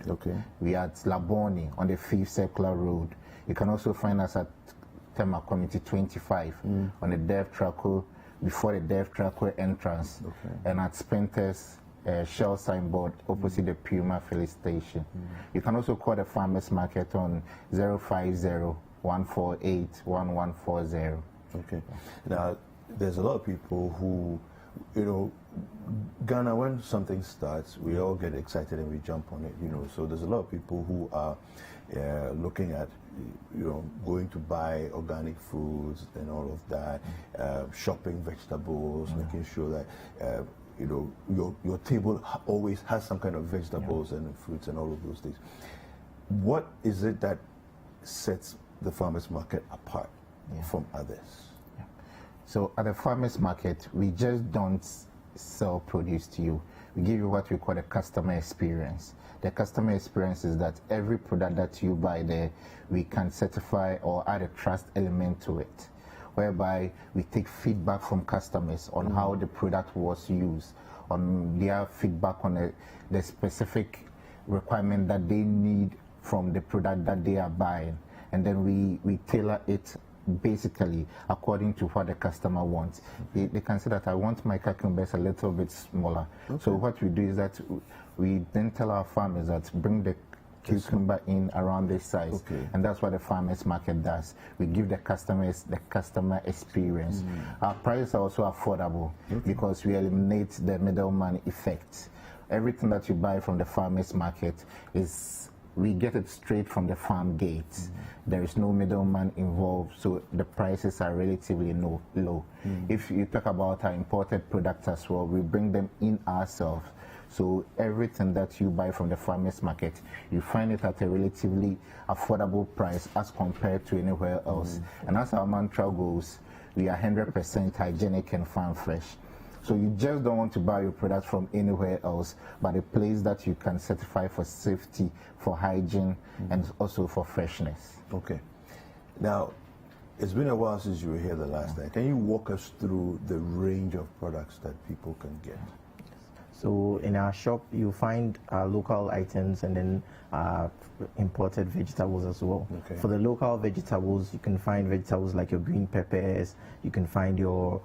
We at Laboni on the 5th Circular Road. You can also find us at Tema Community 25 on the Dev Traco, before the Dev Traco entrance, and at Spinter's Shell signboard opposite the Puma filling station. You can also call the farmers market on 050-148-1140. Okay. Now, there's a lot of people who, Ghana, when something starts, we all get excited and we jump on it, So there's a lot of people who are looking at, going to buy organic foods and all of that, shopping vegetables, making sure that, your table always has some kind of vegetables and fruits and all of those things. What is it that sets the farmers market apart from others? So at the farmers market, we just don't sell produce to you. We give you what we call the customer experience. The customer experience is that every product that you buy there, we can certify or add a trust element to it, whereby we take feedback from customers on how the product was used, on their feedback on the specific requirement that they need from the product that they are buying. And then we tailor it basically according to what the customer wants. They can say that I want my cucumbers a little bit smaller. So what we do is that we then tell our farmers that bring the cucumber in around this size, and that's what the farmers market does. We give the customers the customer experience. Our prices are also affordable because we eliminate the middleman effect. Everything that you buy from the farmers market we get it straight from the farm gate. There is no middleman involved, so the prices are relatively low. If you talk about our imported products as well, we bring them in ourselves. So everything that you buy from the farmers market, you find it at a relatively affordable price as compared to anywhere else. And as our mantra goes, we are 100% hygienic and farm fresh. So you just don't want to buy your product from anywhere else, but a place that you can certify for safety, for hygiene, and also for freshness. Okay. Now, it's been a while since you were here the last time. Can you walk us through the range of products that people can get? So in our shop, you find local items and then imported vegetables as well. For the local vegetables, you can find vegetables like your green peppers, you can find your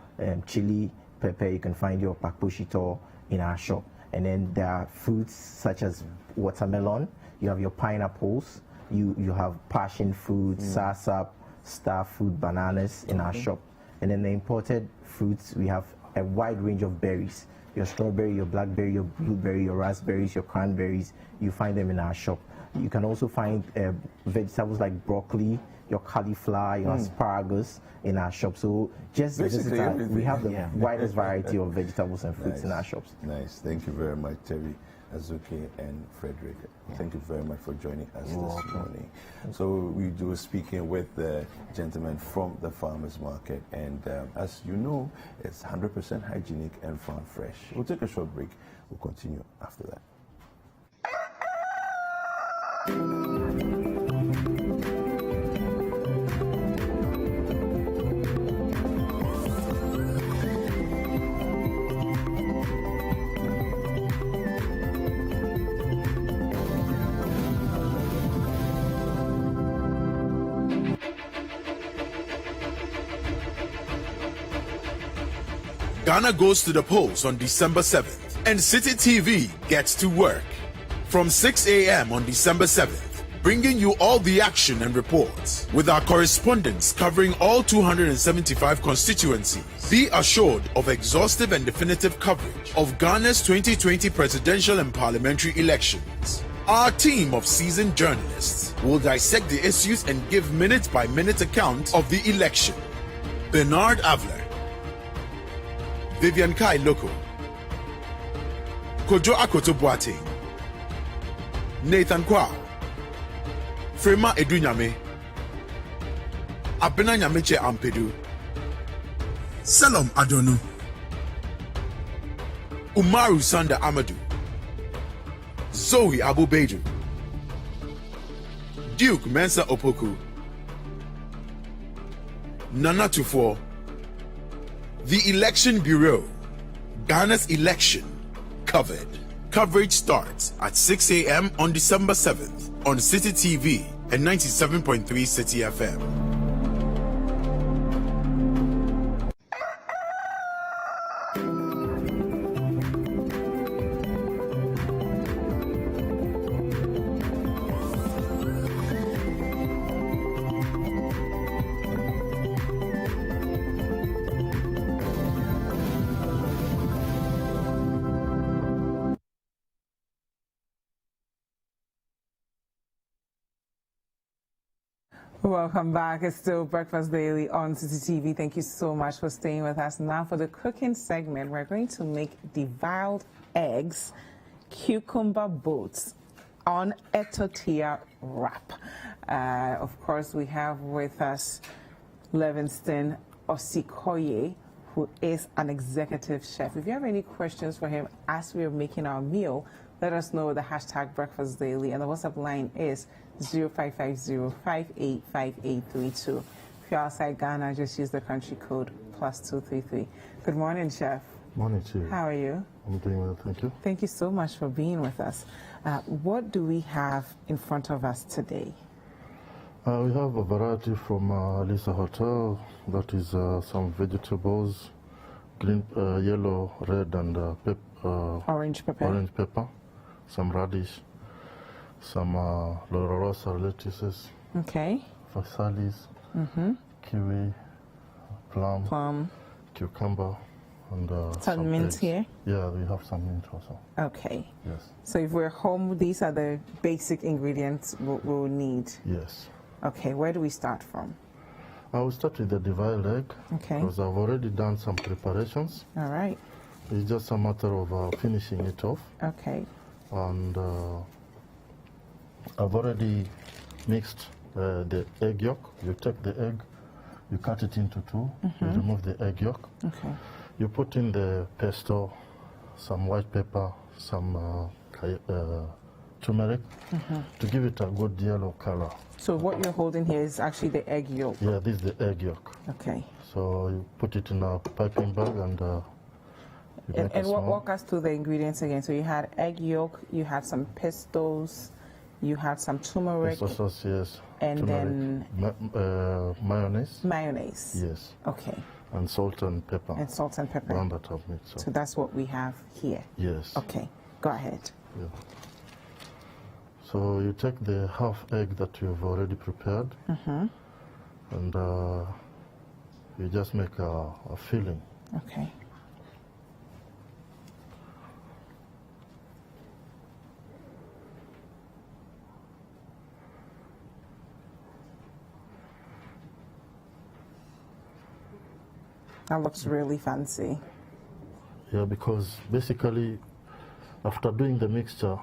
chili pepper, you can find your pakposhito in our shop. And then there are fruits such as watermelon, you have your pineapples, you have passion fruit, sasap, star fruit, bananas in our shop. And then the imported fruits, we have a wide range of berries. Your strawberry, your blackberry, your blueberry, your raspberries, your cranberries, you find them in our shop. You can also find vegetables like broccoli, your cauliflower, your asparagus in our shop. So just visit we have the widest variety of vegetables and fruits in our shops. Nice. Thank you very much, Terry, Azuki, and Frederick. Thank you very much for joining us this morning. So we were speaking with the gentleman from the farmers market, and as you know, it's 100% hygienic and farm fresh. We'll take a short break. We'll continue after that. Ghana goes to the polls on December 7th, and Citi TV gets to work. From 6 a.m. on December 7th, bringing you all the action and reports with our correspondents covering all 275 constituencies. Be assured of exhaustive and definitive coverage of Ghana's 2020 presidential and parliamentary elections. Our team of seasoned journalists will dissect the issues and give minute-by-minute account of the election. Bernard Avler, Vivian Kai Loko, Kojo Akoto Boateng, Nathan Kwao, Frema Edunyame, Abena Nyameche Ampedu, Salom Adonu, Umaru Sanda Amadou, Zoe Abubeju, Duke Mensa Opoku, Nana Tufo, the Election Bureau, Ghana's election covered. Coverage starts at 6 a.m. on December 7th on Citi TV and 97.3 Citi FM. Welcome back. It's still Breakfast Daily on Citi TV. Thank you so much for staying with us. Now for the cooking segment, we're going to make deviled eggs, cucumber boats on a tortilla wrap. Of course, we have with us Livingston Osikoye, who is an executive chef. If you have any questions for him as we are making our meal, let us know with the hashtag Breakfast Daily, and the WhatsApp line is 0550-585832. If you're outside Ghana, just use the country code +233. Good morning, Chef. Morning to you. How are you? I'm doing well, thank you. Thank you so much for being with us. What do we have in front of us today? We have a variety from Lisa Hotel. That is some vegetables, green, yellow, red, and orange pepper. Orange pepper, some radish, some Rosa lettuces. Okay. Phasalis, kiwi, plum, cucumber, and some mint eggs. here? Yeah, we have some mint also. Okay. Yes. So if we're home, these are the basic ingredients we'll need. Yes. Okay, where do we start from? I will start with the deviled egg. Okay. Because I've already done some preparations. All right. It's just a matter of finishing it off. Okay. And I've already mixed the egg yolk. You take the egg, you cut it into two, you remove the egg yolk. Okay. You put in the pesto, some white pepper, some turmeric to give it a good yellow color. So what you're holding here is actually the egg yolk? Yeah, this is the egg yolk. Okay. So you put it in a piping bag and walk us through the ingredients again. So you had egg yolk, you had some pestos, you had some turmeric. Pesto sauce, yes. And turmeric. then mayonnaise. Mayonnaise. Yes. Okay. And salt and pepper. And salt and pepper. One that I've made. So that's what we have here. Yes. Okay. Go ahead. Yeah. So you take the half egg that you've already prepared, and you just make a filling. Okay. That looks really fancy. Yeah, because basically, after doing the mixture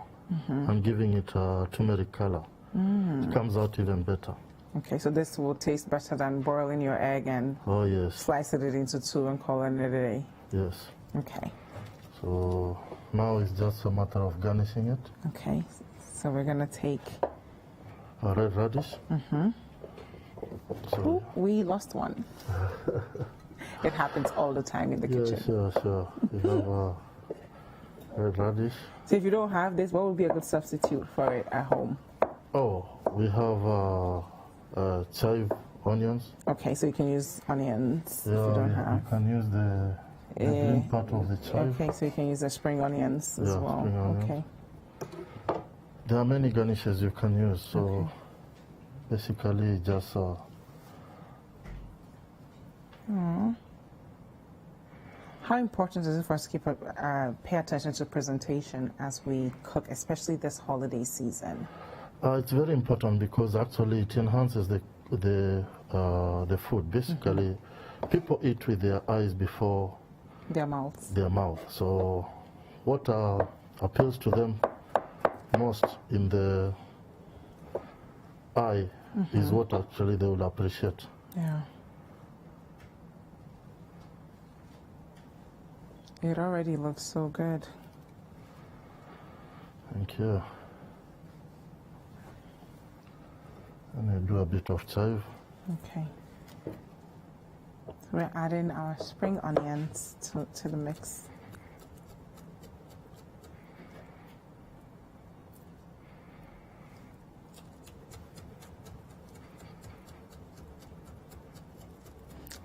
and giving it a turmeric color, it comes out even better. Okay, so this will taste better than boiling your egg and slicing it into two and calling it a day. Yes. Okay. So now it's just a matter of garnishing it. Okay, so we're gonna take a red radish. Ooh, we lost one. It happens all the time in the kitchen. Sure. You have red radish. So if you don't have this, what would be a good substitute for it at home? Oh, we have chive onions. Okay, so you can use onions if you don't have. You can use the The green part of the chive. Okay, so you can use the spring onions as well. Spring onions. Okay. There are many garnishes you can use, so basically just How important is it for us to pay attention to presentation as we cook, especially this holiday season? It's very important because actually it enhances the food. Basically, people eat with their eyes before their mouths. So what appeals to them most in the eye is what actually they will appreciate. Yeah. It already looks so good. Thank you. And I do a bit of chive. Okay. So we're adding our spring onions to the mix.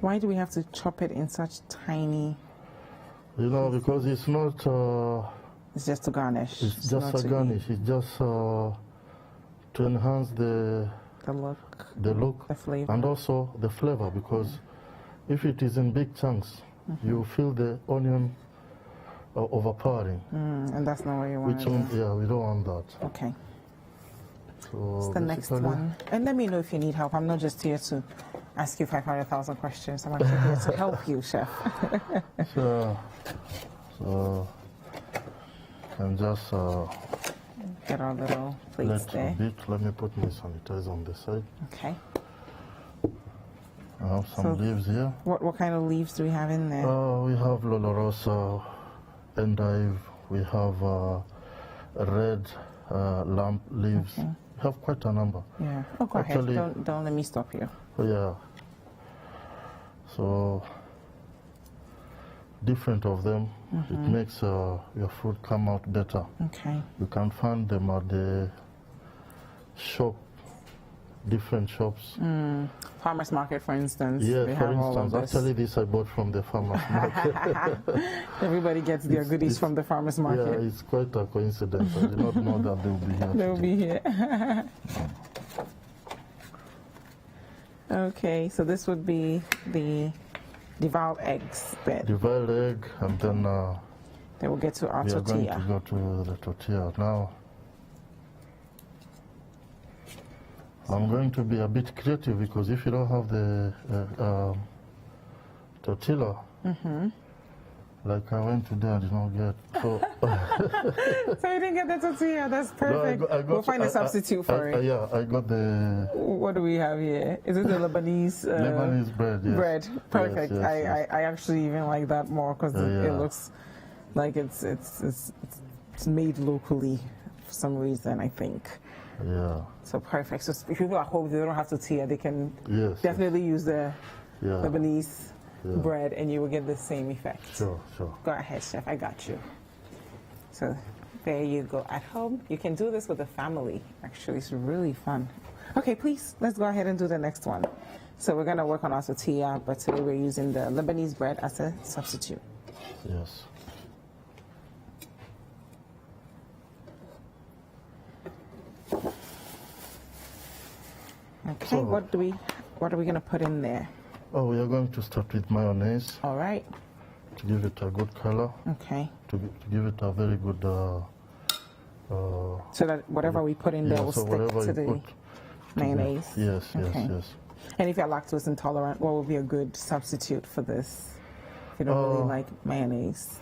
Why do we have to chop it in such tiny? Because it's not. It's just to garnish. It's just a garnish. It's just to enhance the look, the flavor, and also the flavor. Because if it is in big chunks, you feel the onion overpowering. And that's not what you want. Yeah, we don't want that. Okay. So it's the next one. And let me know if you need help. I'm not just here to ask you 500,000 questions. I'm actually here to help you, Chef. Sure. So, can just get our little plates there. Let me put my sanitizer on the side. Okay. I have some leaves here. What kind of leaves do we have in there? We have Lolorosa, endive. We have red lamp leaves. Okay. We have quite a number. Yeah. Oh, go ahead. Don't let me stop you. Yeah. So different of them, it makes your food come out better. Okay. You can find them at the shop, different shops. Farmers market, for instance. Yeah, they for have all of instance. this. Actually, this I bought from the farmers market. Everybody gets their goodies from the farmers market. Yeah, it's quite a coincidence. I did not know that they will be here. They will be here. Okay, so this would be the deviled eggs bed. Deviled egg, and then we'll get to our tortilla. We are going to go to the tortilla now. I'm going to be a bit creative because if you don't have the tortilla, like I went today, I did not get. So, so you didn't get the tortilla? That's perfect. No, we'll find a substitute for it. Yeah, I got the. What do we have here? Is it the Lebanese? Lebanese bread. Yes. Bread, perfect. Yes. I actually even like that more because it looks like it's made locally for some reason, I think. Yeah. So perfect. So if people at home, they don't have tortilla, they can definitely use the Lebanese bread and you will get the same effect. Sure. Go ahead, Chef. I got you. So there you go. At home, you can do this with the family. Actually, it's really fun. Okay, please, let's go ahead and do the next one. So we're going to work on our tortilla, but today we're using the Lebanese bread as a substitute. Yes. Okay, so, what are we going to put in there? Oh, we are going to start with mayonnaise. All right. To give it a good color. Okay. To give it a very good. So that whatever we put in there will stick to the mayonnaise. Yes. And if you're lactose intolerant, what would be a good substitute for this? If you don't really like mayonnaise.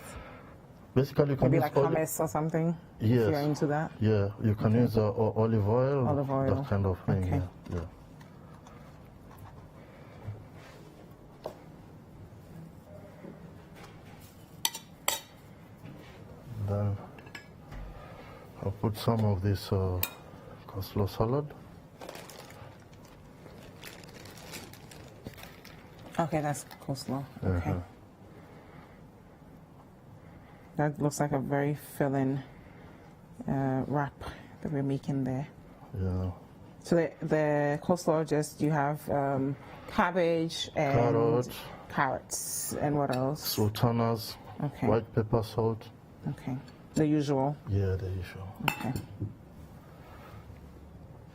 Basically, you can maybe use like hummus or something. Yes. If you're into that. Yeah, you can use olive oil. Olive oil. That kind of thing. Okay. Yeah. Then I'll put some of this coleslaw salad. Okay, that's coleslaw. Okay. That looks like a very filling wrap that we're making there. Yeah. So the coleslaw, just you have cabbage and carrots. Cheese and what else? Sultanas, Okay. white pepper, salt. Okay. The usual. Yeah, the usual. Okay.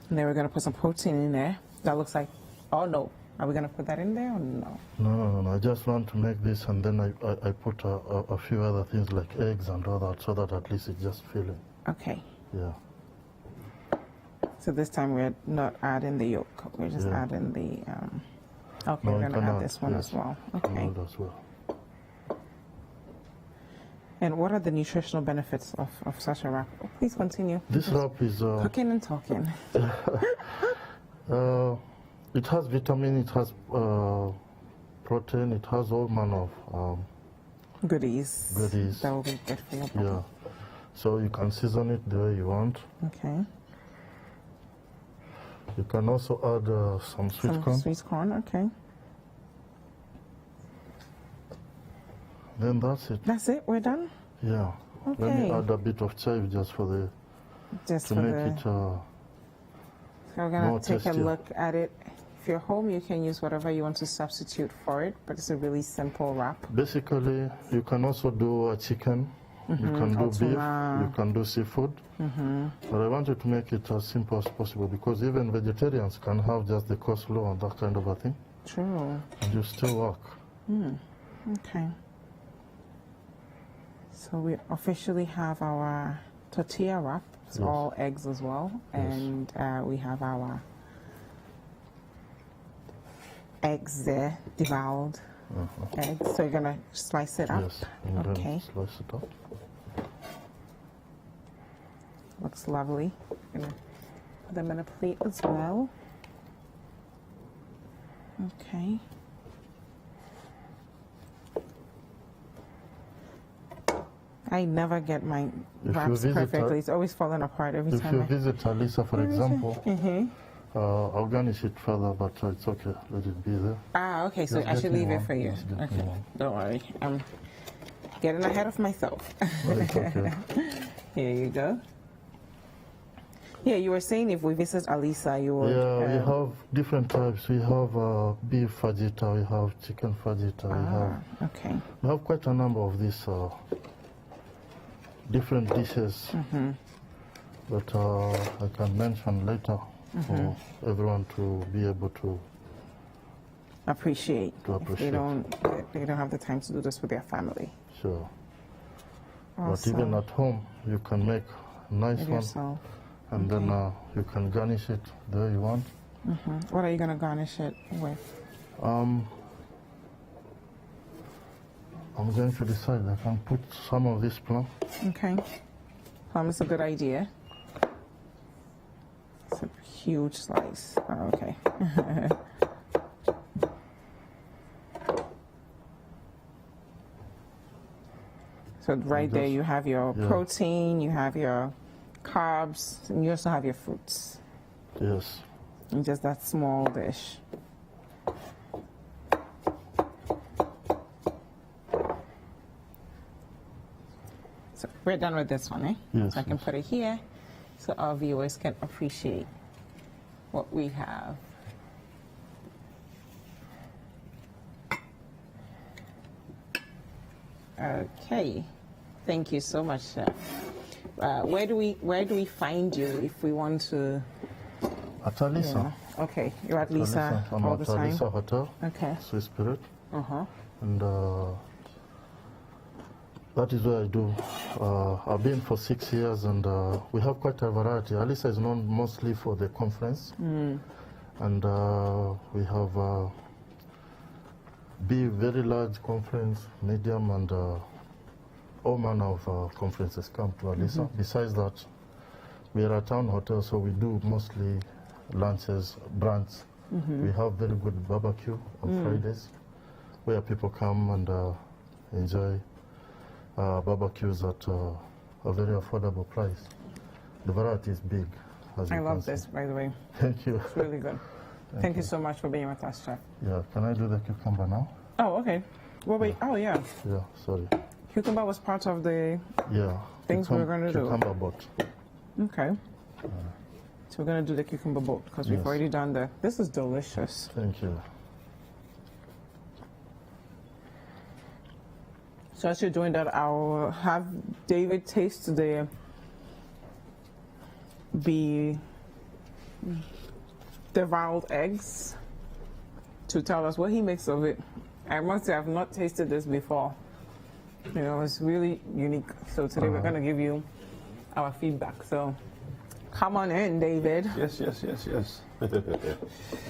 And then we're going to put some protein in there. That looks like, oh no. Are we going to put that in there or no? No. I just want to make this, and then I put a few other things like eggs and all that, so that at least it's just filling. Okay. Yeah. So this time we're not adding the yolk. We're just adding the, okay, we're going to add this one as well. Okay. As well. And what are the nutritional benefits of such a wrap? Oh, please continue. This wrap is... cooking and talking. It has vitamin, it has protein, it has all manner of goodies. That will be good for your body. Yeah. So you can season it the way you want. Okay. You can also add some sweet corn. Sweet corn, okay. Then that's it. That's it? We're done? Yeah. Okay. Let me add a bit of chive just for the... to make it So we're going to take tastier. a look at it. If you're home, you can use whatever you want to substitute for it, but it's a really simple wrap. Basically, you can also do a chicken. You can do beef. You can do seafood. But I wanted to make it as simple as possible because even vegetarians can have just the coleslaw and that kind of a thing. True. And you still work. Okay. So we officially have our tortilla wrap. It's all eggs as well. And we have our eggs there, devoured eggs. So you're going to slice it up? Yes. And then slice it up. Looks lovely. I'm going to put them in a plate as well. Okay. I never get my wraps perfectly. It's always falling apart every time. If you visit Alisa, for example, I'll garnish it further, but it's okay. Let it be there. Ah, okay. So I should leave it for you. Okay. Don't worry. I'm getting ahead of myself. Okay. Here you go. Yeah, you were saying if we visit Alisa, you would... Yeah, we have different types. We have beef fajita, we have chicken fajita, we have quite a number of these different dishes that I can mention later for everyone to be able to appreciate. If they don't have the time to do this with their family. Sure. Awesome. But even at home, you can make a nice one. Yourself. And then you can garnish it the way you want. What are you going to garnish it with? I'm going to decide. I can put some of this plum. Okay. Plum is a good idea. It's a huge slice. Oh, okay. So right there you have your protein, you have your carbs, and you also have your fruits. Yes. In just that small dish. So we're done with this one, eh? Yes. So I can put it here so our viewers can appreciate what we have. Okay. Thank you so much, Chef. Where do we find you if we want to? At Alisa. Yeah. Okay, you're at Lisa I'm all at the time. Alisa Hotel. Okay. Swiss Spirit. And that is what I do. I've been for 6 years, and we have quite a variety. Alisa is known mostly for the conference, and we have very large conference, medium, and all manner of conferences come to Alisa. Besides that, we are a town hotel, so we do mostly lunches, brunch. We have very good barbecue on Fridays, where people come and enjoy barbecues at a very affordable price. The variety is big. I love this, by the way. Thank you. It's really good. Thank you so much for being with us, Chef. Yeah, can I do the cucumber now? Oh, okay. Well, wait. Oh, yeah. Yeah, sorry. Cucumber was part of the things we were going to do. Cucumber boat. Okay. So we're going to do the cucumber boat because we've already done the... This is delicious. Thank you. So as you're doing that, I'll have David taste the deviled eggs to tell us what he makes of it. I must say I've not tasted this before. You know, it's really unique. So today we're going to give you our feedback. So come on in, David. Yes.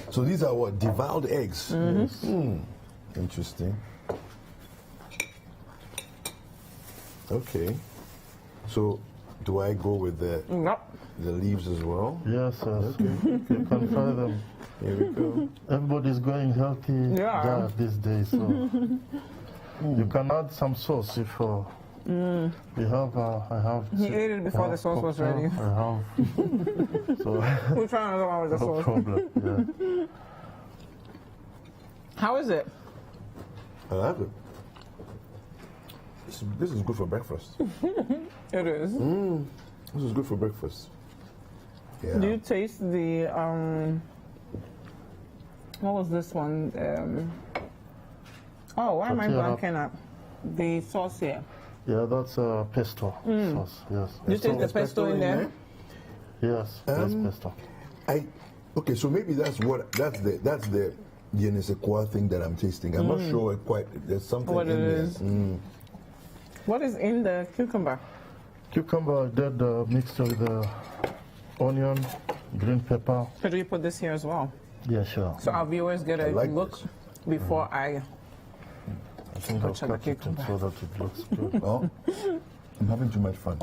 So these are what? Deviled eggs? Interesting. Okay. So do I go with the leaves as well? Yes. Okay. You can try them. Here we go. Everybody's going healthy diet these days, so you can add some sauce if we have. I have. He ate it before the sauce was ready. I have. So we'll try another one with the sauce. No problem. Yeah. How is it? I like it. This is good for breakfast. It is. This is good for breakfast. Yeah. Do you taste the what was this one? Why am I blanking up? The sauce here. Yeah, that's pesto sauce. Yes. You taste the pesto in there? Yes, there's pesto. Okay, so maybe that's the Akua thing that I'm tasting. I'm not sure quite. There's something what in it there. Is. What is in the cucumber? Cucumber, did mixture with the onion, green pepper. Could we put this here as well? Yeah, sure. So our viewers get a look before I think I'll cut it so that it looks good. Oh, I'm having too much fun.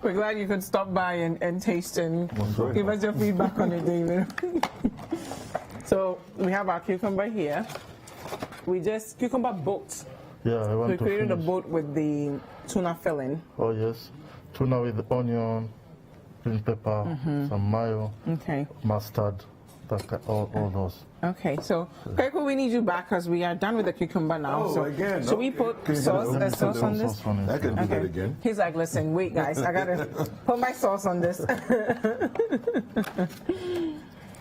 We're glad you could stop by and taste and give us your feedback on it, David. So we have our cucumber here. Cucumber boat. Yeah, we created a boat with the tuna filling. Oh, yes. Tuna with onion, green pepper, some mayo, mustard, all those. Okay, so Kweku, we need you back because we are done with the cucumber now. Oh, so again. Should we put sauce on this? I can do that again. He's like, listen, wait, guys, I gotta put my sauce on this.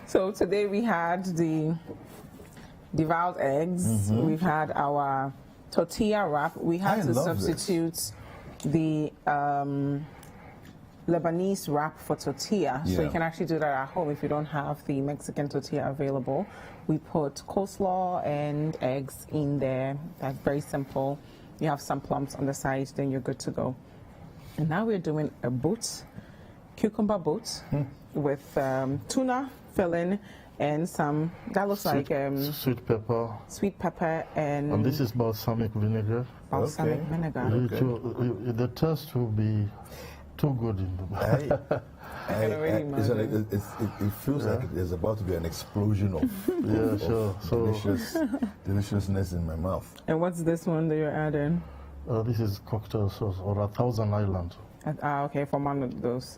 So today we had the deviled eggs. We've had our tortilla wrap. We had to substitute the Lebanese wrap for tortilla. So you can actually do that at home if you don't have the Mexican tortilla available. We put coleslaw and eggs in there. That's very simple. You have some plums on the side, then you're good to go. And now we're doing a boat, cucumber boat with tuna filling and some, that looks like sweet pepper. Sweet pepper and this is balsamic vinegar. Balsamic vinegar. The taste will be too good in the it feels like there's about to be an explosion of deliciousness in my mouth. And what's this one that you're adding? This is cocktail sauce or 1,000 Island. Okay, from one of those.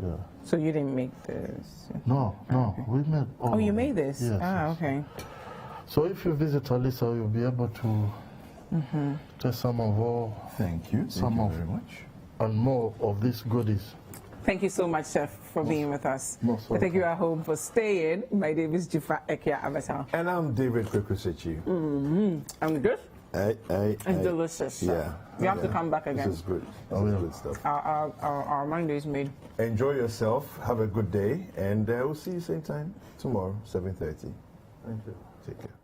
Yeah. So you didn't make this? No, we made. Oh, you made this? Yes. Okay. So if you visit Alisa, you'll be able to taste some of all. Thank you. Thank you very much. And more of these goodies. Thank you so much, Chef, for being with us. Thank you at home for staying. My name is Dziffa Ametam. And I'm David Sakyi. I'm good. It's delicious. Yeah. You have to come back again. This is good. This is good stuff. Our Monday is made. Enjoy yourself. Have a good day. And we'll see you same time tomorrow, 7:30. Thank you. Take care.